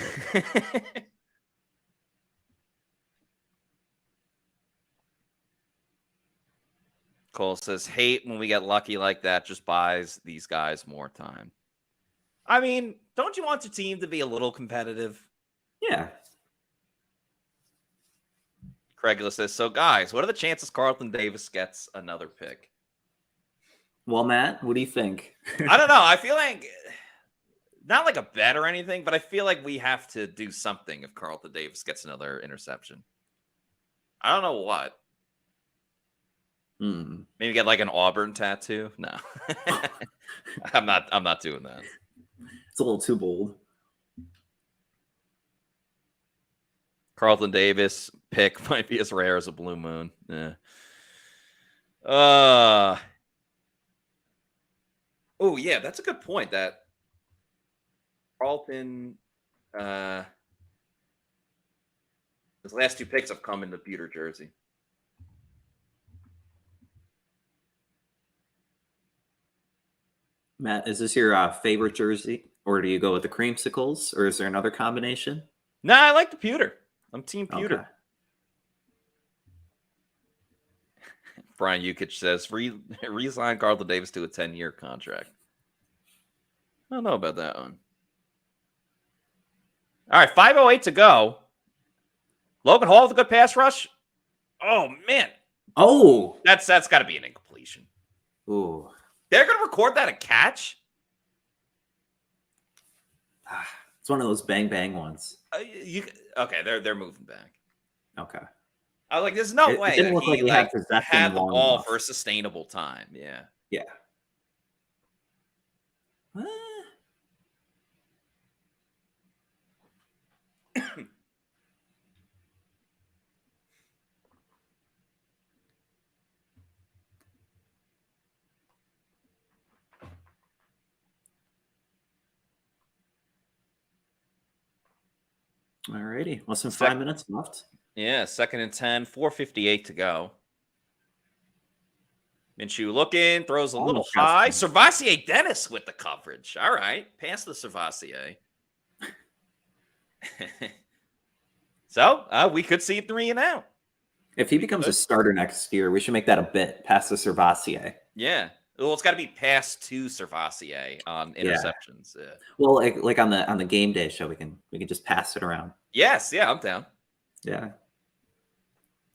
Cole says, hate when we get lucky like that, just buys these guys more time. I mean, don't you want your team to be a little competitive? Yeah. Craigla says, so guys, what are the chances Carlton Davis gets another pick? Well, Matt, what do you think? I don't know. I feel like, not like a bet or anything, but I feel like we have to do something if Carlton Davis gets another interception. I don't know what. Maybe get like an Auburn tattoo? No. I'm not doing that. It's a little too bold. Carlton Davis pick might be as rare as a blue moon. Yeah. Oh, yeah, that's a good point. That Carlton, his last 2 picks have come in the Pewter jersey. Matt, is this your favorite jersey? Or do you go with the creamsicles? Or is there another combination? No, I like the Pewter. I'm Team Pewter. Okay. Brian Yukich says, re-sign Carlton Davis to a 10-year contract. I don't know about that one. All right, 5:08 to go. Logan Hall with a good pass rush. Oh, man. Oh. That's got to be an incompletion. Ooh. They're going to record that a catch? It's one of those bang ones. Okay, they're moving back. Okay. I was like, there's no way it didn't that look like he had had the long ball enough. for a sustainable time. Yeah. Yeah. All righty. Less than 5 minutes left. Yeah, 2nd and 10, 4:58 to go. Minshew looking, throws a little high. Servassier Dennis with the coverage. All right, pass the Servassier. So we could see 3-and-out. If he becomes a starter next year, we should make that a bit past the Servassier. Yeah. Well, it's got to be passed to Servassier on interceptions. Yeah. Well, like on the game day show, we can just pass it around. Yes, yeah, I'm down. Yeah.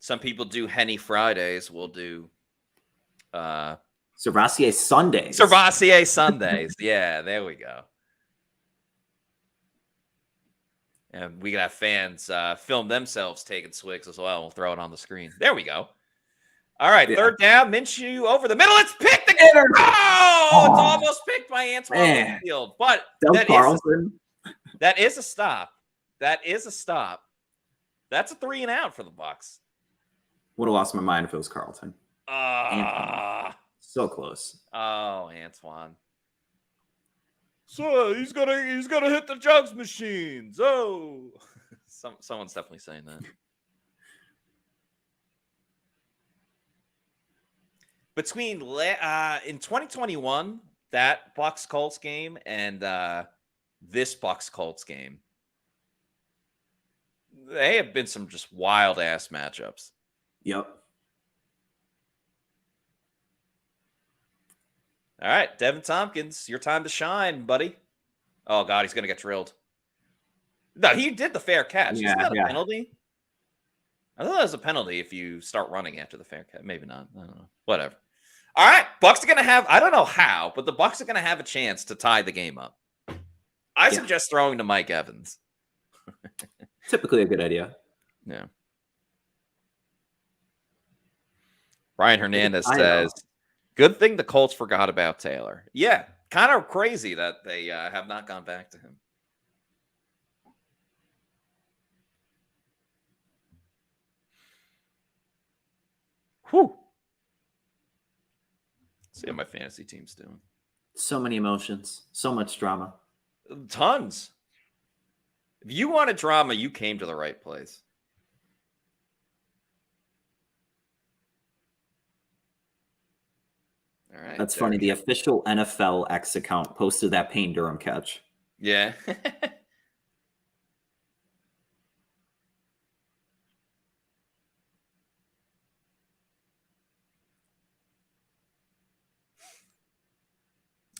Some people do Henny Fridays. We'll do Cervasier Sundays. Cervasier Sundays. Yeah, there we go. And we got fans film themselves taking swigs as well. We'll throw it on the screen. There we go. All right, third down. Minshew over the middle. It's picked again. Oh, it's almost picked by Antoine Winfield. But that is a stop. That is a stop. That's a 3 and out for the Bucs. Would have lost my mind if it was Carlton. So close. Oh, Antoine. So he's gonna hit the jugs machines. Oh, someone's definitely saying that. Between in 2021, that Bucs Colts game and this Bucs Colts game, they have been some just wild ass matchups. Yep. All right, Devin Tompkins, your time to shine, buddy. Oh, God, he's going to get drilled. No, he did the fair catch. Isn't that a penalty? I thought that was a penalty if you start running after the fair catch. Maybe not. I don't know. Whatever. All right, Bucs are going to have, I don't know how, but the Bucs are going to have a chance to tie the game up. I suggest throwing to Mike Evans. Typically a good idea. Yeah. Brian Hernandez says, good thing the Colts forgot about Taylor. Yeah, kind of crazy that they have not gone back to him. Whew. See how my fantasy team's doing. So many emotions, so much drama. Tons. If you wanted drama, you came to the right place. All right. That's funny. The official NFL X account posted that Payne Durham catch. Yeah.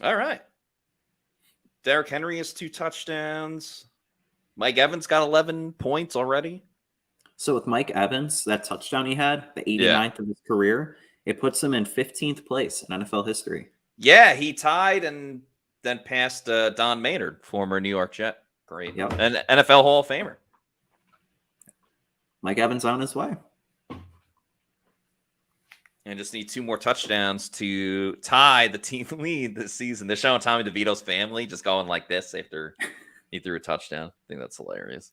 All right. Derrick Henry has 2 touchdowns. Mike Evans got 11 points already. So with Mike Evans, that touchdown he had, the 89th of his career, it puts him in 15th place in NFL history. Yeah, he tied and then passed Don Maynard, former New York Jet. Great. Yep. An NFL Hall of Famer. Mike Evans on his way. And just need 2 more touchdowns to tie the team lead this season. They're showing Tommy DeVito's family just going like this after he threw a touchdown. I think that's hilarious.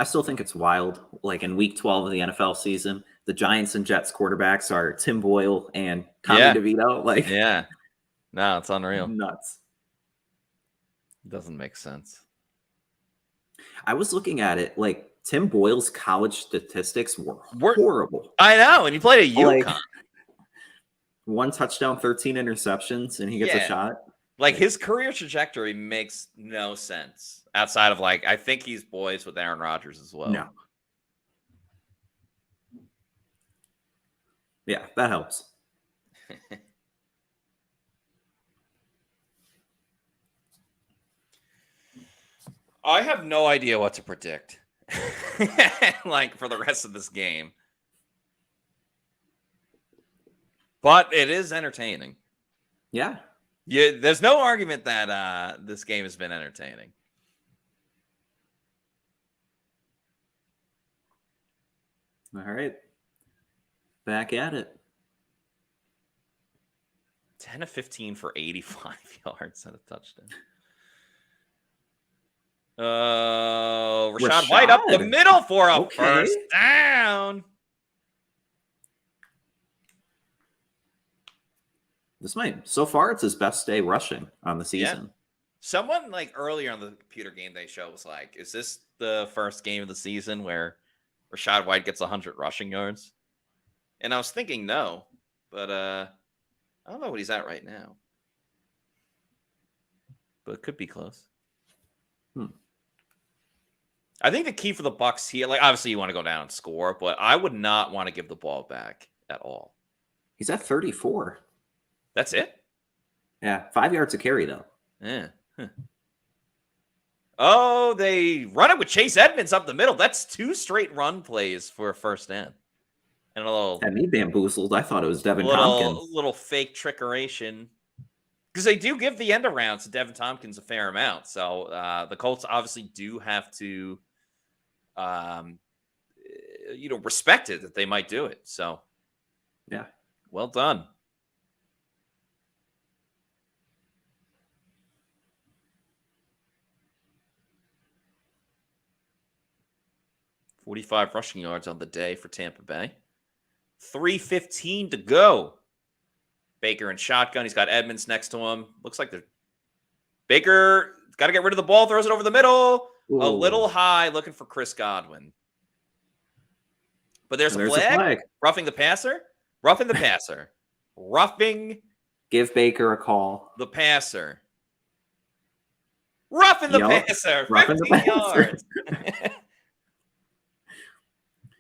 I still think it's wild. Like in week 12 of the NFL season, the Giants and Jets quarterbacks are Tim Boyle and Tommy DeVito. Like, yeah. No, it's unreal. Nuts. Doesn't make sense. I was looking at it, like Tim Boyle's college statistics were horrible. I know, and he played at UConn. Like, 1 touchdown, 13 interceptions, and he gets a shot. Like his career trajectory makes no sense outside of I think he's boys with Aaron Rodgers as well. No. Yeah, that helps. I have no idea what to predict. For the rest of this game. But it is entertaining. Yeah. Yeah, there's no argument that this game has been entertaining. All right. Back at it. 10 of 15 for 85 yards and a touchdown. Rashad White up the middle for a first down. So far, it's his best day rushing on the season. Yeah. Someone earlier on the Pewter GameDay Show was like, is this the first game of the season where Rashad White gets 100 rushing yards? And I was thinking no, but I don't know what he's at right now. But it could be close. I think the key for the Bucs here, obviously you want to go down and score, but I would not want to give the ball back at all. He's at 34. That's it? Yeah, 5 yards a carry, though. Yeah. Huh. Oh, they run it with Chase Edmonds up the middle. That's 2 straight run plays for a first down. And a little Had me bamboozled. I thought it was Devin Tompkins. little fake trickeration. Because they do give the end around to Devin Tompkins a fair amount. So the Colts obviously do have to respect it that they might do it. So yeah. Well done. $45 rushing yards on the day for Tampa Bay. 3:15 to go. Baker in shotgun. He's got Edmonds next to him. Looks like Baker got to get rid of the ball. Throws it over the middle. Ooh. A little high, looking for Chris Godwin. But there's a flag. Roughing the passer. Roughing the passer. Roughing. Give Baker a call. The passer. Roughing the passer. 15 yards.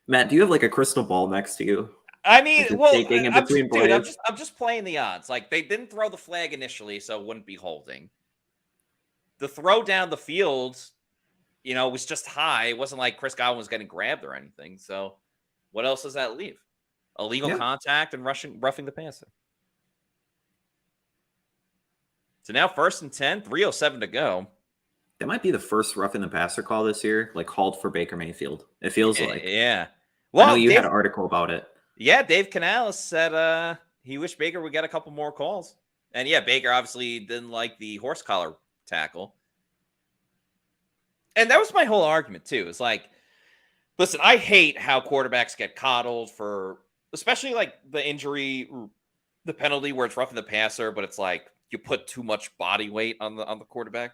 Matt, do you have like a crystal ball next to you? I mean, I'm just playing the odds. Like, they didn't throw the flag initially, so it wouldn't be holding. The throw down the field, was just high. It wasn't like Chris Godwin was getting grabbed or anything. So what else does that leave? Illegal contact and roughing the passer. So now 1st and 10, 3:07 to go. That might be the first roughing the passer call this year, like called for Baker Mayfield. It feels like. Yeah. Well, I know you had an article about it. Yeah, Dave Canales said he wished Baker would get a couple more calls. And yeah, Baker obviously didn't like the horse collar tackle. And that was my whole argument too. It's like, listen, I hate how quarterbacks get coddled for, especially like the injury, the penalty where it's roughing the passer, but it's like you put too much body weight on the quarterback.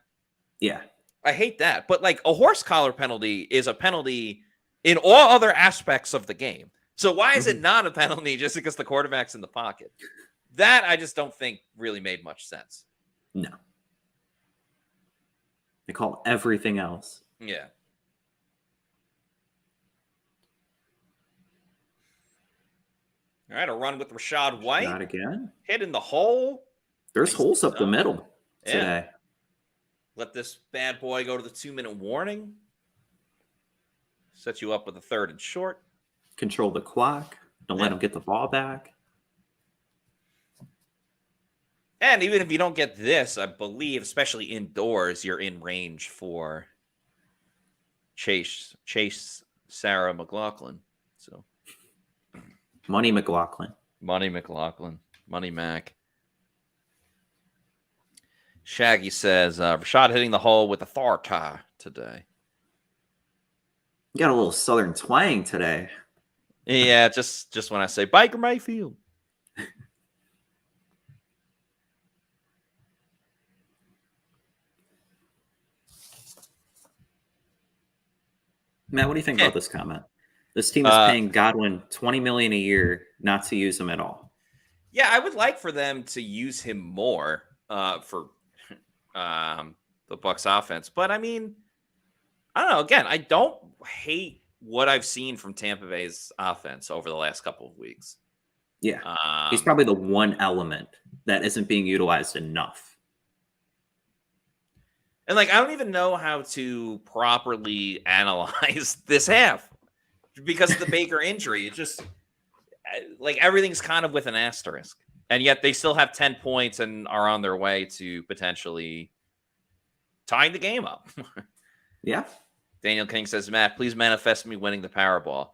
Yeah. I hate that. But like a horse collar penalty is a penalty in all other aspects of the game. So why is it not a penalty just because the quarterback's in the pocket? That I just don't think really made much sense. No. They call everything else. Yeah. All right, a run with Rashad White. Not again. Hit in the hole. There's holes up the middle today. Yeah. Let this bad boy go to the 2-minute warning. Set you up with a 3rd and short. Control the clock. Don't let him get the ball back. And even if you don't get this, I believe, especially indoors, you're in range for Chase Sarah McLaughlin. So Money McLaughlin. Money Mac. Shaggy says, Rashad hitting the hole with authority today. You got a little southern twang today. Yeah, just when I say Baker Mayfield. Matt, what do you think about this comment? This team is paying Godwin $20 million a year not to use him at all. Yeah, I would like for them to use him more for the Bucs offense. But I mean, I don't know. Again, I don't hate what I've seen from Tampa Bay's offense over the last couple of weeks. Yeah. He's probably the one element that isn't being utilized enough. And like, I don't even know how to properly analyze this half because of the Baker injury. It just like everything's kind of with an asterisk. And yet they still have 10 points and are on their way to potentially tying the game up. Yeah. Daniel King says, Matt, please manifest me winning the Powerball. All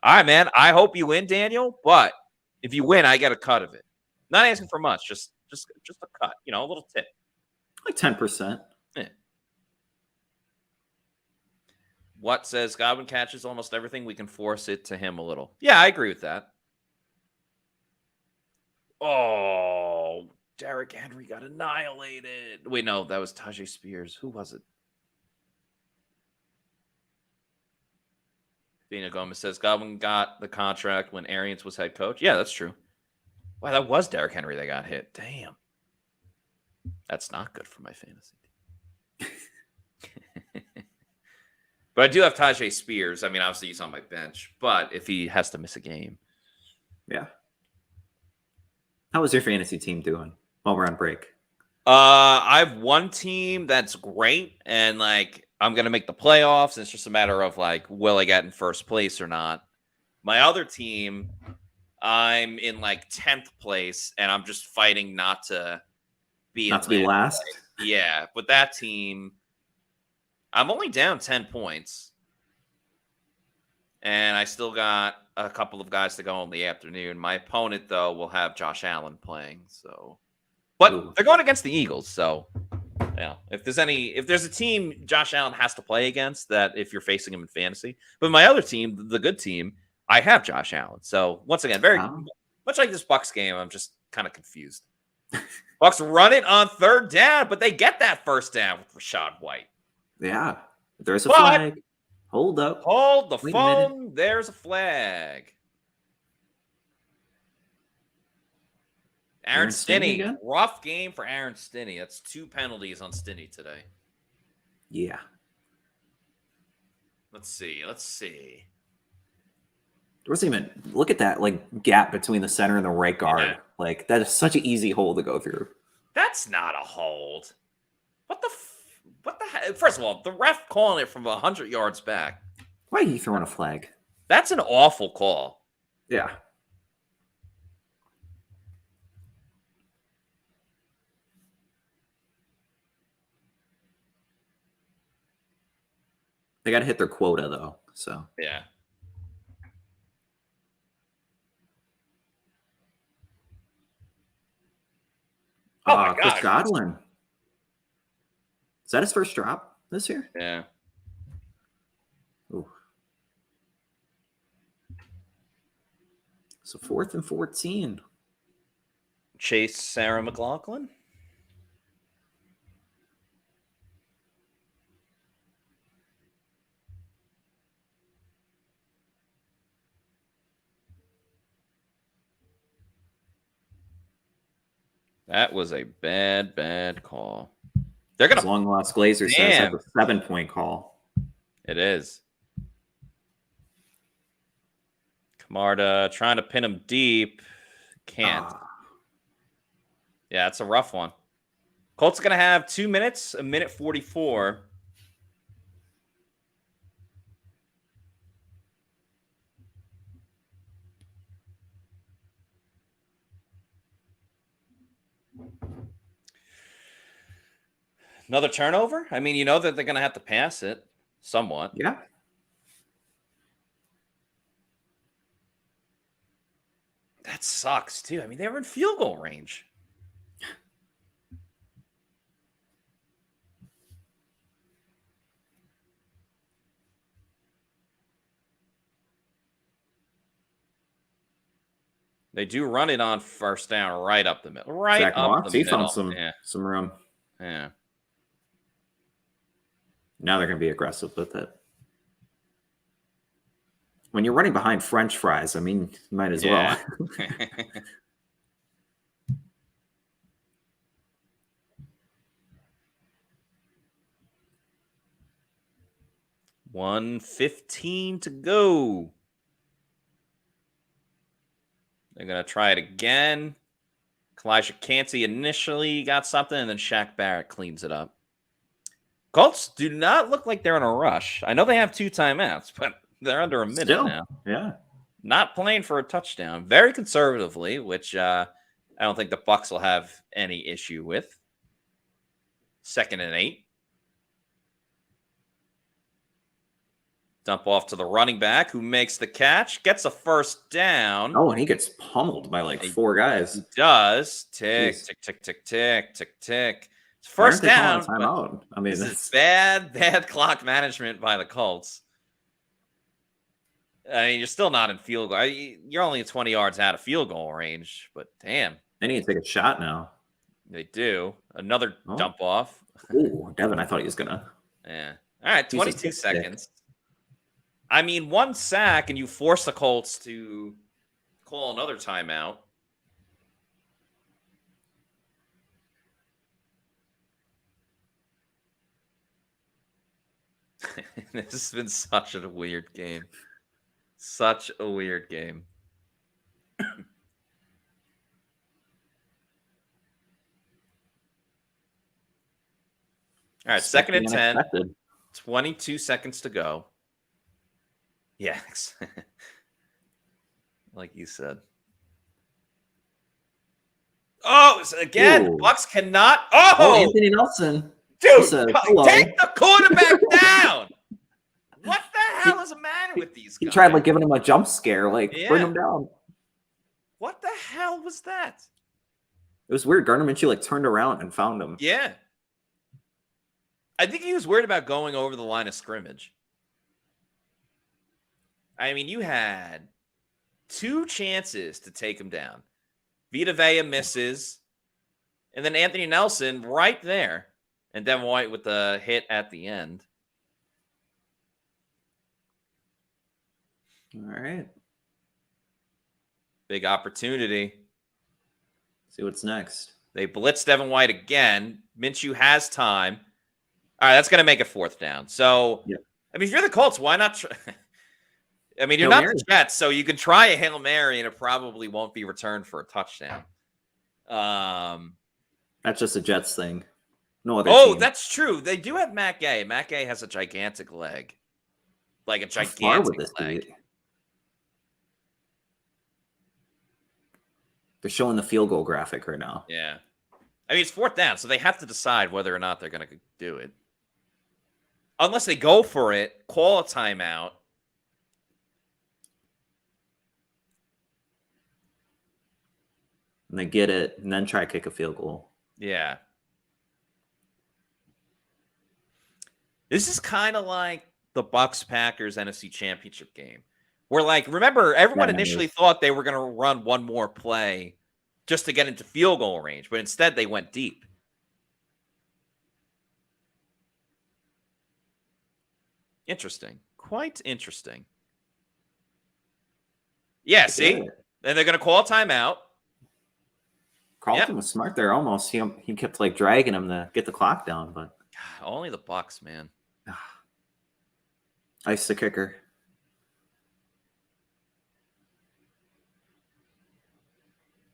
right, man. I hope you win, Daniel. But if you win, I get a cut of it. Not asking for much, just a cut. A little tip. Like 10%. Yeah. What says Godwin catches almost everything. We can force it to him a little. Yeah, I agree with that. Oh, Derrick Henry got annihilated. Wait, no, that was Tajay Spears. Who was it? Dana Gomez says Godwin got the contract when Arians was head coach. Yeah, that's true. Wow, that was Derrick Henry that got hit. Damn. That's not good for my fantasy team. But I do have Tajay Spears. I mean, obviously he's on my bench, but if he has to miss a game. Yeah. How was your fantasy team doing while we're on break? I have one team that's great, and like I'm gonna make the playoffs. And it's just a matter of like, will I get in first place or not? My other team, I'm in like 10th place, and I'm just fighting not to be Not in to be last. Yeah, but that team, I'm only down 10 points, and I still got a couple of guys to go in the afternoon. My opponent, though, will have Josh Allen playing, so. But Ooh. they're going against the Eagles, so yeah. If there's a team Josh Allen has to play against, that if you're facing him in fantasy, but my other team, the good team, I have Josh Allen. So once again, very much like this Bucs game, I'm just kind of confused. Bucs run it on 3rd down, but they get that 1st down with Rashad White. Yeah, there's a flag. Hold up. Hold the phone. There's a flag. Aaron Stinney. Rough game for Aaron Stinney. That's 2 penalties on Stinney today. Yeah. Let's see. There wasn't even, look at that like gap between the center and the right guard. Yeah. Like that is such an easy hole to go through. That's not a hold. What the heck? First of all, the ref calling it from 100 yards back. Why are you throwing a flag? That's an awful call. Yeah. They got to hit their quota, though. So yeah. Oh my God. Chris Godwin. Is that his first drop this year? Yeah. Ooh. So 4th and 14. Chase Sarah McLaughlin. That was a bad call. They're gonna long lost Glazer says that's a 7-point call. It is. Camarda trying to pin him deep. Can't. Yeah, it's a rough one. Colts are gonna have 2 minutes, 1:44. Another turnover? I mean, you know that they're going to have to pass it somewhat. Yeah. That sucks, too. I mean, they were in field goal range. They do run it on 1st down right up the middle. Right Zach up Moss, the middle. He found some room. Yeah. Now they're going to be aggressive with it. When you're running behind French fries, I mean, you might as well. 1:15 to go. They're going to try it again. Kalijah Cansey initially got something, and then Shaq Barrett cleans it up. Colts do not look like they're in a rush. I know they have 2 timeouts, but they're under a minute now. Yeah. Not playing for a touchdown. Very conservatively, which I don't think the Bucs will have any issue with. 2nd and 8. Dump off to the running back who makes the catch, gets a 1st down. Oh, and he gets pummeled by like 4 guys. He does. Tick, Jeez. tick, tick, tick, tick, tick, tick. It's 1st down. Timeout? I mean, this is bad clock management by the Colts. I mean, you're still not in field goal. You're only 20 yards out of field goal range, but damn. They need to take a shot now. They do. Another dump off. Ooh, Devin, I thought he was going to. Yeah. All right, 22 seconds. I mean, 1 sack, and you force the Colts to call another timeout. This has been such a weird game. Such a weird game. All right, second and 10. Unexpected. 22 seconds to go. Yeah. Like you said. Oh, again, Ooh. Bucs cannot. Oh, Oh, Anthony Nelson. dude, said, hello. take the quarterback down. What the hell is the matter with these guys? He tried like giving him a jump scare, like Yeah. bring him down. What the hell was that? It was weird. Gardner Minshew like turned around and found him. Yeah. I think he was worried about going over the line of scrimmage. I mean, you had 2 chances to take him down. Vita Vea misses. And then Anthony Nelson right there. And Devin White with the hit at the end. All right. Big opportunity. See what's next. They blitz Devin White again. Minshew has time. All right, that's going to make it 4th down. So, Yep. I mean, if you're the Colts, why not try? I mean, you're Hail not Mary. the Jets, so you can try a Hail Mary, and it probably won't be returned for a touchdown. That's just a Jets thing. No other Oh, team. that's true. They do have Matt Gay. Matt Gay has a gigantic leg. Like a How far would gigantic this leg. be? They're showing the field goal graphic right now. Yeah. I mean, it's 4th down, so they have to decide whether or not they're going to do it. Unless they go for it, call a timeout. And they get it, and then try to kick a field goal. Yeah. This is kind of like the Bucs Packers NFC Championship game. Where, like, remember, everyone Yeah, initially thought they were going to run one more play just to get into field goal range, but instead they went deep. Interesting. Quite interesting. Yeah, see? Yeah. Then they're going to call a timeout. Carlton was smart there almost. He kept like dragging him to get the clock down, but God, only the Bucs, man. ice the kicker.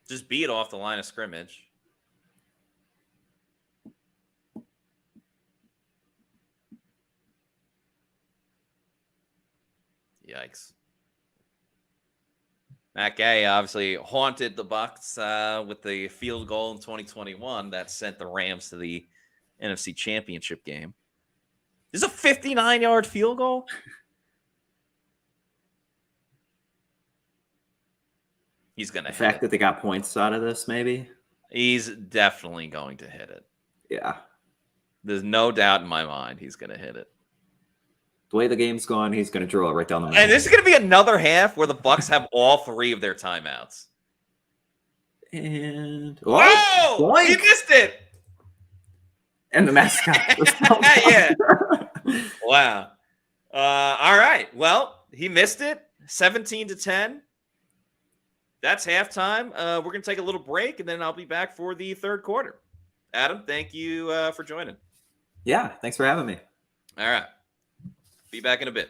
Just beat off the line of scrimmage. Yikes. Matt Gay obviously haunted the Bucs with the field goal in 2021 that sent the Rams to the NFC Championship game. This is a 59-yard field goal? He's going to The hit fact it. that they got points out of this, maybe. He's definitely going to hit it. Yeah. There's no doubt in my mind he's going to hit it. The way the game's going, he's going to drill it right down the middle. And this is going to be another half where the Bucs have all 3 of their timeouts. And Oh, boink! he missed it. And the mascot. Yeah. Wow. All right. Well, he missed it. 17-10. That's halftime. We're going to take a little break, and then I'll be back for the 3rd quarter. Adam, thank you for joining. Yeah, thanks for having me. All right. Be back in a bit.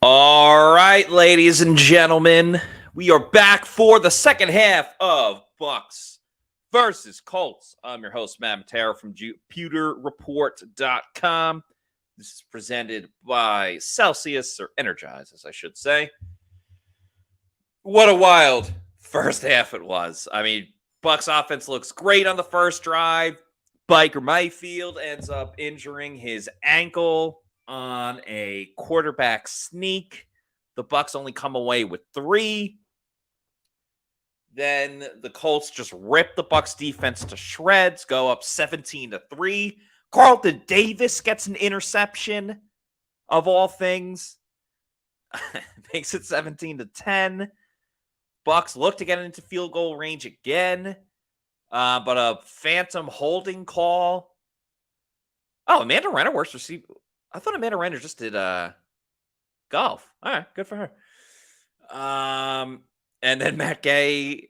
All right, ladies and gentlemen, we are back for the second half of Bucs versus Colts. I'm your host, Matt Matera from PewterReport.com. This is presented by Celsius, or Energize, as I should say. What a wild first half it was. I mean, Bucs offense looks great on the first drive. Baker Mayfield ends up injuring his ankle on a quarterback sneak. The Bucs only come away with 3. Then the Colts just rip the Bucs defense to shreds, go up 17-3. Carlton Davis gets an interception, of all things. Makes it 17-10. Bucs look to get into field goal range again, but a phantom holding call. Oh, Amanda Renner works receiver. I thought Amanda Renner just did golf. All right, good for her. And then Matt Gay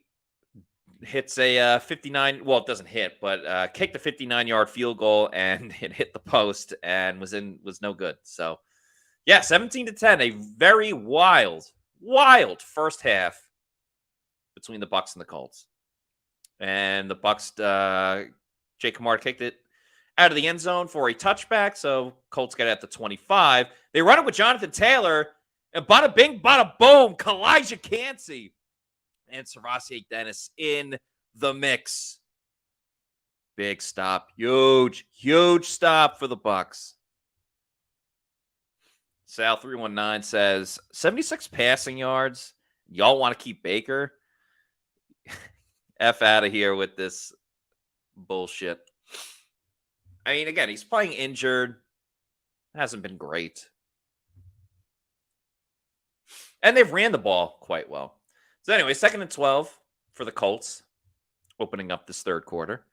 hits a 59. Well, it doesn't hit, but kicked a 59-yard field goal, and it hit the post and was no good. So, yeah, 17-10. A very wild first half between the Bucs and the Colts. And the Bucs, Jake Kamara kicked it out of the end zone for a touchback, so Colts get it at the 25. They run it with Jonathan Taylor, and bada bing, bada boom, Kalijah Cansey and Servatier Dennis in the mix. Big stop. Huge stop for the Bucs. Sal 319 says 76 passing yards. Y'all want to keep Baker? F out of here with this bullshit. I mean, again, he's playing injured. Hasn't been great. And they've ran the ball quite well. So anyway, 2nd and 12 for the Colts, opening up this third quarter.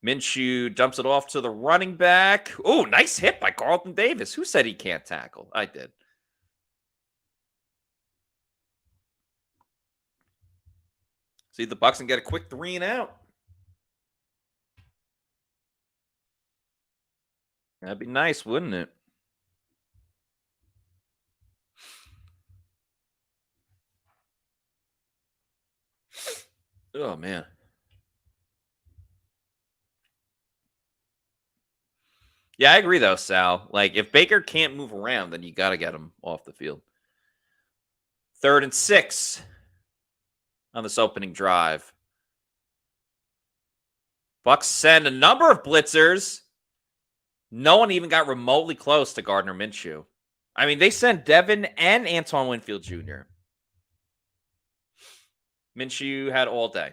Minshew dumps it off to the running back. Oh, nice hit by Carlton Davis. Who said he can't tackle? I did. See the Bucs and get a quick 3 and out. That'd be nice, wouldn't it? Oh, man. Yeah, I agree, though, Sal. Like, if Baker can't move around, then you got to get him off the field. 3rd and 6 on this opening drive. Bucs send a number of blitzers. No one even got remotely close to Gardner Minshew. I mean, they sent Devin and Antoine Winfield Jr. Minshew had all day.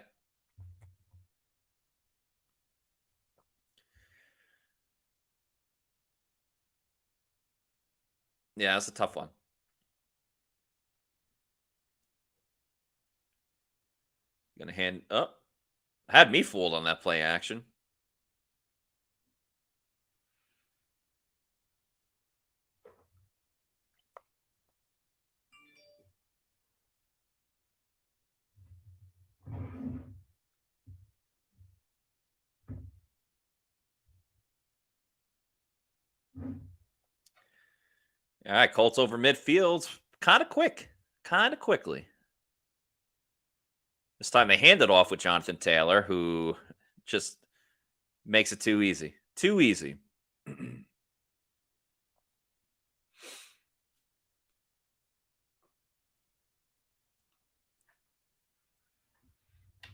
Yeah, that's a tough one. Gonna hand up. Had me fooled on that play action. All right, Colts over midfield. Kind of quickly. This time they hand it off with Jonathan Taylor, who just makes it too easy. Too easy.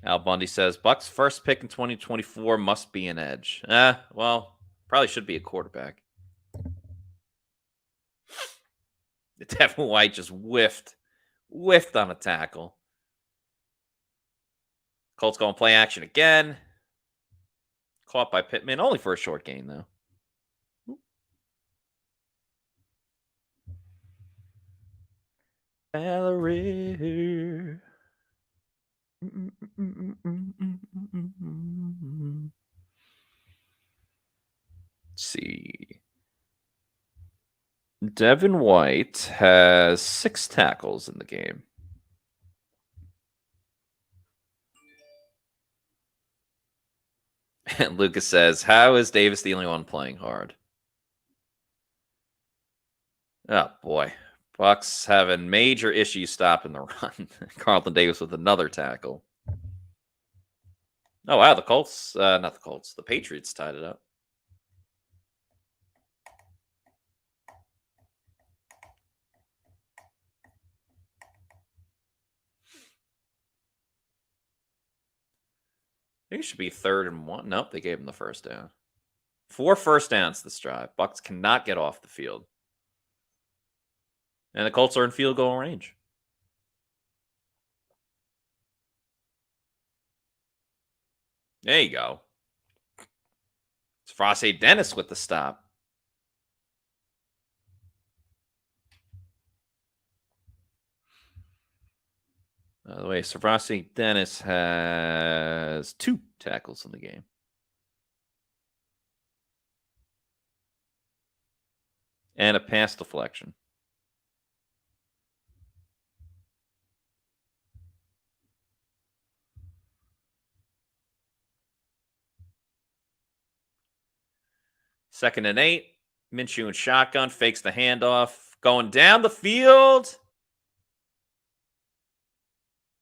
Al Bundy says, Bucs first pick in 2024 must be an edge. Well, probably should be a quarterback. Devin White just whiffed on a tackle. Colts going play action again. Caught by Pittman, only for a short gain, though. Valerie. Let's see. Devin White has 6 tackles in the game. And Lucas says, how is Davis the only one playing hard? Oh, boy. Bucs having major issues stopping the run. Carlton Davis with another tackle. Oh, wow. The Colts, not the Colts, the Patriots tied it up. I think it should be 3rd and 1. Nope, they gave him the first down. 4 first downs this drive. Bucs cannot get off the field. And the Colts are in field goal range. There you go. It's Frosty Dennis with the stop. By the way, Frosty Dennis has 2 tackles in the game. And a pass deflection. Second and 8. Minshew and shotgun fakes the handoff. Going down the field.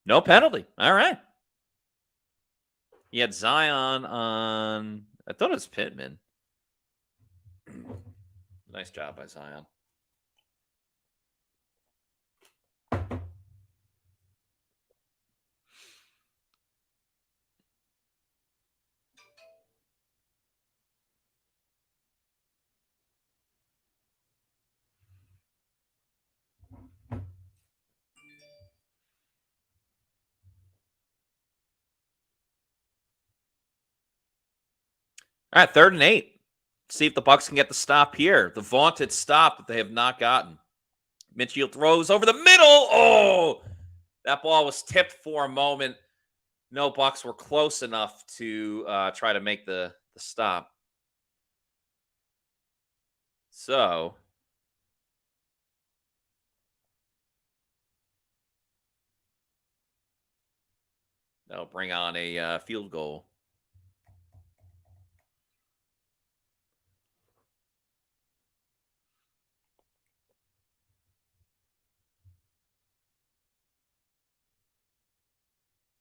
No penalty. All right. He had Zion on, I thought it was Pittman. Nice job by Zion. All right, 3rd and 8. See if the Bucs can get the stop here. The vaunted stop that they have not gotten. Minshew throws over the middle. Oh, that ball was tipped for a moment. No Bucs were close enough to try to make the stop. So that'll bring on a field goal.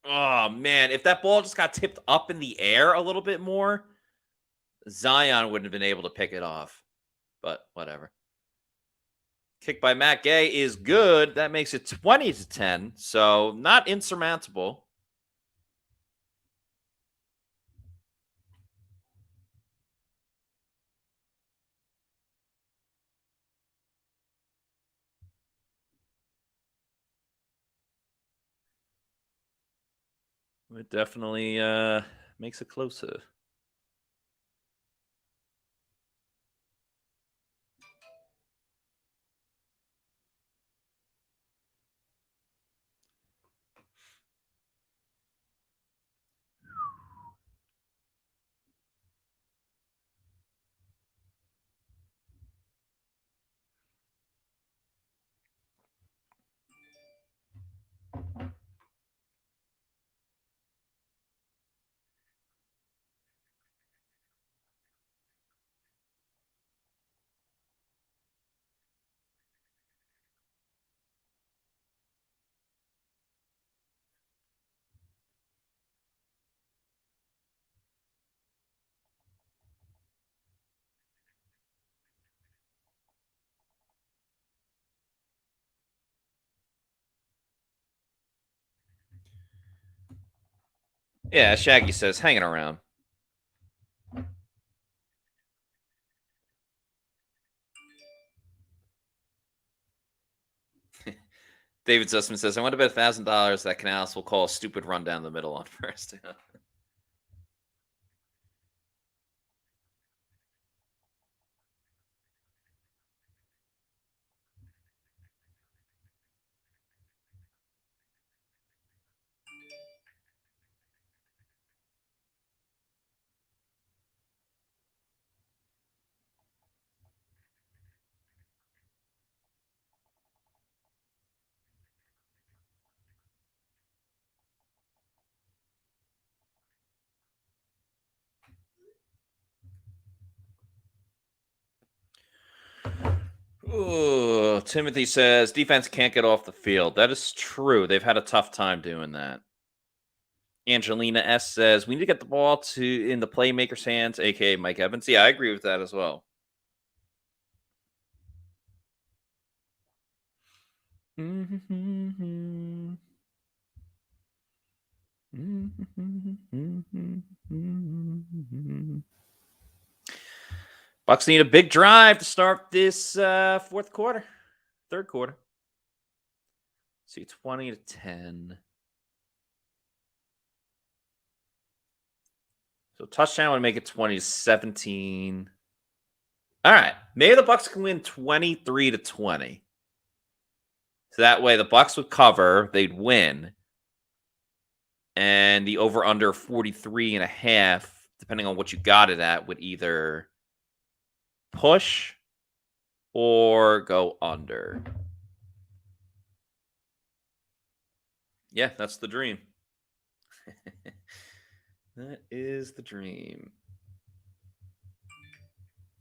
Oh, man. If that ball just got tipped up in the air a little bit more, Zion wouldn't have been able to pick it off. But whatever. Kick by Matt Gay is good. That makes it 20-10. So not insurmountable. It definitely makes it closer. Yeah, Shaggy says, hanging around. David Sussman says, I want to bet $1,000 that Canales will call a stupid run down the middle on first. Timothy says defense can't get off the field. That is true. They've had a tough time doing that. Angelina S says we need to get the ball in the playmaker's hands, aka Mike Evans. Yeah, I agree with that as well. Bucs need a big drive to start this third quarter. See, 20-10. So touchdown would make it 20-17. All right, maybe the Bucs can win 23-20. So that way the Bucs would cover, they'd win. And the over-under 43.5, depending on what you got it at, would either push or go under. Yeah, that's the dream. That is the dream.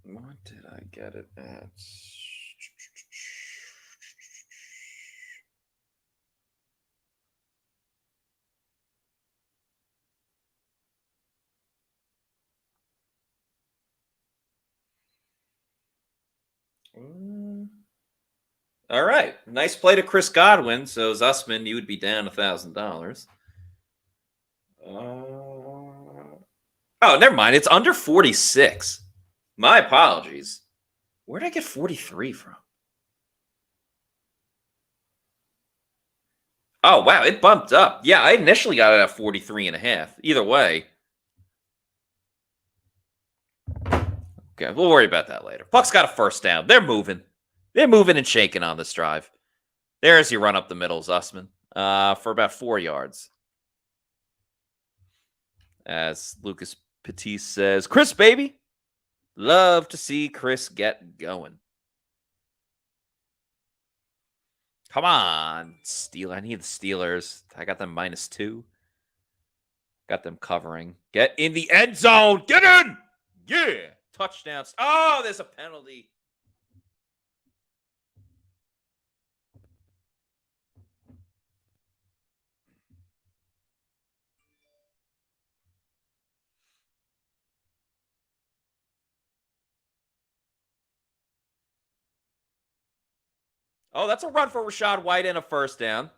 What did I get it at? All right. Nice play to Chris Godwin. So, Zussman, you would be down $1,000. Oh, never mind. It's under 46. My apologies. Where did I get 43 from? Oh, wow. It bumped up. Yeah, I initially got it at 43.5. Either way. Okay, we'll worry about that later. Bucs got a first down. They're moving. They're moving and shaking on this drive. There's your run up the middle, Zussman, for about 4 yards. As Lucas Petit says, Chris, baby. Love to see Chris get going. Come on, I need the Steelers. I got them -2. Got them covering. Get in the end zone. Get in. Yeah. Touchdowns. Oh, there's a penalty. Oh, that's a run for Rachaad White and a first down.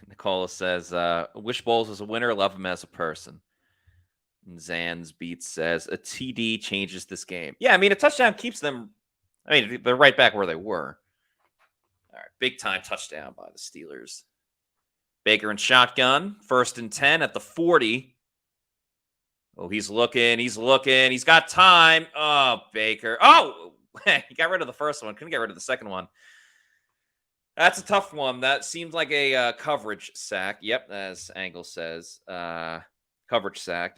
Nicola says, wish Bowles was a winner, love him as a person. And Zan's Beats says, a TD changes this game. Yeah, I mean, a touchdown keeps them, I mean, they're right back where they were. All right, big time touchdown by the Steelers. Baker and shotgun, 1st and 10 at the 40. Oh, he's looking. He's got time. Oh, Baker. Oh, he got rid of the first one. Couldn't get rid of the second one. That's a tough one. That seems like a coverage sack. Yep, as Angle says. Coverage sack, ...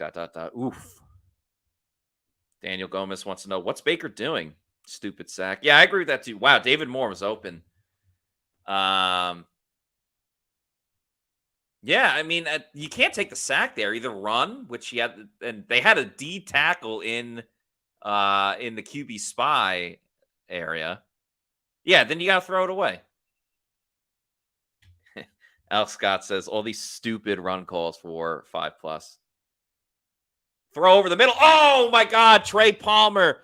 Oof. Daniel Gomez wants to know, what's Baker doing? Stupid sack. Yeah, I agree with that too. Wow, David Moore was open. Yeah, I mean, you can't take the sack there. Either run, which he had, and they had a D tackle in the QB spy area. Yeah, then you got to throw it away. Al Scott says, all these stupid run calls for 5+. Throw over the middle. Oh, my God. Trey Palmer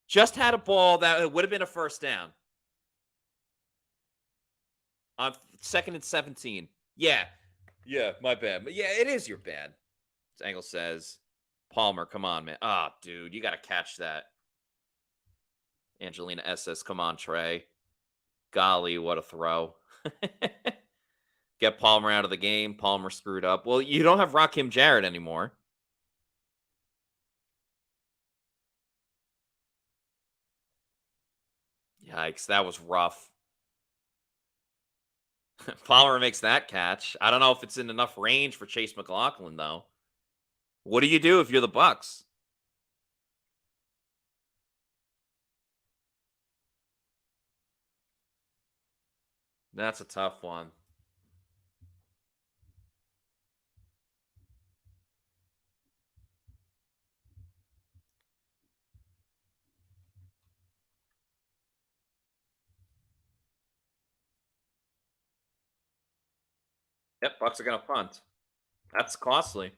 just had a ball that would have been a first down. On 2nd and 17. Yeah, my bad. But yeah, it is your bad. As Angle says, Palmer, come on, man. Ah, dude, you got to catch that. Angelina S says, come on, Trey. Golly, what a throw. Get Palmer out of the game. Palmer screwed up. Well, you don't have Rakim Jarrett anymore. Yikes, that was rough. Palmer makes that catch. I don't know if it's in enough range for Chase McLaughlin, though. What do you do if you're the Bucs? That's a tough one. Yep, Bucs are going to punt. That's costly.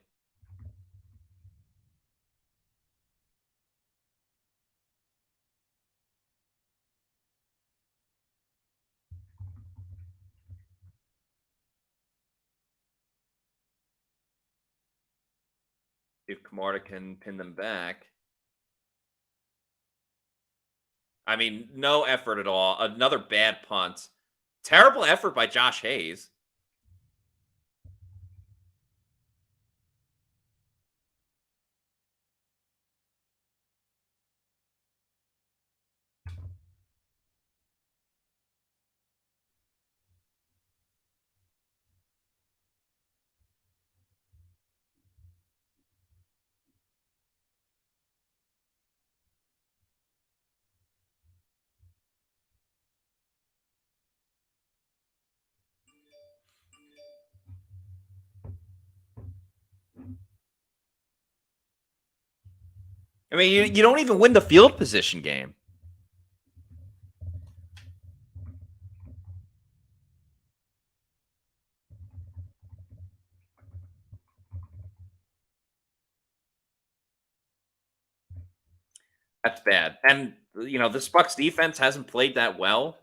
If Camarda can pin them back. I mean, no effort at all. Another bad punt. Terrible effort by Josh Hayes. I mean, you don't even win the field position game. That's bad. And, this Bucs defense hasn't played that well.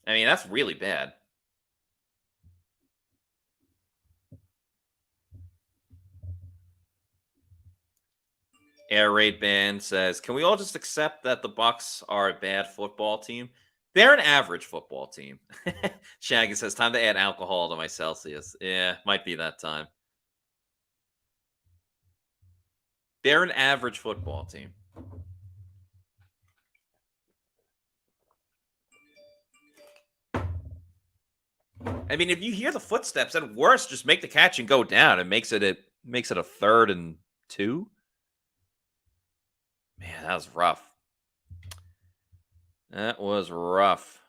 I mean, that's really bad. Air Raid Band says, can we all just accept that the Bucs are a bad football team? They're an average football team. Shaggy says, time to add alcohol to my Celsius. Yeah, might be that time. They're an average football team. I mean, if you hear the footsteps, at worst, just make the catch and go down. It makes it a 3rd and 2. Man, that was rough. That was rough.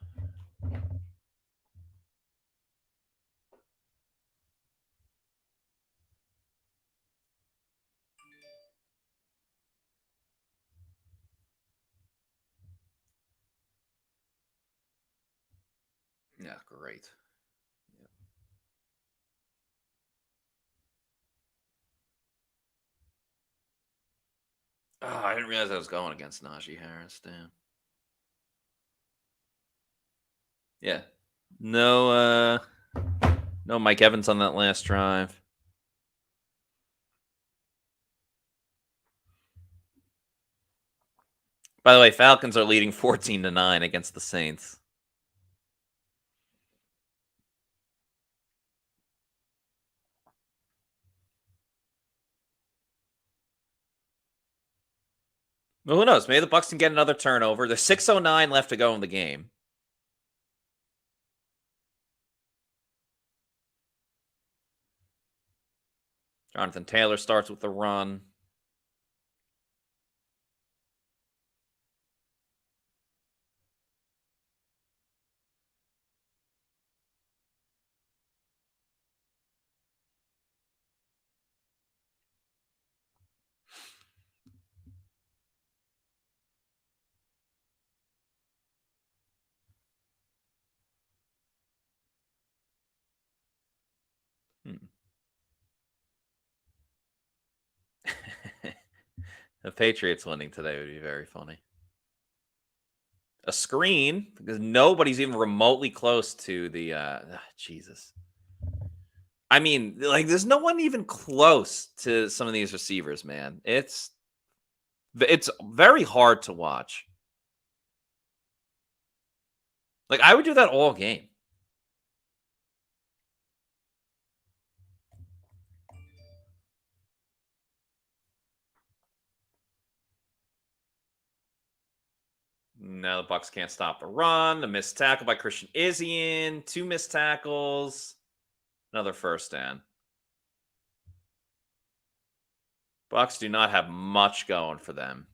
Yeah, great. Oh, I didn't realize I was going against Najee Harris. Damn. Yeah. No Mike Evans on that last drive. By the way, Falcons are leading 14-9 against the Saints. Well, who knows? Maybe the Bucs can get another turnover. There's 6:09 left to go in the game. Jonathan Taylor starts with the run. The Patriots winning today would be very funny. A screen, because nobody's even remotely close to the Jesus. I mean, like, there's no one even close to some of these receivers, man. It's very hard to watch. Like, I would do that all game. No, the Bucs can't stop the run. A missed tackle by Christian Izien. 2 missed tackles. Another first down. Bucs do not have much going for them.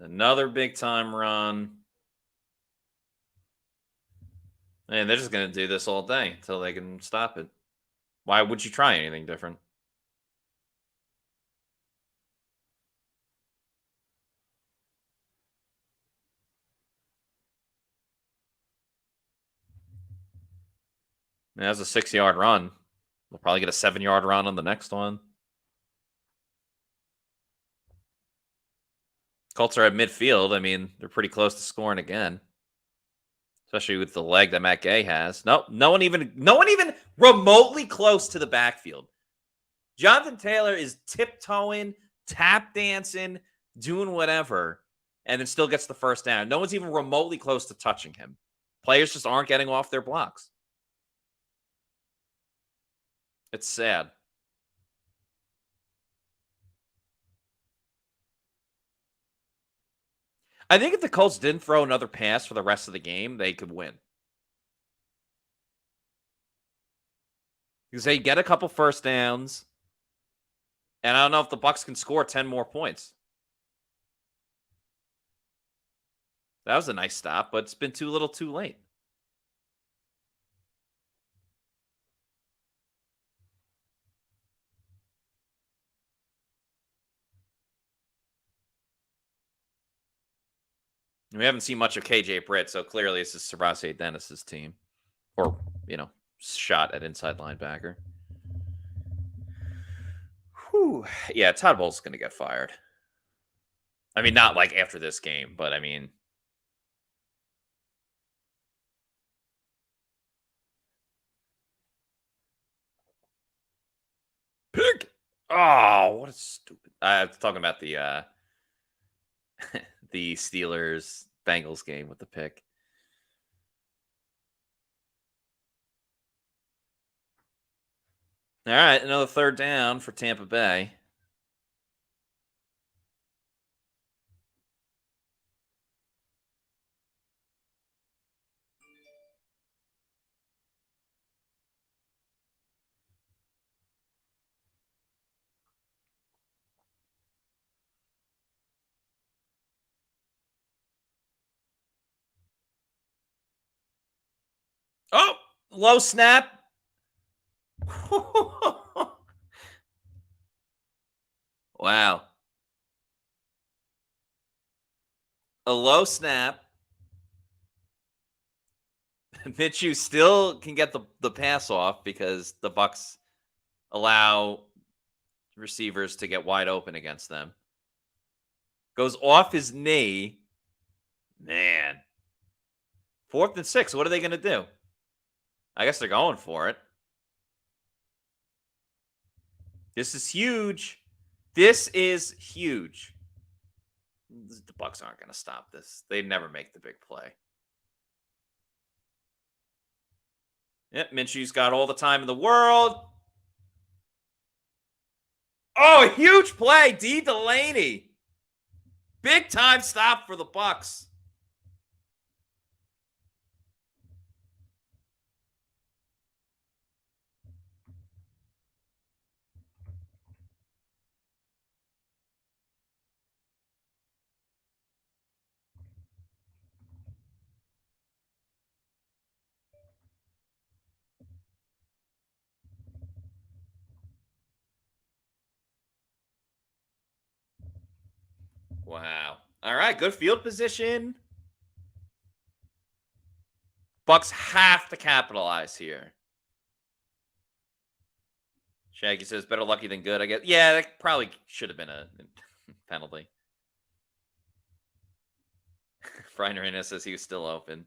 Another big time run. And they're just going to do this all day until they can stop it. Why would you try anything different? That's a 6-yard run. We'll probably get a 7-yard run on the next one. Colts are at midfield. I mean, they're pretty close to scoring again, especially with the leg that Matt Gay has. No one even remotely close to the backfield. Jonathan Taylor is tiptoeing, tap dancing, doing whatever, and then still gets the first down. No one's even remotely close to touching him. Players just aren't getting off their blocks. It's sad. I think if the Colts didn't throw another pass for the rest of the game, they could win. Because they get a couple first downs, and I don't know if the Bucs can score 10 more points. That was a nice stop, but it's been too little too late. We haven't seen much of KJ Britt, so clearly this is Sarasi Dennis's team. Or, shot at inside linebacker. Whew. Yeah, Todd Bowles going to get fired. I mean, not like after this game, but I mean... Pick! Oh, what a stupid... I was talking about the the Steelers-Bengals game with the pick. All right, another third down for Tampa Bay. Oh, low snap. Wow. A low snap. Minshew still can get the pass off because the Bucs allow receivers to get wide open against them. Goes off his knee. Man. 4th and 6. What are they going to do? I guess they're going for it. This is huge. This is huge. The Bucs aren't going to stop this. They never make the big play. Yep, Minshew's got all the time in the world. Oh, a huge play. D. Delaney. Big time stop for the Bucs. Wow. All right, good field position. Bucs have to capitalize here. Shaggy says, better lucky than good, I guess. Yeah, that probably should have been a penalty. Brian Arena says he was still open.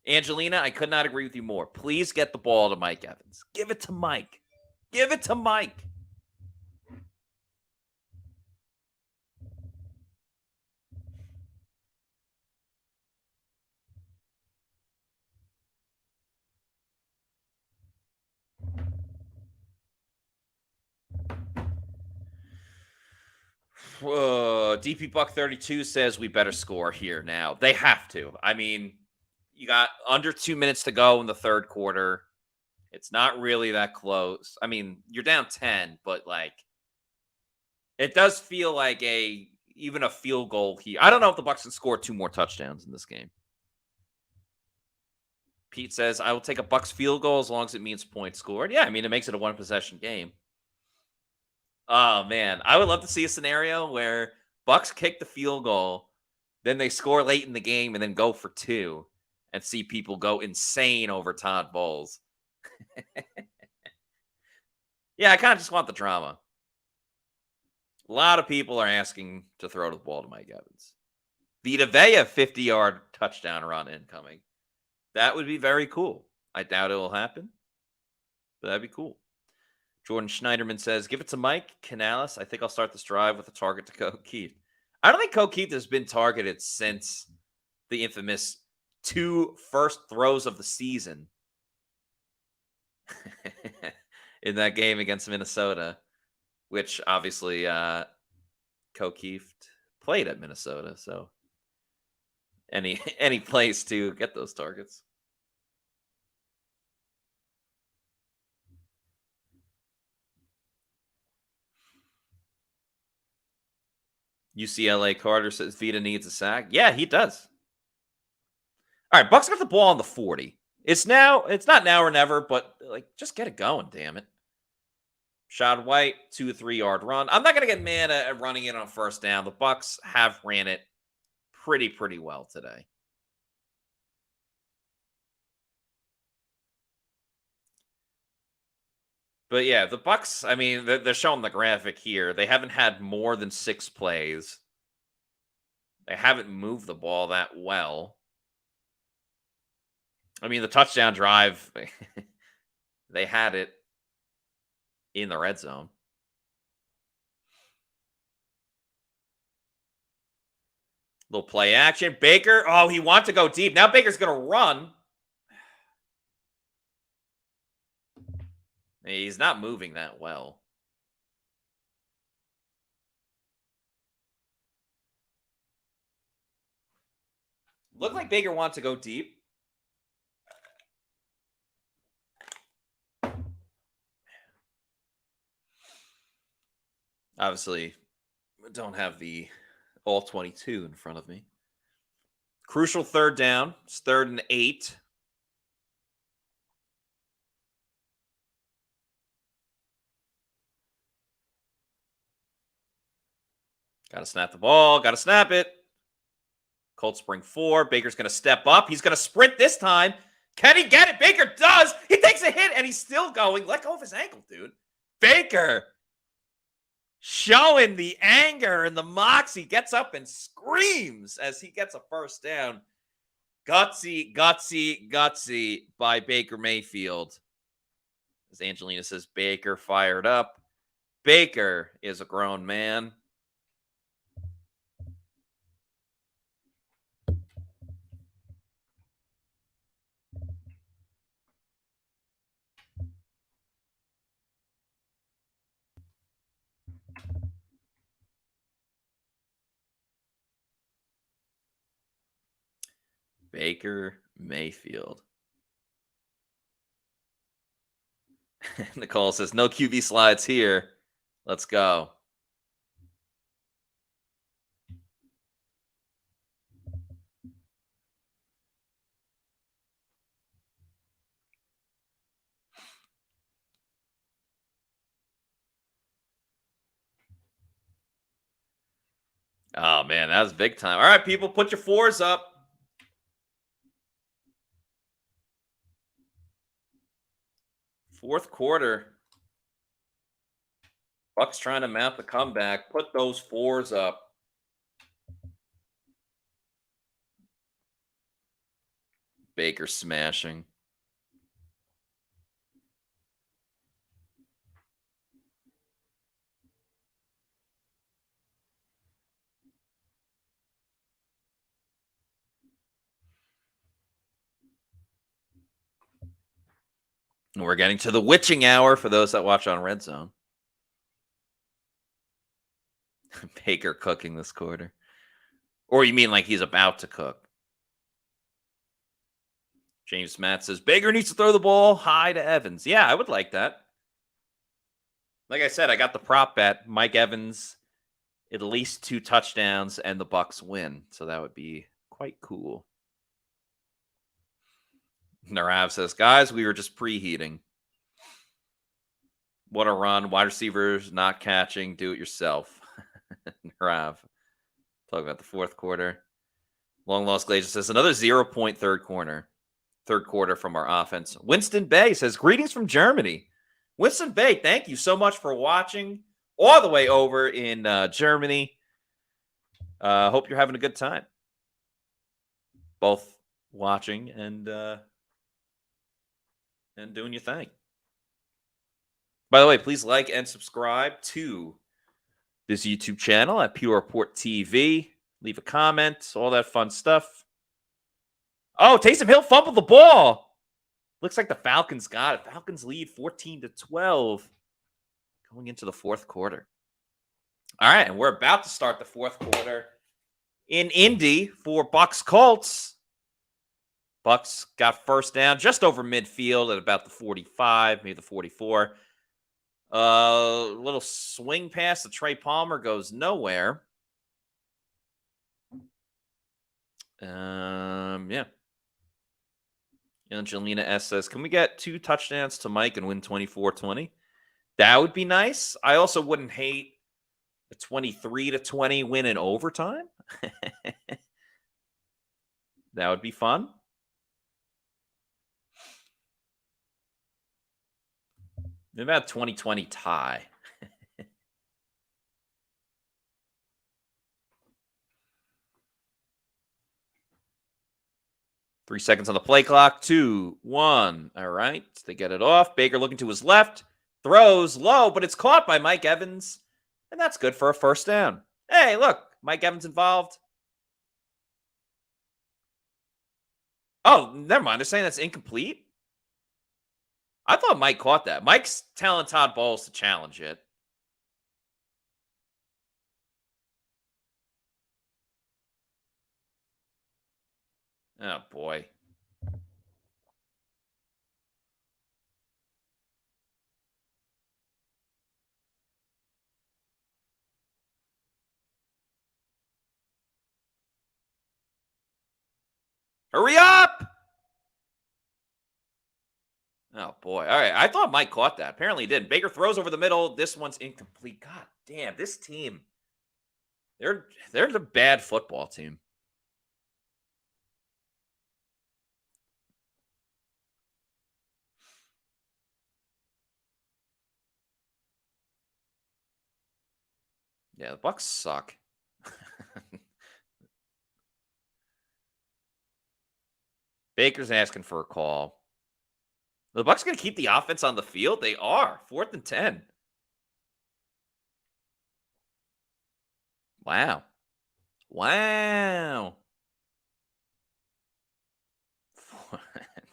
Angelina, I could not agree with you more. Please get the ball to Mike Evans. Give it to Mike. Give it to Mike. DP Buck 32 says we better score here now. They have to. I mean, you got under 2 minutes to go in the third quarter. It's not really that close. I mean, you're down 10, but like it does feel like even a field goal here. I don't know if the Bucs can score 2 more touchdowns in this game. Pete says, I will take a Bucs field goal as long as it means points scored. Yeah, I mean, it makes it a 1-possession game. Oh, man. I would love to see a scenario where Bucs kick the field goal, then they score late in the game, and then go for 2 and see people go insane over Todd Bowles. Yeah, I kind of just want the drama. A lot of people are asking to throw the ball to Mike Evans. Vita Vea 50-yard touchdown run incoming. That would be very cool. I doubt it will happen, but that'd be cool. Jordan Schneiderman says, give it to Mike Canales. I think I'll start this drive with a target to Keith. I don't think Keith has been targeted since the infamous 2 first throws of the season in that game against Minnesota, which obviously Keith played at Minnesota, so any place to get those targets. UCLA Carter says Vita needs a sack. Yeah, he does. All right, Bucs got the ball on the 40. It's not now or never, but like just get it going, damn it. Shad White, 2 or 3 yard run. I'm not gonna get mad at running it on first down. The Bucs have ran it pretty well today. But yeah, the Bucs, I mean, they're showing the graphic here. They haven't had more than 6 plays. They haven't moved the ball that well. I mean, the touchdown drive, they had it in the red zone. Little play action. Baker, oh, he wants to go deep. Now Baker's going to run. He's not moving that well. Looked like Baker wants to go deep. Obviously, don't have the all 22 in front of me. Crucial third down. It's 3rd and 8. Got to snap the ball. Got to snap it. Colts bring 4. Baker's going to step up. He's going to sprint this time. Can he get it? Baker does. He takes a hit, and he's still going. Let go of his ankle, dude. Baker showing the anger and the moxie. Gets up and screams as he gets a first down. Gutsy by Baker Mayfield. As Angelina says, Baker fired up. Baker is a grown man. Baker Mayfield. Nicole says, no QB slides here. Let's go. Oh, man, that was big time. All right, people, put your 4s up. Fourth quarter. Bucs trying to mount the comeback. Put those 4s up. Baker smashing. We're getting to the witching hour for those that watch on Red Zone. Baker cooking this quarter. Or you mean like he's about to cook? James Matt says, Baker needs to throw the ball high to Evans. Yeah, I would like that. Like I said, I got the prop bet. Mike Evans, at least 2 touchdowns, and the Bucs win. So that would be quite cool. Narav says, guys, we were just preheating. What a run. Wide receivers not catching. Do it yourself. Narav. Talking about the fourth quarter. Long Lost Glacier says, another 0-point third quarter from our offense. Winston Bay says, greetings from Germany. Winston Bay, thank you so much for watching all the way over in Germany. Hope you're having a good time. Both watching and doing your thing. By the way, please like and subscribe to this YouTube channel at Pewter Report TV. Leave a comment, all that fun stuff. Oh, Taysom Hill fumbled the ball. Looks like the Falcons got it. Falcons lead 14-12 going into the fourth quarter. All right, and we're about to start the fourth quarter in Indy for Bucs Colts. Bucs got first down just over midfield at about the 45, maybe the 44. Little swing pass to Trey Palmer goes nowhere. Yeah. Angelina S says, can we get 2 touchdowns to Mike and win 24-20? That would be nice. I also wouldn't hate a 23-20 win in overtime. That would be fun. Maybe about 2020 tie. 3 seconds on the play clock. 2, 1. All right. They get it off. Baker looking to his left. Throws low, but it's caught by Mike Evans. And that's good for a first down. Hey, look. Mike Evans involved. Oh, never mind. They're saying that's incomplete. I thought Mike caught that. Mike's telling Todd Bowles to challenge it. Oh, boy. Hurry up! Oh, boy. All right. I thought Mike caught that. Apparently he didn't. Baker throws over the middle. This one's incomplete. God damn, this team. They're the bad football team. Yeah, the Bucs suck. Baker's asking for a call. The Bucs going to keep the offense on the field? They are. 4th and 10. Wow. Wow.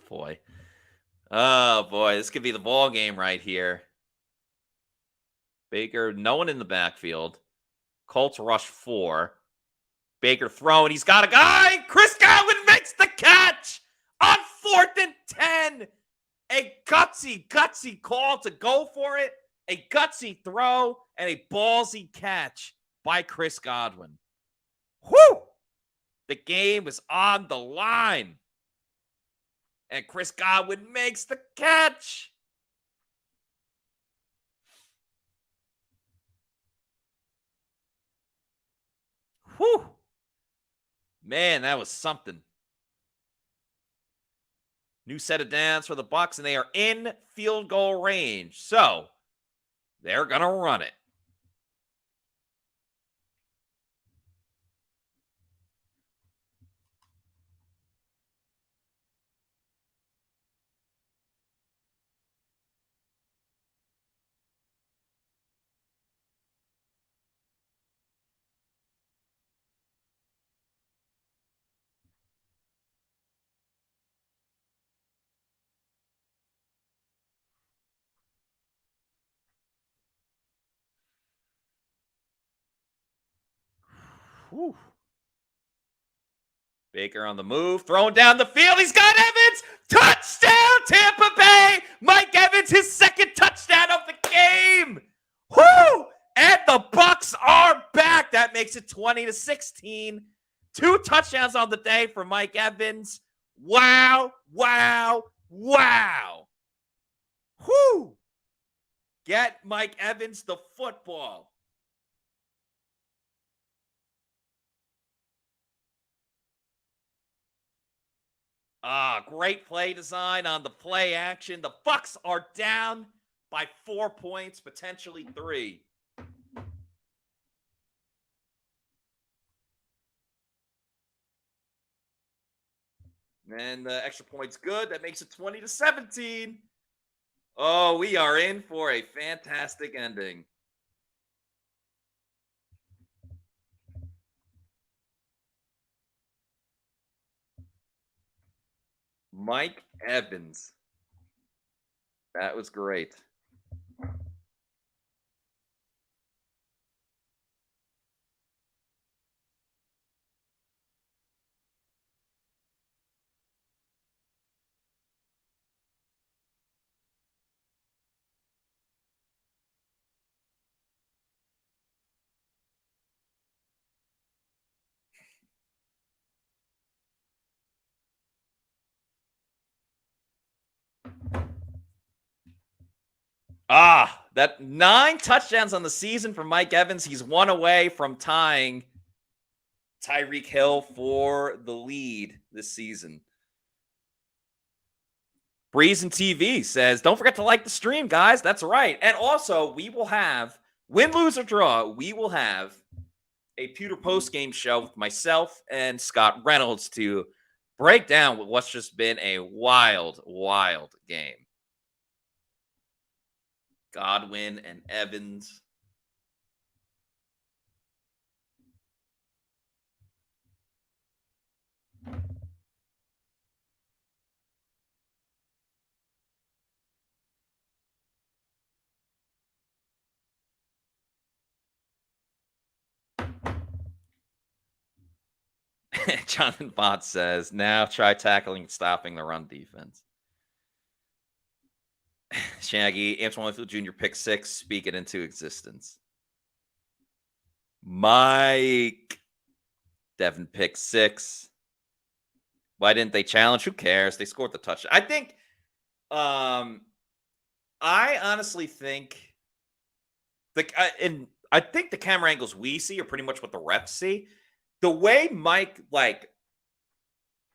Boy. Oh, boy. This could be the ball game right here. Baker, no one in the backfield. Colts rush 4. Baker throwing. He's got a guy. Chris Godwin makes the catch on 4th and 10. A gutsy call to go for it. A gutsy throw and a ballsy catch by Chris Godwin. Whew! The game is on the line. And Chris Godwin makes the catch. Whew! Man, that was something. New set of downs for the Bucs, and they are in field goal range. So, they're going to run it. Whew. Baker on the move, throwing down the field. He's got Evans. Touchdown, Tampa Bay. Mike Evans, his second touchdown of the game. Whoo! And the Bucs are back. That makes it 20-16. 2 touchdowns on the day for Mike Evans. Wow, wow, wow. Whoo! Get Mike Evans the football. Great play design on the play action. The Bucs are down by 4 points, potentially 3. And the extra point's good. That makes it 20-17. Oh, we are in for a fantastic ending. Mike Evans. That was great. That 9 touchdowns on the season for Mike Evans. He's 1 away from tying Tyreek Hill for the lead this season. Breeze and TV says, don't forget to like the stream, guys. That's right. And also, we will have, win, lose, or draw, we will have a Pewter post-game show with myself and Scott Reynolds to break down what's just been a wild, wild game. Godwin and Evans. Jonathan Bott says, now try tackling and stopping the run defense. Shaggy, Antoine Winfield Jr. pick 6, speak it into existence. Mike, Devin pick 6. Why didn't they challenge? Who cares? They scored the touchdown. I think, I honestly think, I think the camera angles we see are pretty much what the refs see. The way Mike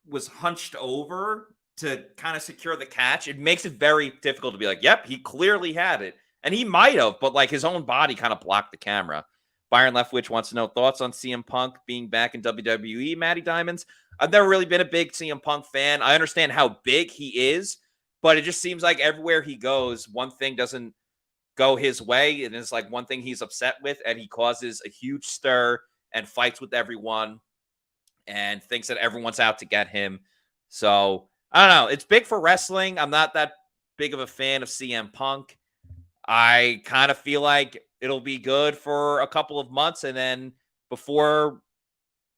was hunched over to kind of secure the catch, it makes it very difficult to be like, yep, he clearly had it. And he might have, but his own body kind of blocked the camera. Byron Leftwich wants to know thoughts on CM Punk being back in WWE, Matty Diamonds. I've never really been a big CM Punk fan. I understand how big he is, but it just seems like everywhere he goes, one thing doesn't go his way. And it's one thing he's upset with, and he causes a huge stir and fights with everyone and thinks that everyone's out to get him. So, I don't know. It's big for wrestling. I'm not that big of a fan of CM Punk. I kind of feel like it'll be good for a couple of months, and then before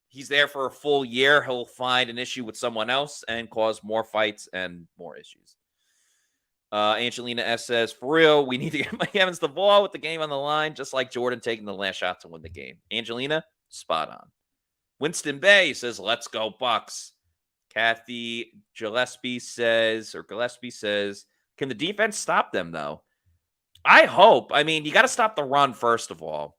he's there for a full year, he'll find an issue with someone else and cause more fights and more issues. Angelina S says, for real, we need to get Mike Evans the ball with the game on the line, just like Jordan taking the last shot to win the game. Angelina, spot on. Winston Bay says, let's go Bucs. Kathy Gillespie says, can the defense stop them, though? I hope. I mean, you got to stop the run, first of all.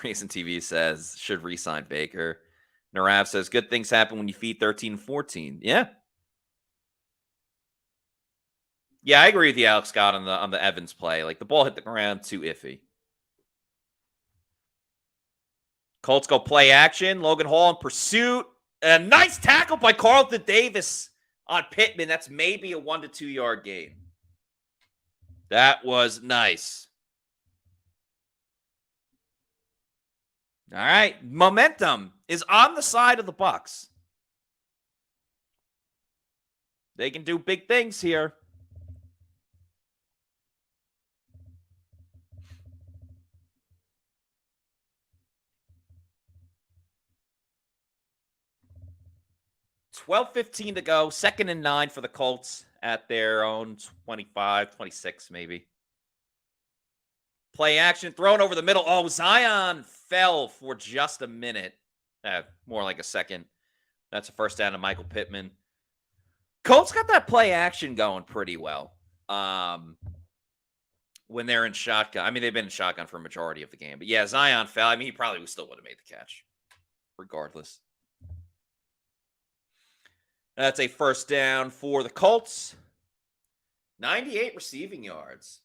Raisin TV says, should re-sign Baker. Narav says, good things happen when you feed 13-14. Yeah. Yeah, I agree with you, Alex Scott, on the Evans play. The ball hit the ground, too iffy. Colts go play action. Logan Hall in pursuit. A nice tackle by Carlton Davis on Pittman. That's maybe a 1 to 2 yard gain. That was nice. All right. Momentum is on the side of the Bucs. They can do big things here. 12:15 to go. 2nd and 9 for the Colts at their own 25, 26 maybe. Play action, thrown over the middle. Oh, Zion fell for just a minute. More like a second. That's a first down to Michael Pittman. Colts got that play action going pretty well. When they're in shotgun. I mean, they've been in shotgun for a majority of the game. But yeah, Zion fell. I mean, he probably still would have made the catch regardless. That's a first down for the Colts. 98 receiving yards.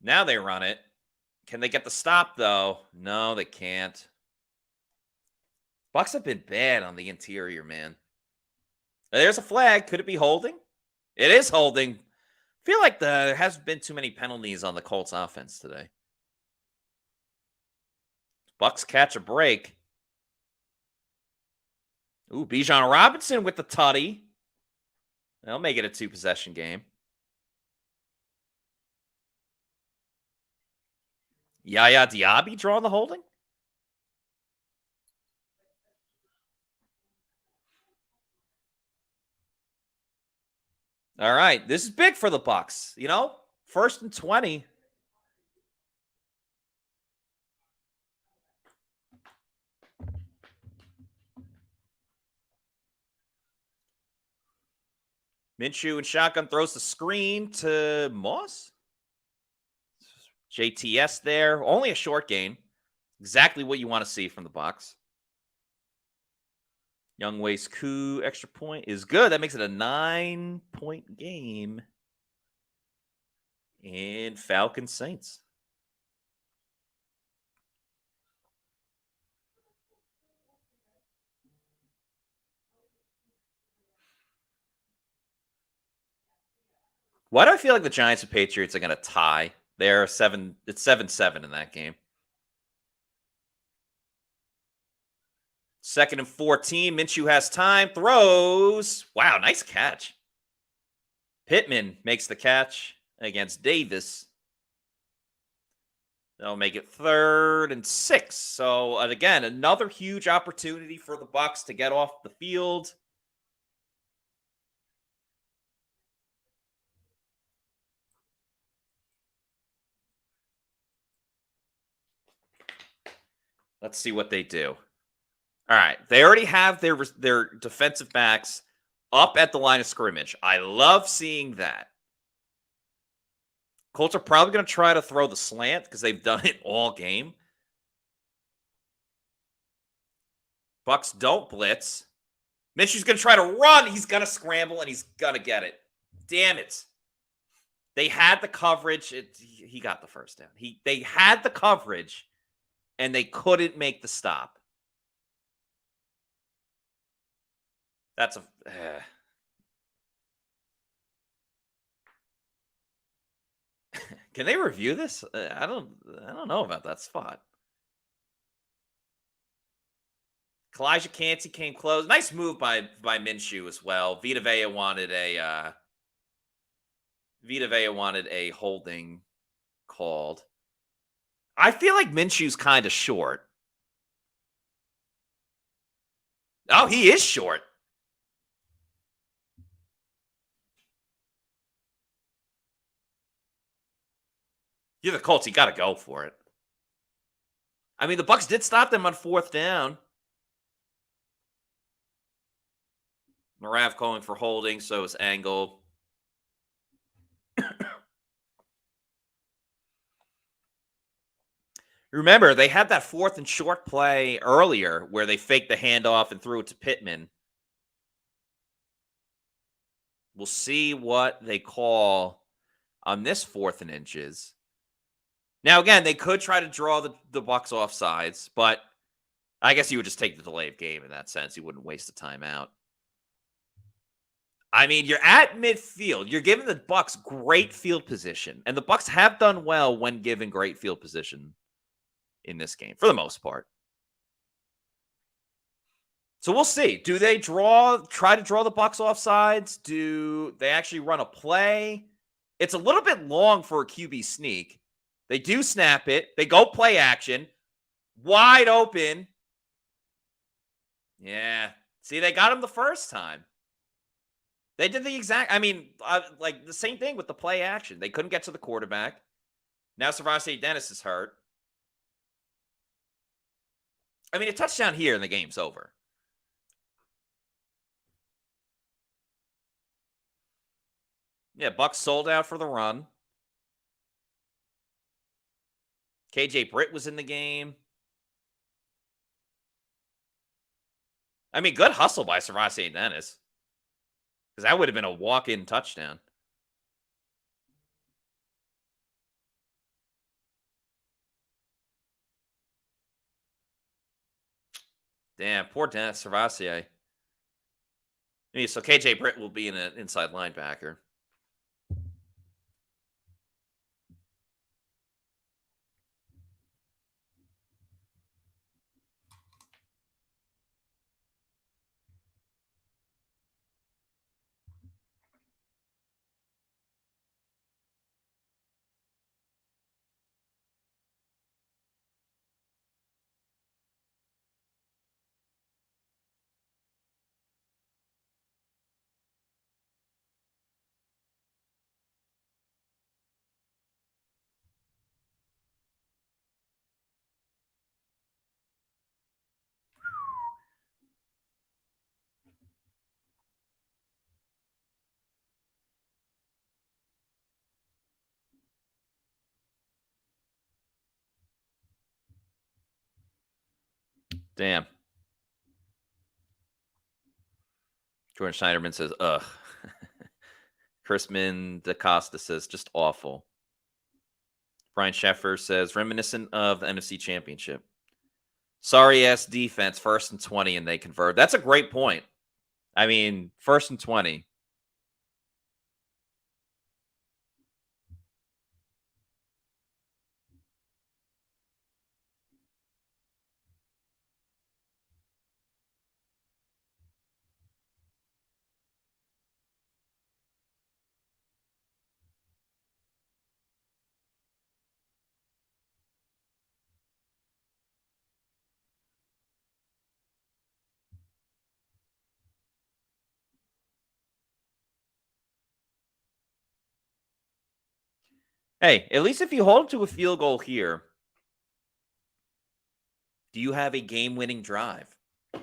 Now they run it. Can they get the stop, though? No, they can't. Bucs have been bad on the interior, man. There's a flag. Could it be holding? It is holding. I feel like there hasn't been too many penalties on the Colts offense today. Bucs catch a break. Ooh, Bijan Robinson with the tutty. They'll make it a 2-possession game. Yaya Diaby drawing the holding? All right, this is big for the Bucs. 1st and 20. Minshew and shotgun throws the screen to Moss. JTS there. Only a short gain. Exactly what you want to see from the Bucs. Young Ways Coup extra point is good. That makes it a 9-point game. And Falcons Saints. Why do I feel like the Giants and Patriots are going to tie? They're 7. It's 7-7 in that game. 2nd and 14. Minshew has time. Throws. Wow, nice catch. Pittman makes the catch against Davis. They'll make it 3rd and 6. So, again, another huge opportunity for the Bucs to get off the field. Let's see what they do. All right. They already have their defensive backs up at the line of scrimmage. I love seeing that. Colts are probably going to try to throw the slant because they've done it all game. Bucs don't blitz. Minshew's going to try to run. He's going to scramble, and he's going to get it. Damn it. They had the coverage. He got the first down. They had the coverage, and they couldn't make the stop. That's a... Can they review this? I don't know about that spot. Kalijah Cansey came close. Nice move by Minshew as well. Vita Vea wanted a holding called. I feel like Minshew's kind of short. Oh, he is short. You're the Colts. You got to go for it. I mean, the Bucs did stop them on 4th down. Marav calling for holding, so is Angle. Remember, they had that 4th and short play earlier where they faked the handoff and threw it to Pittman. We'll see what they call on this 4th and inches. Now, again, they could try to draw the Bucs off sides, but I guess you would just take the delay of game in that sense. You wouldn't waste the timeout. I mean, you're at midfield. You're giving the Bucs great field position, and the Bucs have done well when given great field position in this game, for the most part. So we'll see. Do they try to draw the Bucs off sides? Do they actually run a play? It's a little bit long for a QB sneak. They do snap it. They go play action. Wide open. Yeah. See, they got him the first time. They did the exact, like the same thing with the play action. They couldn't get to the quarterback. Now Servante Dennis is hurt. I mean, a touchdown here and the game's over. Yeah, Bucs sold out for the run. KJ Britt was in the game. I mean, good hustle by Servante Dennis. Because that would have been a walk-in touchdown. Damn, poor Dennis Servatier. So KJ Britt will be an inside linebacker. Damn. Jordan Schneiderman says, ugh. Chrisman DaCosta says, just awful. Brian Sheffer says, reminiscent of the NFC Championship. Sorry-ass defense, 1st and 20, and they convert. That's a great point. I mean, 1st and 20. Hey, at least if you hold to a field goal here, do you have a game-winning drive? You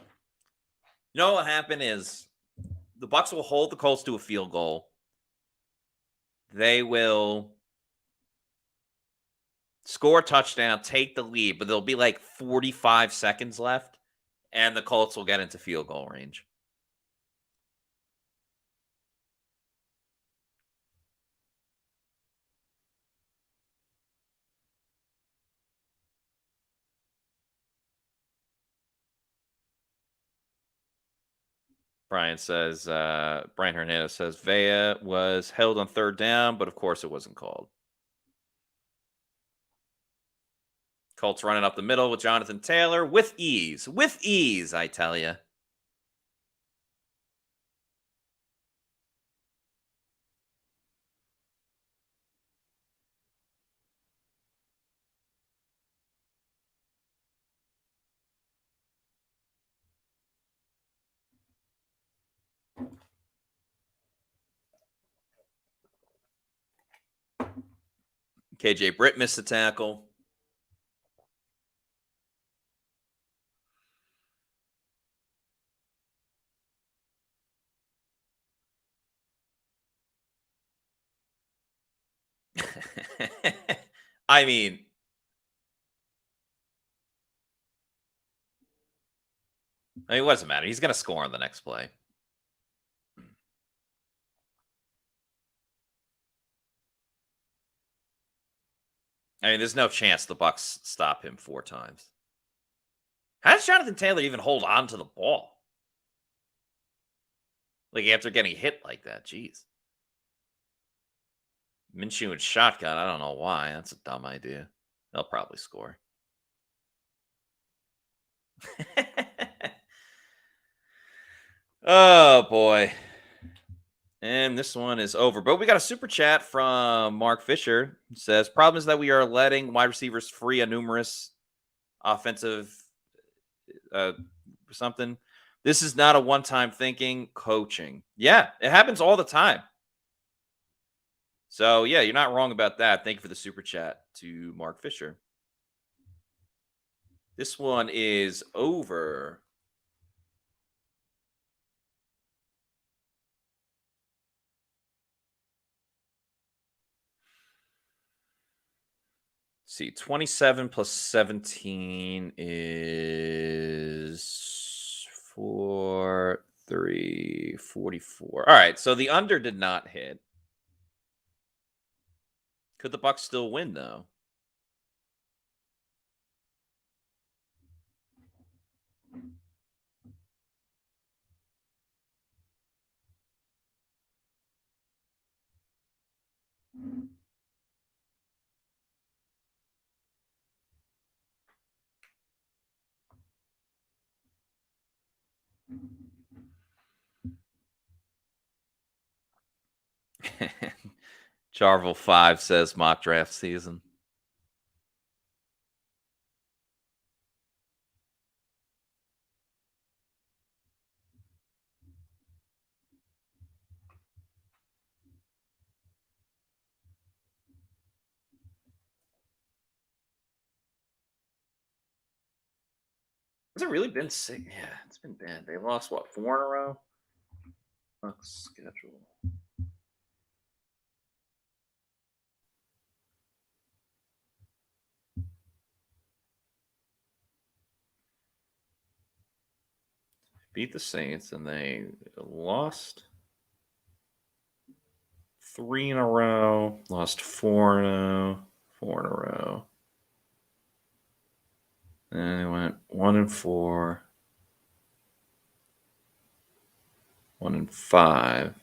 know what happened is the Bucs will hold the Colts to a field goal. They will score a touchdown, take the lead, but there'll be like 45 seconds left, and the Colts will get into field goal range. Brian Hernandez says, Vea was held on 3rd down, but of course it wasn't called. Colts running up the middle with Jonathan Taylor with ease. With ease, I tell you. KJ Britt missed the tackle. I mean, it doesn't matter. He's going to score on the next play. I mean, there's no chance the Bucs stop him 4 times. How does Jonathan Taylor even hold on to the ball? Like, after getting hit like that, jeez. Minshew and shotgun, I don't know why. That's a dumb idea. They'll probably score. Oh, boy. And this one is over. But we got a super chat from Mark Fisher. He says, problem is that we are letting wide receivers free a numerous offensive something. This is not a one-time thinking, coaching. Yeah, it happens all the time. So, yeah, you're not wrong about that. Thank you for the super chat to Mark Fisher. This one is over. Let's see, 27 plus 17 is 4, 3, 44. All right, so the under did not hit. Could the Bucs still win, though? Charvel 5 says mock draft season. Has it really been sick? Yeah, it's been bad. They lost, what, 4 in a row? Bucs schedule. Beat the Saints, and they lost 3 in a row, lost 4 in a row, 4 in a row. And they went 1-4, 1-5,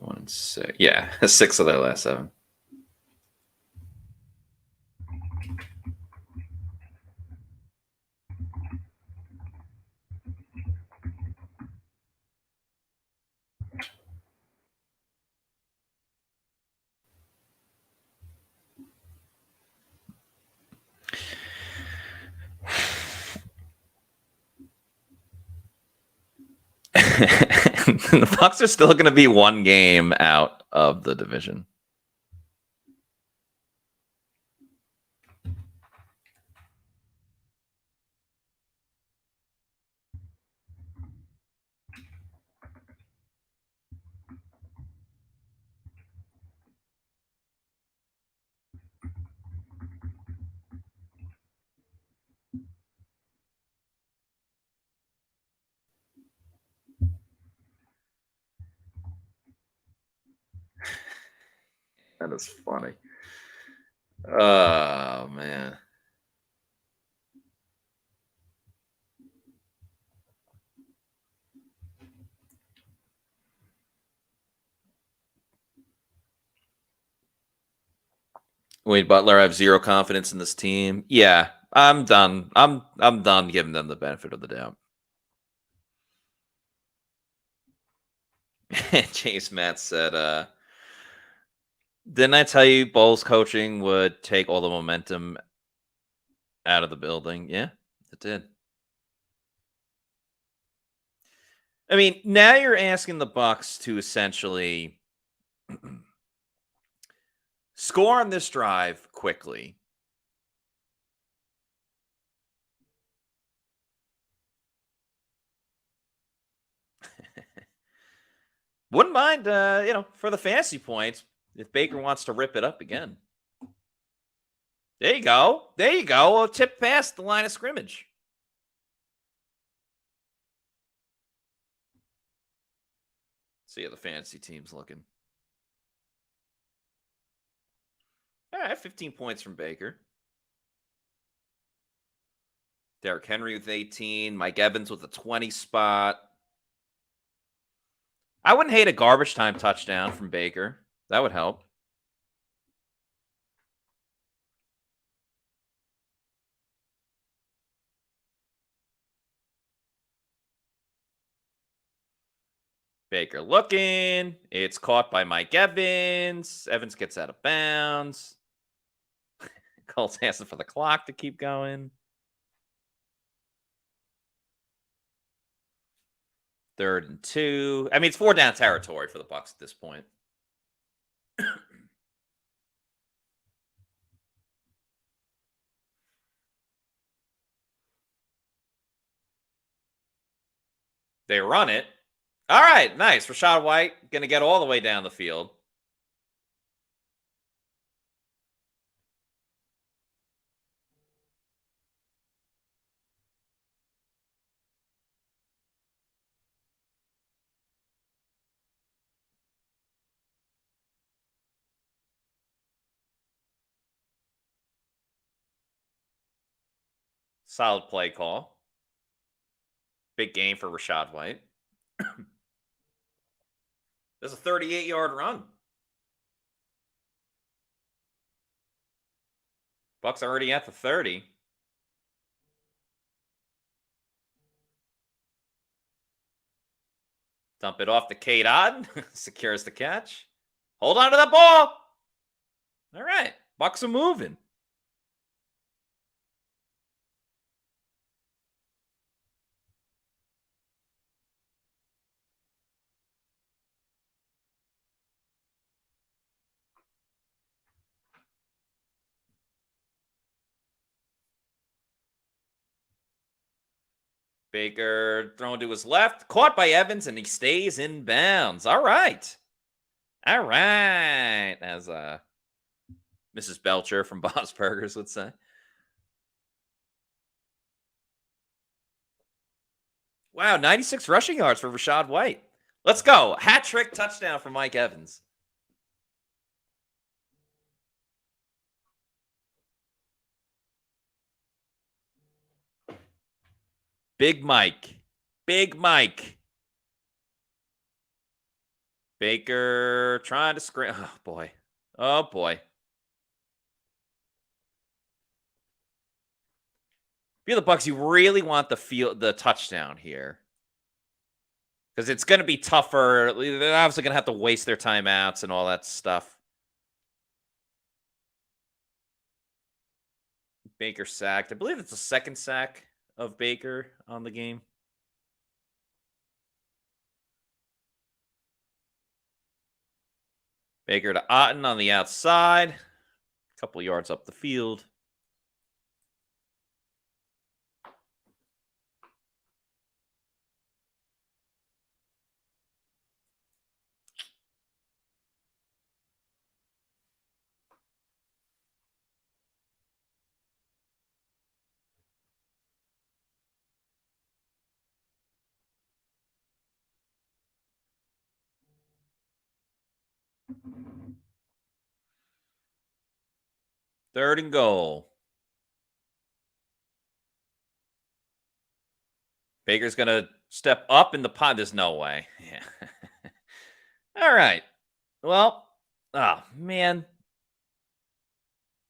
1-6. Yeah, 6 of their last 7. The Bucs are still going to be 1 game out of the division. That is funny. Oh, man. Wade Butler, I have 0 confidence in this team. Yeah, I'm done. I'm done giving them the benefit of the doubt. Chase Matt said, didn't I tell you Bowles coaching would take all the momentum out of the building? Yeah, it did. I mean, now you're asking the Bucs to essentially score on this drive quickly. Wouldn't mind, for the fantasy points, if Baker wants to rip it up again. There you go. There you go. A tip past the line of scrimmage. See how the fantasy team's looking. All right, 15 points from Baker. Derrick Henry with 18. Mike Evans with a 20 spot. I wouldn't hate a garbage time touchdown from Baker. That would help. Baker looking. It's caught by Mike Evans. Evans gets out of bounds. Colts asking for the clock to keep going. 3rd and 2. I mean, it's 4 down territory for the Bucs at this point. They run it. All right, nice. Rachaad White going to get all the way down the field. Solid play call. Big game for Rachaad White. There's a 38-yard run. Bucs already at the 30. Dump it off to K-Dot. Secures the catch. Hold on to the ball. All right. Bucs are moving. Baker thrown to his left, caught by Evans, and he stays in bounds. All right. All right. As Mrs. Belcher from Bob's Burgers would say. Wow, 96 rushing yards for Rachaad White. Let's go. Hat trick touchdown for Mike Evans. Big Mike. Big Mike. Baker trying to scream. Oh, boy. Oh, boy. If you're the Bucs, you really want the touchdown here. Because it's going to be tougher. They're obviously going to have to waste their timeouts and all that stuff. Baker sacked. I believe it's the second sack of Baker on the game. Baker to Otten on the outside. A couple yards up the field. Third and goal. Baker's going to step up in the pot. There's no way. Yeah. All right. Well, oh, man.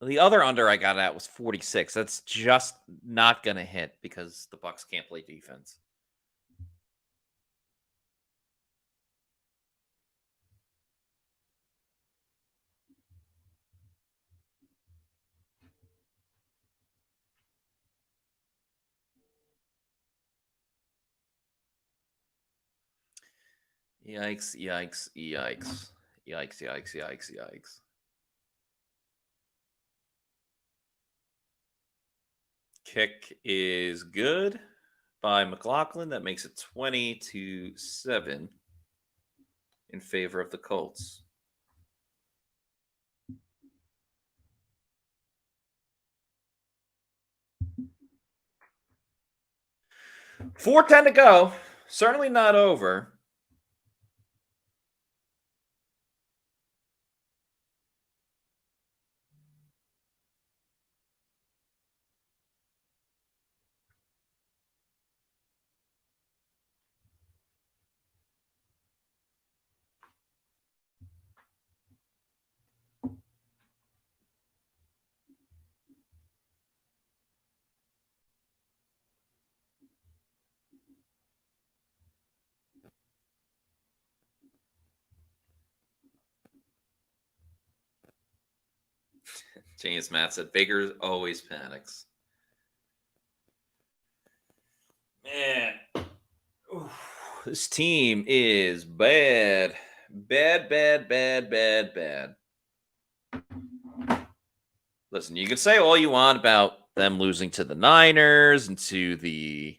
The other under I got at was 46. That's just not going to hit because the Bucs can't play defense. Yikes, yikes, yikes. Yikes, yikes, yikes, yikes. Kick is good by McLaughlin. That makes it 20-7 in favor of the Colts. $4:10 to go. Certainly not over. James Matt said Baker always panics. Man, this team is bad. Bad. Listen, you can say all you want about them losing to the Niners and to the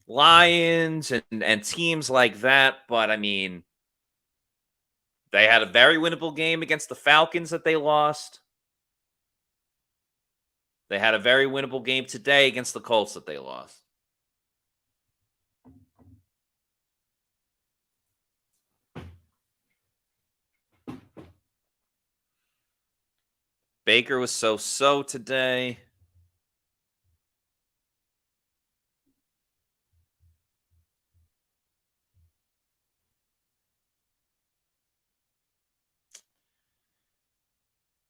Lions and teams like that, but I mean, they had a very winnable game against the Falcons that they lost. They had a very winnable game today against the Colts that they lost. Baker was so today.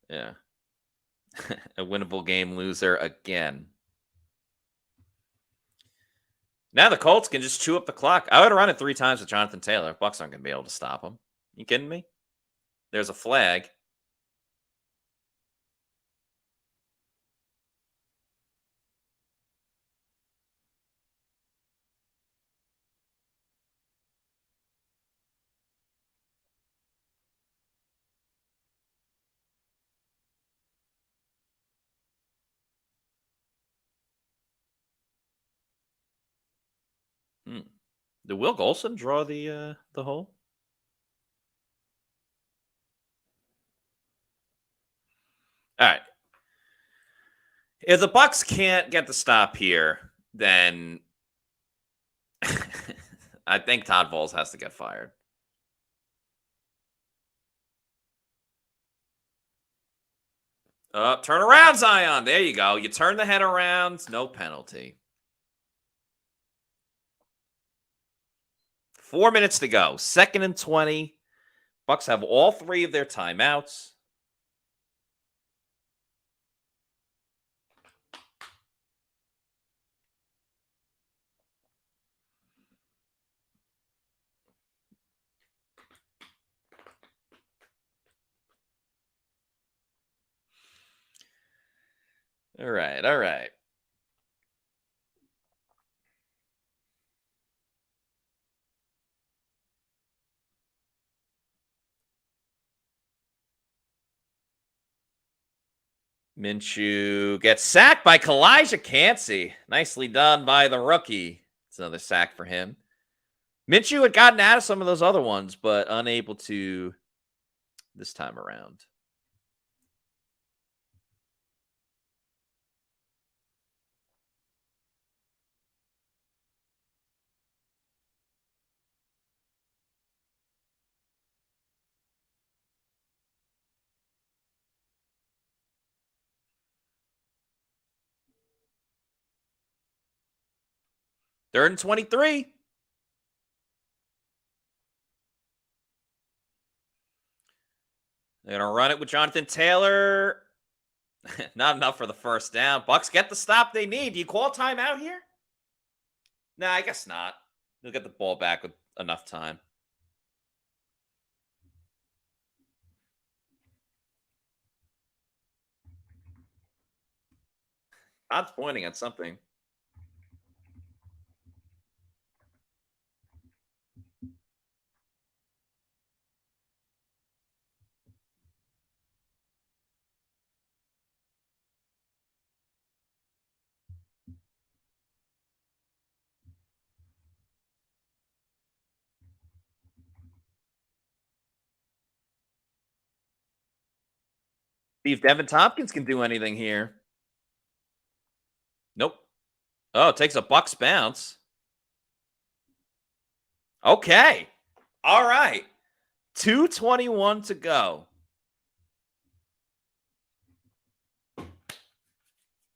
Yeah. A winnable game loser again. Now the Colts can just chew up the clock. I would have run it 3 times with Jonathan Taylor. Bucs aren't going to be able to stop him. You kidding me? There's a flag. Did Will Golson draw the hole? All right. If the Bucs can't get the stop here, then I think Todd Bowles has to get fired. Turn around, Zion. There you go. You turn the head around. No penalty. 4 minutes to go. 2nd and 20. Bucs have all 3 of their timeouts. All right. Minshew gets sacked by Kalijah Cansey. Nicely done by the rookie. It's another sack for him. Minshew had gotten out of some of those other ones, but unable to this time around. Third and 23. They're going to run it with Jonathan Taylor. Not enough for the first down. Bucs get the stop they need. Do you call timeout here? Nah, I guess not. They'll get the ball back with enough time. Todd's pointing at something. See if Devin Tompkins can do anything here. Nope. Oh, it takes a Bucs bounce. Okay. All right. 2:21 to go.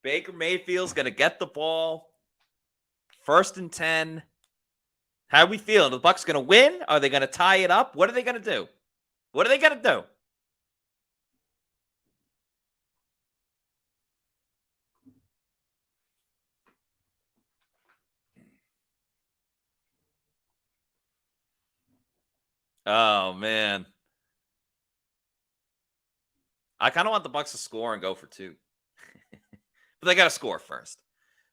Baker Mayfield's going to get the ball. 1st and 10. How are we feeling? The Bucs going to win? Are they going to tie it up? What are they going to do? What are they going to do? Oh, man. I kind of want the Bucs to score and go for 2. But they got to score first.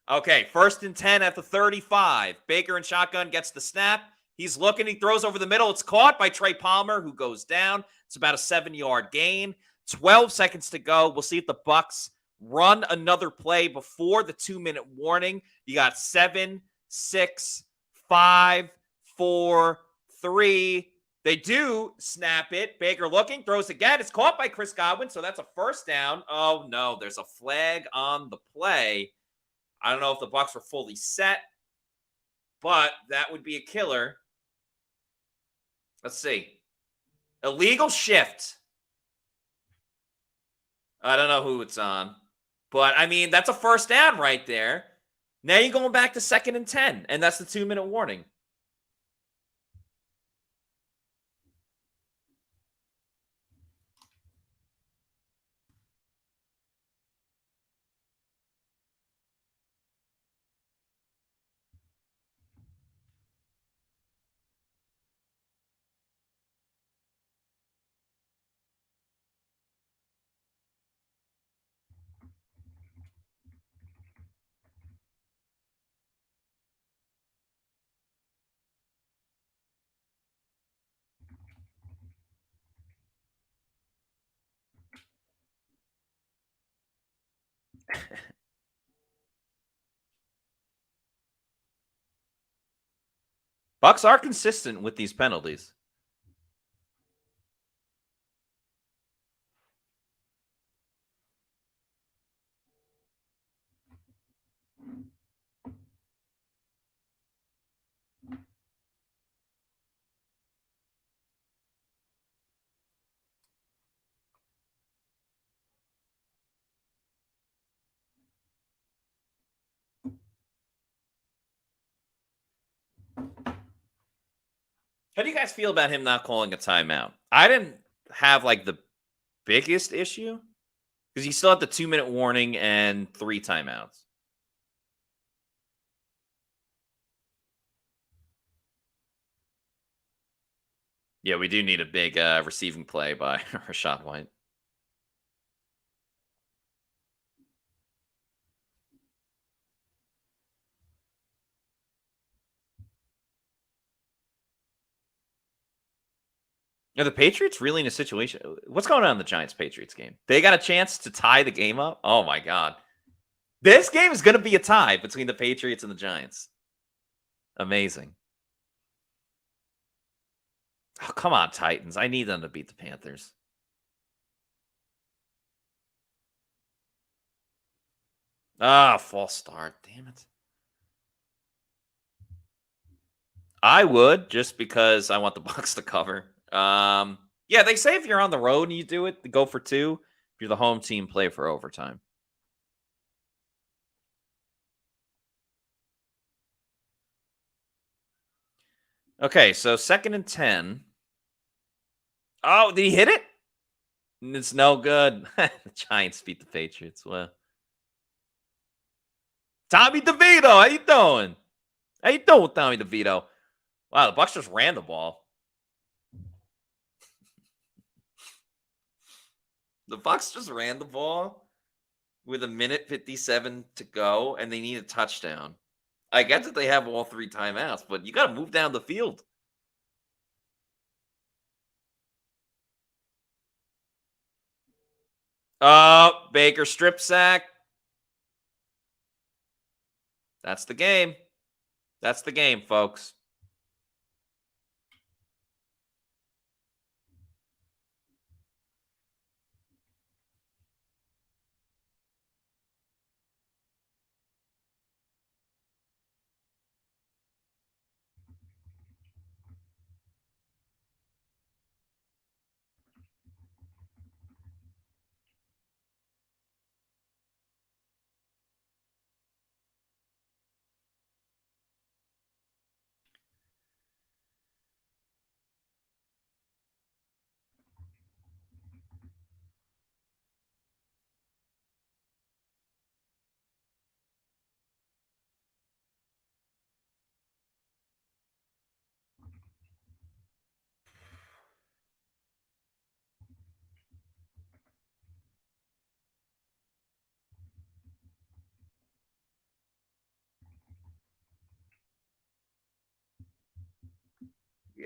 Okay, 1st and 10 at the 35. Baker in shotgun gets the snap. He's looking. He throws over the middle. It's caught by Trey Palmer, who goes down. It's about a 7-yard gain. 12 seconds to go. We'll see if the Bucs run another play before the 2-minute warning. You got 7, 6, 5, 4, 3. They do snap it. Baker looking, throws again. It's caught by Chris Godwin, so that's a 1st down. Oh, no, there's a flag on the play. I don't know if the Bucs were fully set, but that would be a killer. Let's see. Illegal shift. I don't know who it's on. But, I mean, that's a 1st down right there. Now you're going back to 2nd and 10, and that's the 2-minute warning. Bucs are consistent with these penalties. How do you guys feel about him not calling a timeout? I didn't have like the biggest issue because you still have the 2-minute warning and 3 timeouts. Yeah, we do need a big receiving play by Rachaad White. Are the Patriots really in a situation? What's going on in the Giants-Patriots game? They got a chance to tie the game up? Oh, my God. This game is going to be a tie between the Patriots and the Giants. Amazing. Oh, come on, Titans. I need them to beat the Panthers. Ah, false start. Damn it. I would, just because I want the Bucs to cover. Yeah, they say if you're on the road and you do it, go for 2. If you're the home team, play for overtime. Okay, so 2nd and 10. Oh, did he hit it? It's no good. The Giants beat the Patriots. Well, Tommy DeVito, how you doing? How you doing, Tommy DeVito? Wow, the Bucs just ran the ball. The Bucs just ran the ball with 1:57 to go, and they need a touchdown. I get that they have all 3 timeouts, but you got to move down the field. Baker strip sack. That's the game. That's the game, folks.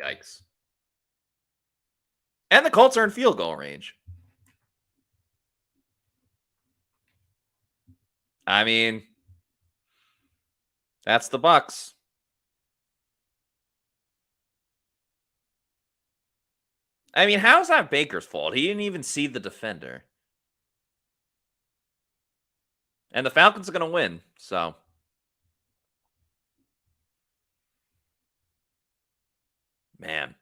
Yikes. And the Colts are in field goal range. I mean, that's the Bucs. I mean, how's that Baker's fault? He didn't even see the defender. And the Falcons are going to win, so. Man.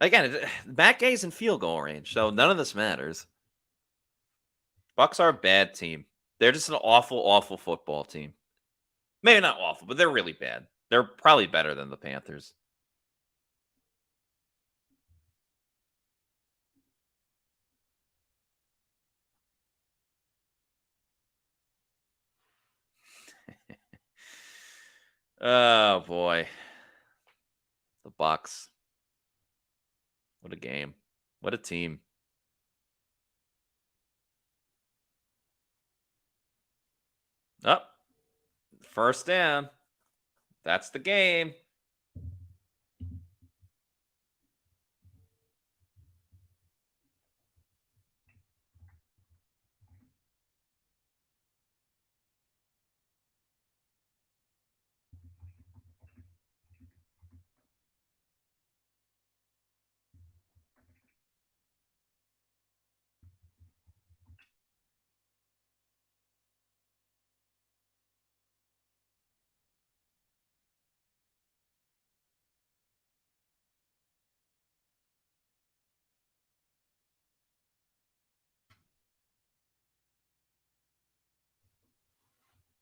Again, Matt Gay's in field goal range, so none of this matters. Bucs are a bad team. They're just an awful, awful football team. Maybe not awful, but they're really bad. They're probably better than the Panthers. Oh, boy. The Bucs. What a game. What a team. Up. First down. That's the game.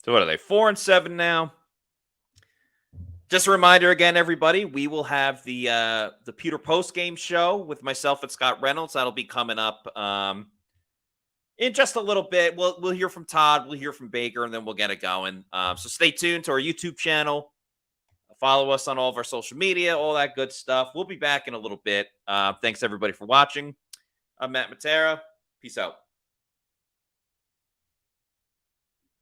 So what are they? 4-7 now. Just a reminder again, everybody, we will have the Pewter Post-Game Show with myself and Scott Reynolds. That'll be coming up in just a little bit. We'll hear from Todd, we'll hear from Baker, and then we'll get it going. So stay tuned to our YouTube channel. Follow us on all of our social media, all that good stuff. We'll be back in a little bit. Thanks, everybody, for watching. I'm Matt Matera. Peace out.